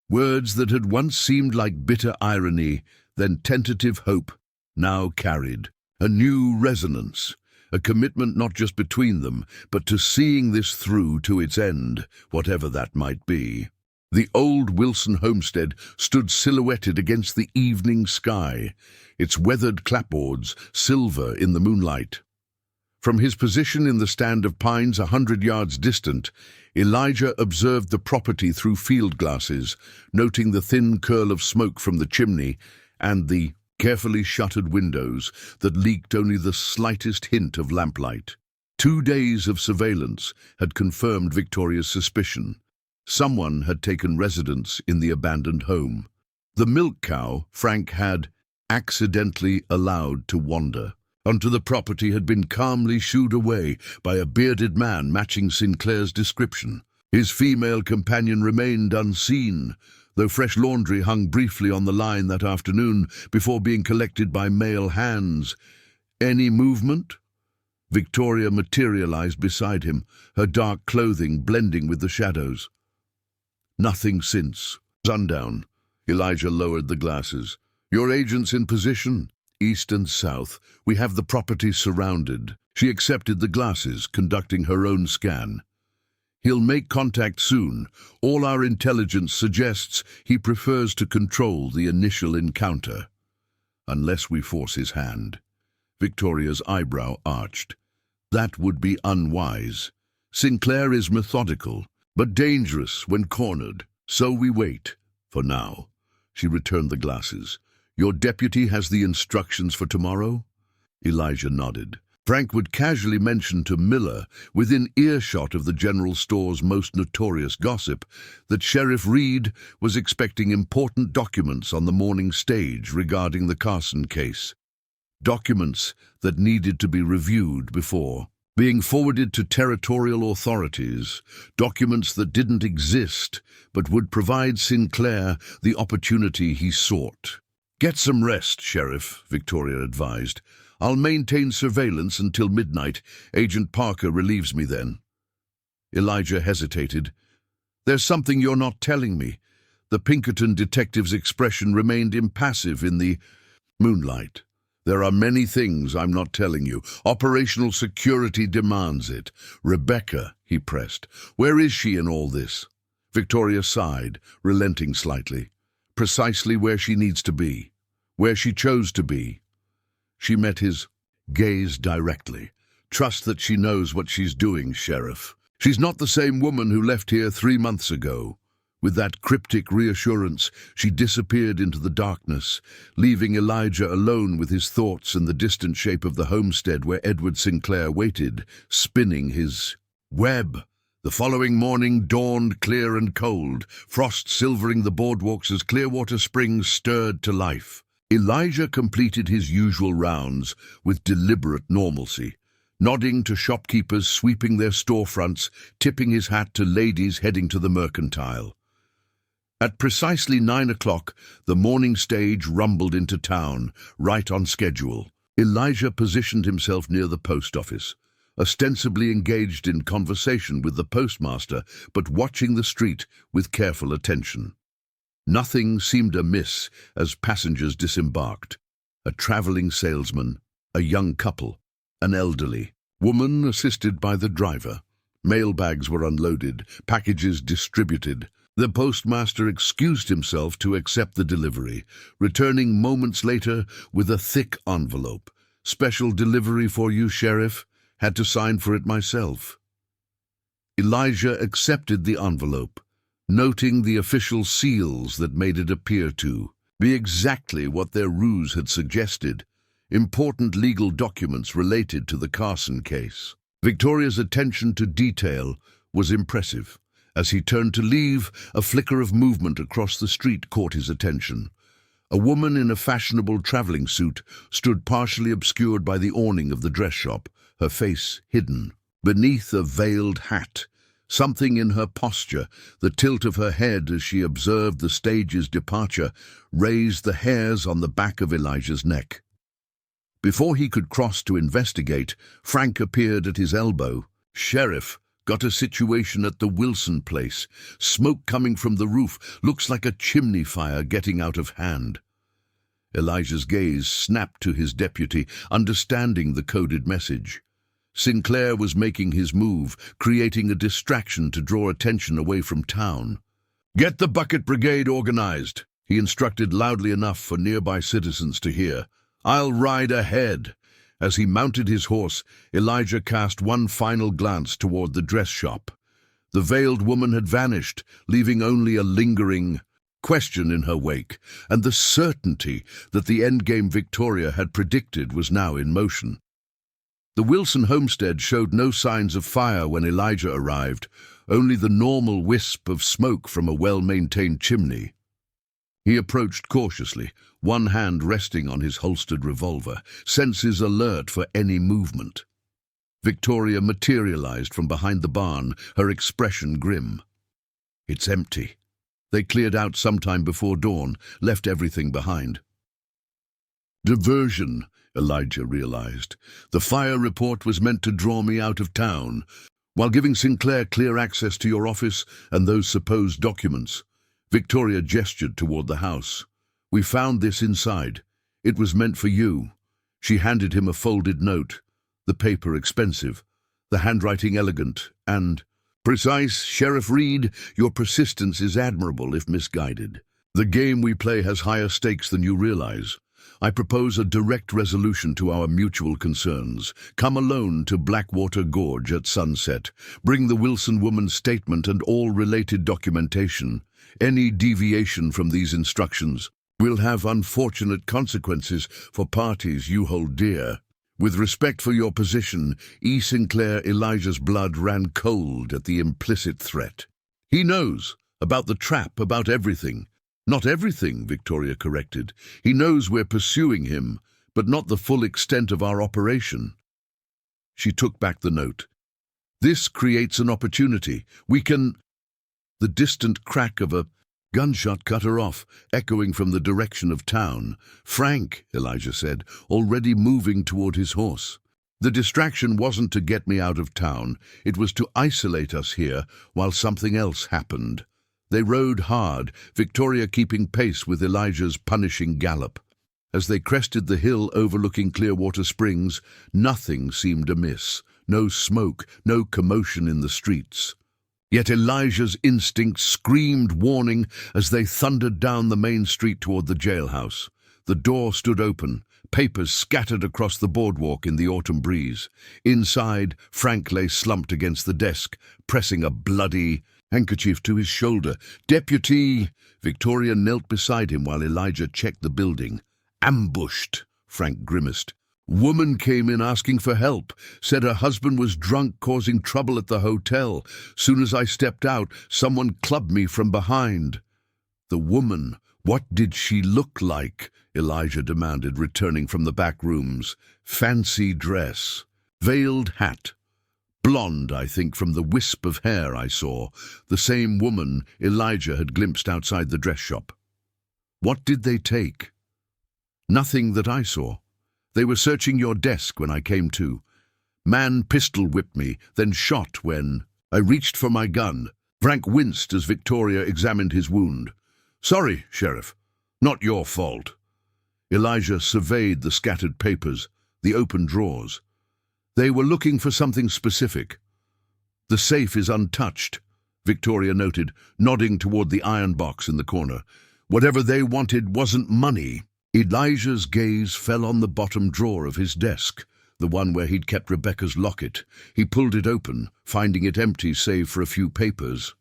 A: Words that had once seemed like bitter irony, then tentative hope, now carried a new resonance, a commitment not just between them, but to seeing this through to its end, whatever that might be. The old Wilson homestead stood silhouetted against the evening sky, its weathered clapboards silver in the moonlight. From his position in the stand of pines 100 yards distant, Elijah observed the property through field glasses, noting the thin curl of smoke from the chimney and the carefully shuttered windows that leaked only the slightest hint of lamplight. 2 days of surveillance had confirmed Victoria's suspicion. Someone had taken residence in the abandoned home. The milk cow Frank had accidentally allowed to wander onto the property had been calmly shooed away by a bearded man matching Sinclair's description. His female companion remained unseen, though fresh laundry hung briefly on the line that afternoon before being collected by male hands. Any movement? Victoria materialized beside him, her dark clothing blending with the shadows. Nothing since. Sundown. Elijah lowered the glasses. Your agents in position? East and south. We have the property surrounded. She accepted the glasses, conducting her own scan. He'll make contact soon. All our intelligence suggests he prefers to control the initial encounter. Unless we force his hand. Victoria's eyebrow arched. That would be unwise. Sinclair is methodical, but dangerous when cornered. So we wait, for now. She returned the glasses. Your deputy has the instructions for tomorrow? Elijah nodded. Frank would casually mention to Miller, within earshot of the general store's most notorious gossip, that Sheriff Reed was expecting important documents on the morning stage regarding the Carson case. Documents that needed to be reviewed before being forwarded to territorial authorities, documents that didn't exist but would provide Sinclair the opportunity he sought. Get some rest, Sheriff, Victoria advised. I'll maintain surveillance until midnight. Agent Parker relieves me then. Elijah hesitated. There's something you're not telling me. The Pinkerton detective's expression remained impassive in the moonlight. There are many things I'm not telling you. Operational security demands it. Rebecca, he pressed. Where is she in all this? Victoria sighed, relenting slightly. Precisely where she needs to be. Where she chose to be. She met his gaze directly, Trust that she knows what she's doing, Sheriff. She's not the same woman who left here 3 months ago." With that cryptic reassurance, she disappeared into the darkness, leaving Elijah alone with his thoughts and the distant shape of the homestead where Edward Sinclair waited, spinning his web. The following morning dawned clear and cold, frost silvering the boardwalks as Clearwater Springs stirred to life. Elijah completed his usual rounds with deliberate normalcy, nodding to shopkeepers sweeping their storefronts, tipping his hat to ladies heading to the mercantile. At precisely 9 o'clock, the morning stage rumbled into town, right on schedule. Elijah positioned himself near the post office, ostensibly engaged in conversation with the postmaster, but watching the street with careful attention. Nothing seemed amiss as passengers disembarked. A traveling salesman, a young couple, an elderly woman assisted by the driver. Mailbags were unloaded, packages distributed. The postmaster excused himself to accept the delivery, returning moments later with a thick envelope. "Special delivery for you, Sheriff. Had to sign for it myself." Elijah accepted the envelope, noting the official seals that made it appear to be exactly what their ruse had suggested: important legal documents related to the Carson case. Victoria's attention to detail was impressive. As he turned to leave, a flicker of movement across the street caught his attention. A woman in a fashionable traveling suit stood partially obscured by the awning of the dress shop, her face hidden beneath a veiled hat. Something in her posture, the tilt of her head as she observed the stage's departure, raised the hairs on the back of Elijah's neck. Before he could cross to investigate, Frank appeared at his elbow. "Sheriff, got a situation at the Wilson place. Smoke coming from the roof. Looks like a chimney fire getting out of hand." Elijah's gaze snapped to his deputy, understanding the coded message. Sinclair was making his move, creating a distraction to draw attention away from town. "Get the bucket brigade organized," he instructed loudly enough for nearby citizens to hear. "I'll ride ahead." As he mounted his horse, Elijah cast one final glance toward the dress shop. The veiled woman had vanished, leaving only a lingering question in her wake, and the certainty that the endgame Victoria had predicted was now in motion. The Wilson homestead showed no signs of fire when Elijah arrived, only the normal wisp of smoke from a well-maintained chimney. He approached cautiously, one hand resting on his holstered revolver, senses alert for any movement. Victoria materialized from behind the barn, her expression grim. "It's empty. They cleared out sometime before dawn, left everything behind." Diversion, Elijah realized. The fire report was meant to draw me out of town, while giving Sinclair clear access to your office and those supposed documents. Victoria gestured toward the house. "We found this inside. It was meant for you." She handed him a folded note, the paper expensive, the handwriting elegant and precise. "Sheriff Reed, your persistence is admirable if misguided. The game we play has higher stakes than you realize. I propose a direct resolution to our mutual concerns. Come alone to Blackwater Gorge at sunset. Bring the Wilson woman's statement and all related documentation. Any deviation from these instructions will have unfortunate consequences for parties you hold dear. With respect for your position, E. Sinclair." Elijah's blood ran cold at the implicit threat. "He knows about the trap, about everything." "Not everything," Victoria corrected. "He knows we're pursuing him, but not the full extent of our operation." She took back the note. "This creates an opportunity. We can—" The distant crack of a gunshot cut her off, echoing from the direction of town. "Frank," Elijah said, already moving toward his horse. "The distraction wasn't to get me out of town. It was to isolate us here while something else happened." They rode hard, Victoria keeping pace with Elijah's punishing gallop. As they crested the hill overlooking Clearwater Springs, nothing seemed amiss. No smoke, no commotion in the streets. Yet Elijah's instinct screamed warning as they thundered down the main street toward the jailhouse. The door stood open, papers scattered across the boardwalk in the autumn breeze. Inside, Frank lay slumped against the desk, pressing a bloody handkerchief to his shoulder. "Deputy!" Victoria knelt beside him while Elijah checked the building. "Ambushed," Frank grimaced. "Woman came in asking for help, said her husband was drunk causing trouble at the hotel. Soon as I stepped out, someone clubbed me from behind." "The woman, what did she look like?" Elijah demanded, returning from the back rooms. "Fancy dress, veiled hat. Blonde, I think, from the wisp of hair I saw. The same woman Elijah had glimpsed outside the dress shop." "What did they take?" "Nothing that I saw. They were searching your desk when I came to. Man pistol-whipped me, then shot when I reached for my gun." Frank winced as Victoria examined his wound. "Sorry, Sheriff. Not your fault." Elijah surveyed the scattered papers, the open drawers. "They were looking for something specific." "The safe is untouched," Victoria noted, nodding toward the iron box in the corner. "Whatever they wanted wasn't money." Elijah's gaze fell on the bottom drawer of his desk, the one where he'd kept Rebecca's locket. He pulled it open, finding it empty save for a few papers.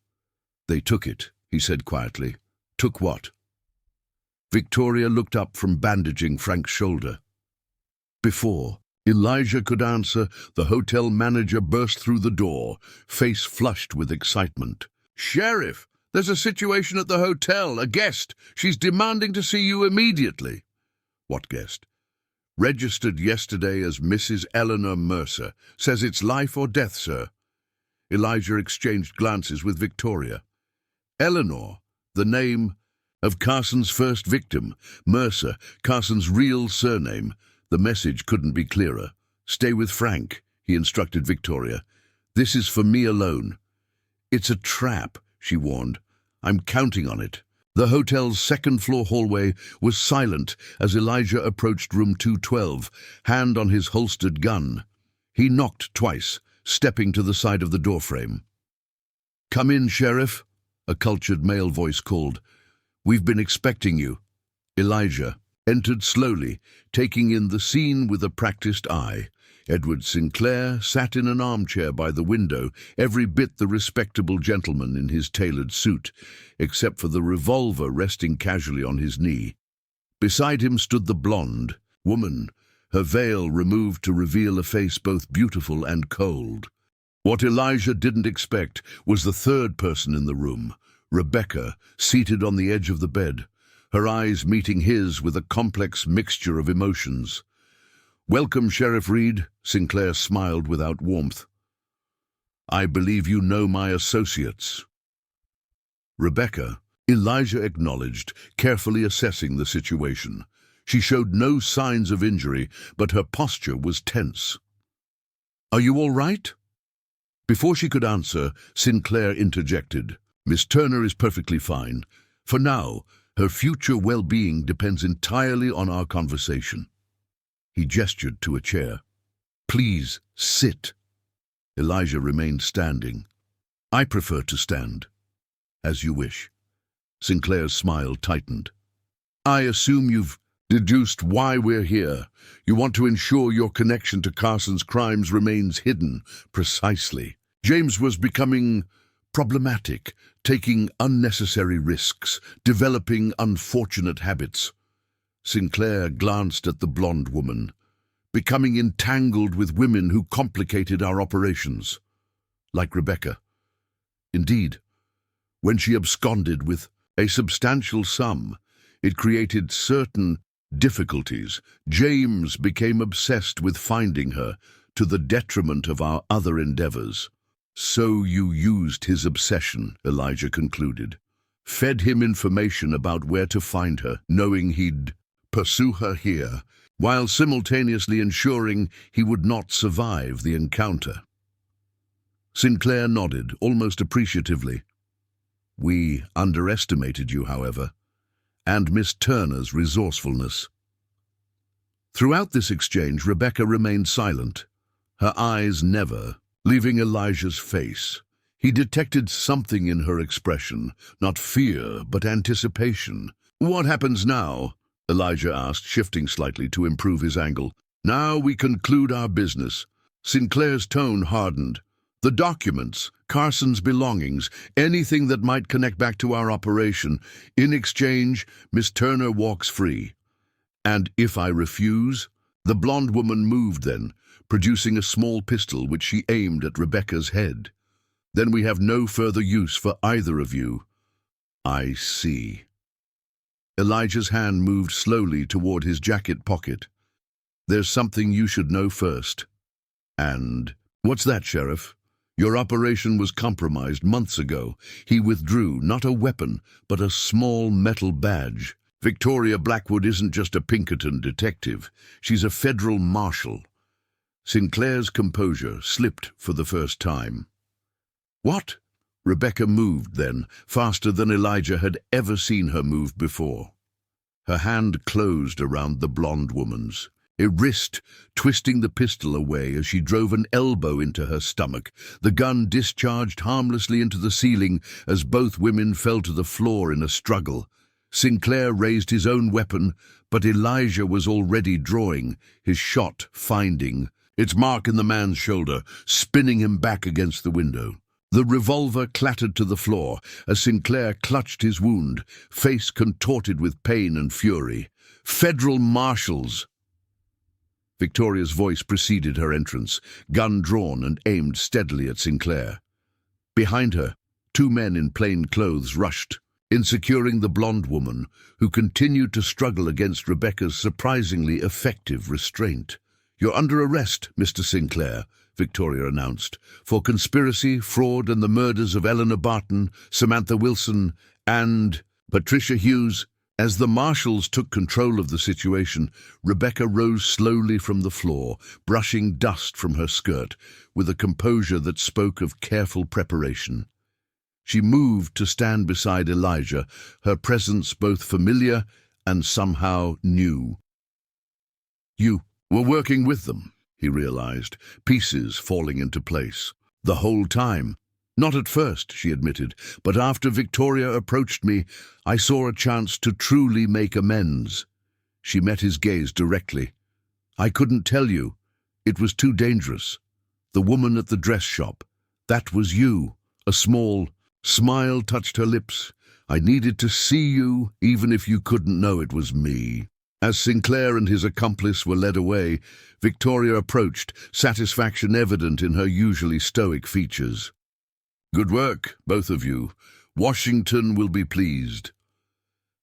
A: "They took it," he said quietly. "Took what?" Victoria looked up from bandaging Frank's shoulder. Before Elijah could answer, the hotel manager burst through the door, face flushed with excitement. "Sheriff, there's a situation at the hotel, a guest. She's demanding to see you immediately." "What guest?" "Registered yesterday as Mrs. Eleanor Mercer. Says it's life or death, sir." Elijah exchanged glances with Victoria. Eleanor, the name of Carson's first victim. Mercer, Carson's real surname. The message couldn't be clearer. "Stay with Frank," he instructed Victoria. "This is for me alone." "It's a trap," she warned. "I'm counting on it." The hotel's second-floor hallway was silent as Elijah approached room 212, hand on his holstered gun. He knocked twice, stepping to the side of the doorframe. "Come in, Sheriff," a cultured male voice called. "We've been expecting you." Elijah entered slowly, taking in the scene with a practiced eye. Edward Sinclair sat in an armchair by the window, every bit the respectable gentleman in his tailored suit, except for the revolver resting casually on his knee. Beside him stood the blonde woman, her veil removed to reveal a face both beautiful and cold. What Elijah didn't expect was the third person in the room, Rebecca, seated on the edge of the bed, her eyes meeting his with a complex mixture of emotions. "Welcome, Sheriff Reed," Sinclair smiled without warmth. "I believe you know my associates." "Rebecca," Elijah acknowledged, carefully assessing the situation. She showed no signs of injury, but her posture was tense. "Are you all right?" Before she could answer, Sinclair interjected. "Miss Turner is perfectly fine. For now, her future well-being depends entirely on our conversation." He gestured to a chair. "Please, sit." Elijah remained standing. "I prefer to stand." "As you wish." Sinclair's smile tightened. "I assume you've deduced why we're here. You want to ensure your connection to Carson's crimes remains hidden." "Precisely. James was becoming problematic, taking unnecessary risks, developing unfortunate habits." Sinclair glanced at the blonde woman. "Becoming entangled with women who complicated our operations." "Like Rebecca." "Indeed. When she absconded with a substantial sum, it created certain difficulties. James became obsessed with finding her, to the detriment of our other endeavors." "So you used his obsession," Elijah concluded. "Fed him information about where to find her, knowing he'd pursue her here, while simultaneously ensuring he would not survive the encounter." Sinclair nodded, almost appreciatively. "We underestimated you, however, and Miss Turner's resourcefulness." Throughout this exchange, Rebecca remained silent, her eyes never leaving Elijah's face. He detected something in her expression, not fear, but anticipation. "What happens now?" Elijah asked, shifting slightly to improve his angle. Now we conclude our business. Sinclair's tone hardened. The documents, Carson's belongings, anything that might connect back to our operation. In exchange, Miss Turner walks free. And if I refuse? The blonde woman moved then, producing a small pistol which she aimed at Rebecca's head. Then we have no further use for either of you. I see. Elijah's hand moved slowly toward his jacket pocket. There's something you should know first. And what's that, Sheriff? Your operation was compromised months ago. He withdrew not a weapon, but a small metal badge. Victoria Blackwood isn't just a Pinkerton detective. She's a federal marshal. Sinclair's composure slipped for the first time. What? Rebecca moved then, faster than Elijah had ever seen her move before. Her hand closed around the blonde woman's, a wrist twisting the pistol away as she drove an elbow into her stomach. The gun discharged harmlessly into the ceiling as both women fell to the floor in a struggle. Sinclair raised his own weapon, but Elijah was already drawing, his shot finding its mark in the man's shoulder, spinning him back against the window. The revolver clattered to the floor as Sinclair clutched his wound, face contorted with pain and fury. Federal marshals! Victoria's voice preceded her entrance, gun drawn and aimed steadily at Sinclair. Behind her, two men in plain clothes rushed, insecuring the blonde woman, who continued to struggle against Rebecca's surprisingly effective restraint. You're under arrest, Mr. Sinclair, Victoria announced, for conspiracy, fraud, and the murders of Eleanor Barton, Samantha Wilson, and Patricia Hughes. As the marshals took control of the situation, Rebecca rose slowly from the floor, brushing dust from her skirt, with a composure that spoke of careful preparation. She moved to stand beside Elijah, her presence both familiar and somehow new. You were working with them, he realized, pieces falling into place. The whole time. Not at first, she admitted, but after Victoria approached me, I saw a chance to truly make amends. She met his gaze directly. I couldn't tell you. It was too dangerous. The woman at the dress shop. That was you. A small smile touched her lips. I needed to see you, even if you couldn't know it was me. As Sinclair and his accomplice were led away, Victoria approached, satisfaction evident in her usually stoic features. Good work, both of you. Washington will be pleased.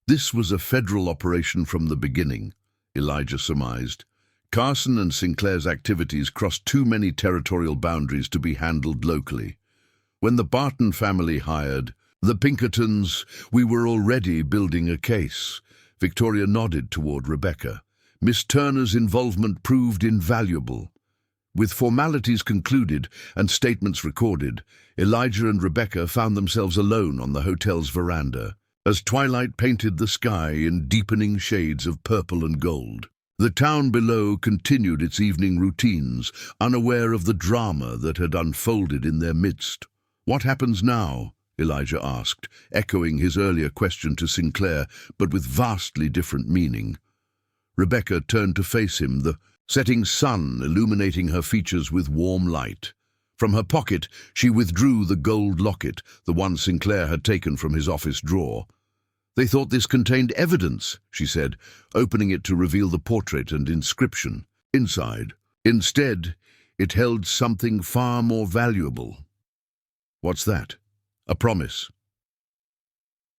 A: This was a federal operation from the beginning, Elijah surmised. Carson and Sinclair's activities crossed too many territorial boundaries to be handled locally. When the Barton family hired the Pinkertons, we were already building a case. Victoria nodded toward Rebecca. Miss Turner's involvement proved invaluable. With formalities concluded and statements recorded, Elijah and Rebecca found themselves alone on the hotel's veranda, as twilight painted the sky in deepening shades of purple and gold. The town below continued its evening routines, unaware of the drama that had unfolded in their midst. What happens now? Elijah asked, echoing his earlier question to Sinclair, but with vastly different meaning. Rebecca turned to face him, the setting sun illuminating her features with warm light. From her pocket, she withdrew the gold locket, the one Sinclair had taken from his office drawer. They thought this contained evidence, she said, opening it to reveal the portrait and inscription inside. Instead, it held something far more valuable. What's that? A promise.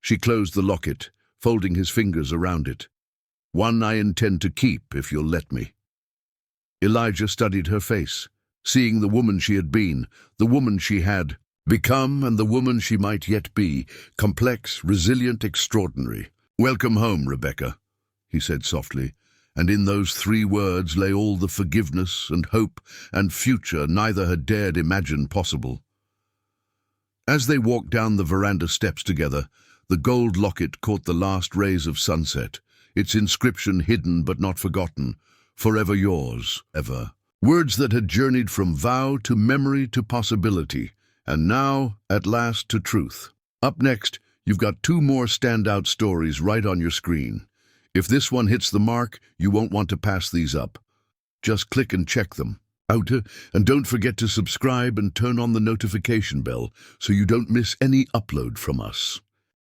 A: She closed the locket, folding his fingers around it. One I intend to keep, if you'll let me. Elijah studied her face, seeing the woman she had been, the woman she had become, and the woman she might yet be, complex, resilient, extraordinary. Welcome home, Rebecca, he said softly, and in those 3 words lay all the forgiveness and hope and future neither had dared imagine possible. As they walked down the veranda steps together, the gold locket caught the last rays of sunset, its inscription hidden but not forgotten, forever yours, ever. Words that had journeyed from vow to memory to possibility, and now, at last, to truth. Up next, you've got 2 more standout stories right on your screen. If this one hits the mark, you won't want to pass these up. Just click and check them. Out, and don't forget to subscribe and turn on the notification bell so you don't miss any upload from us.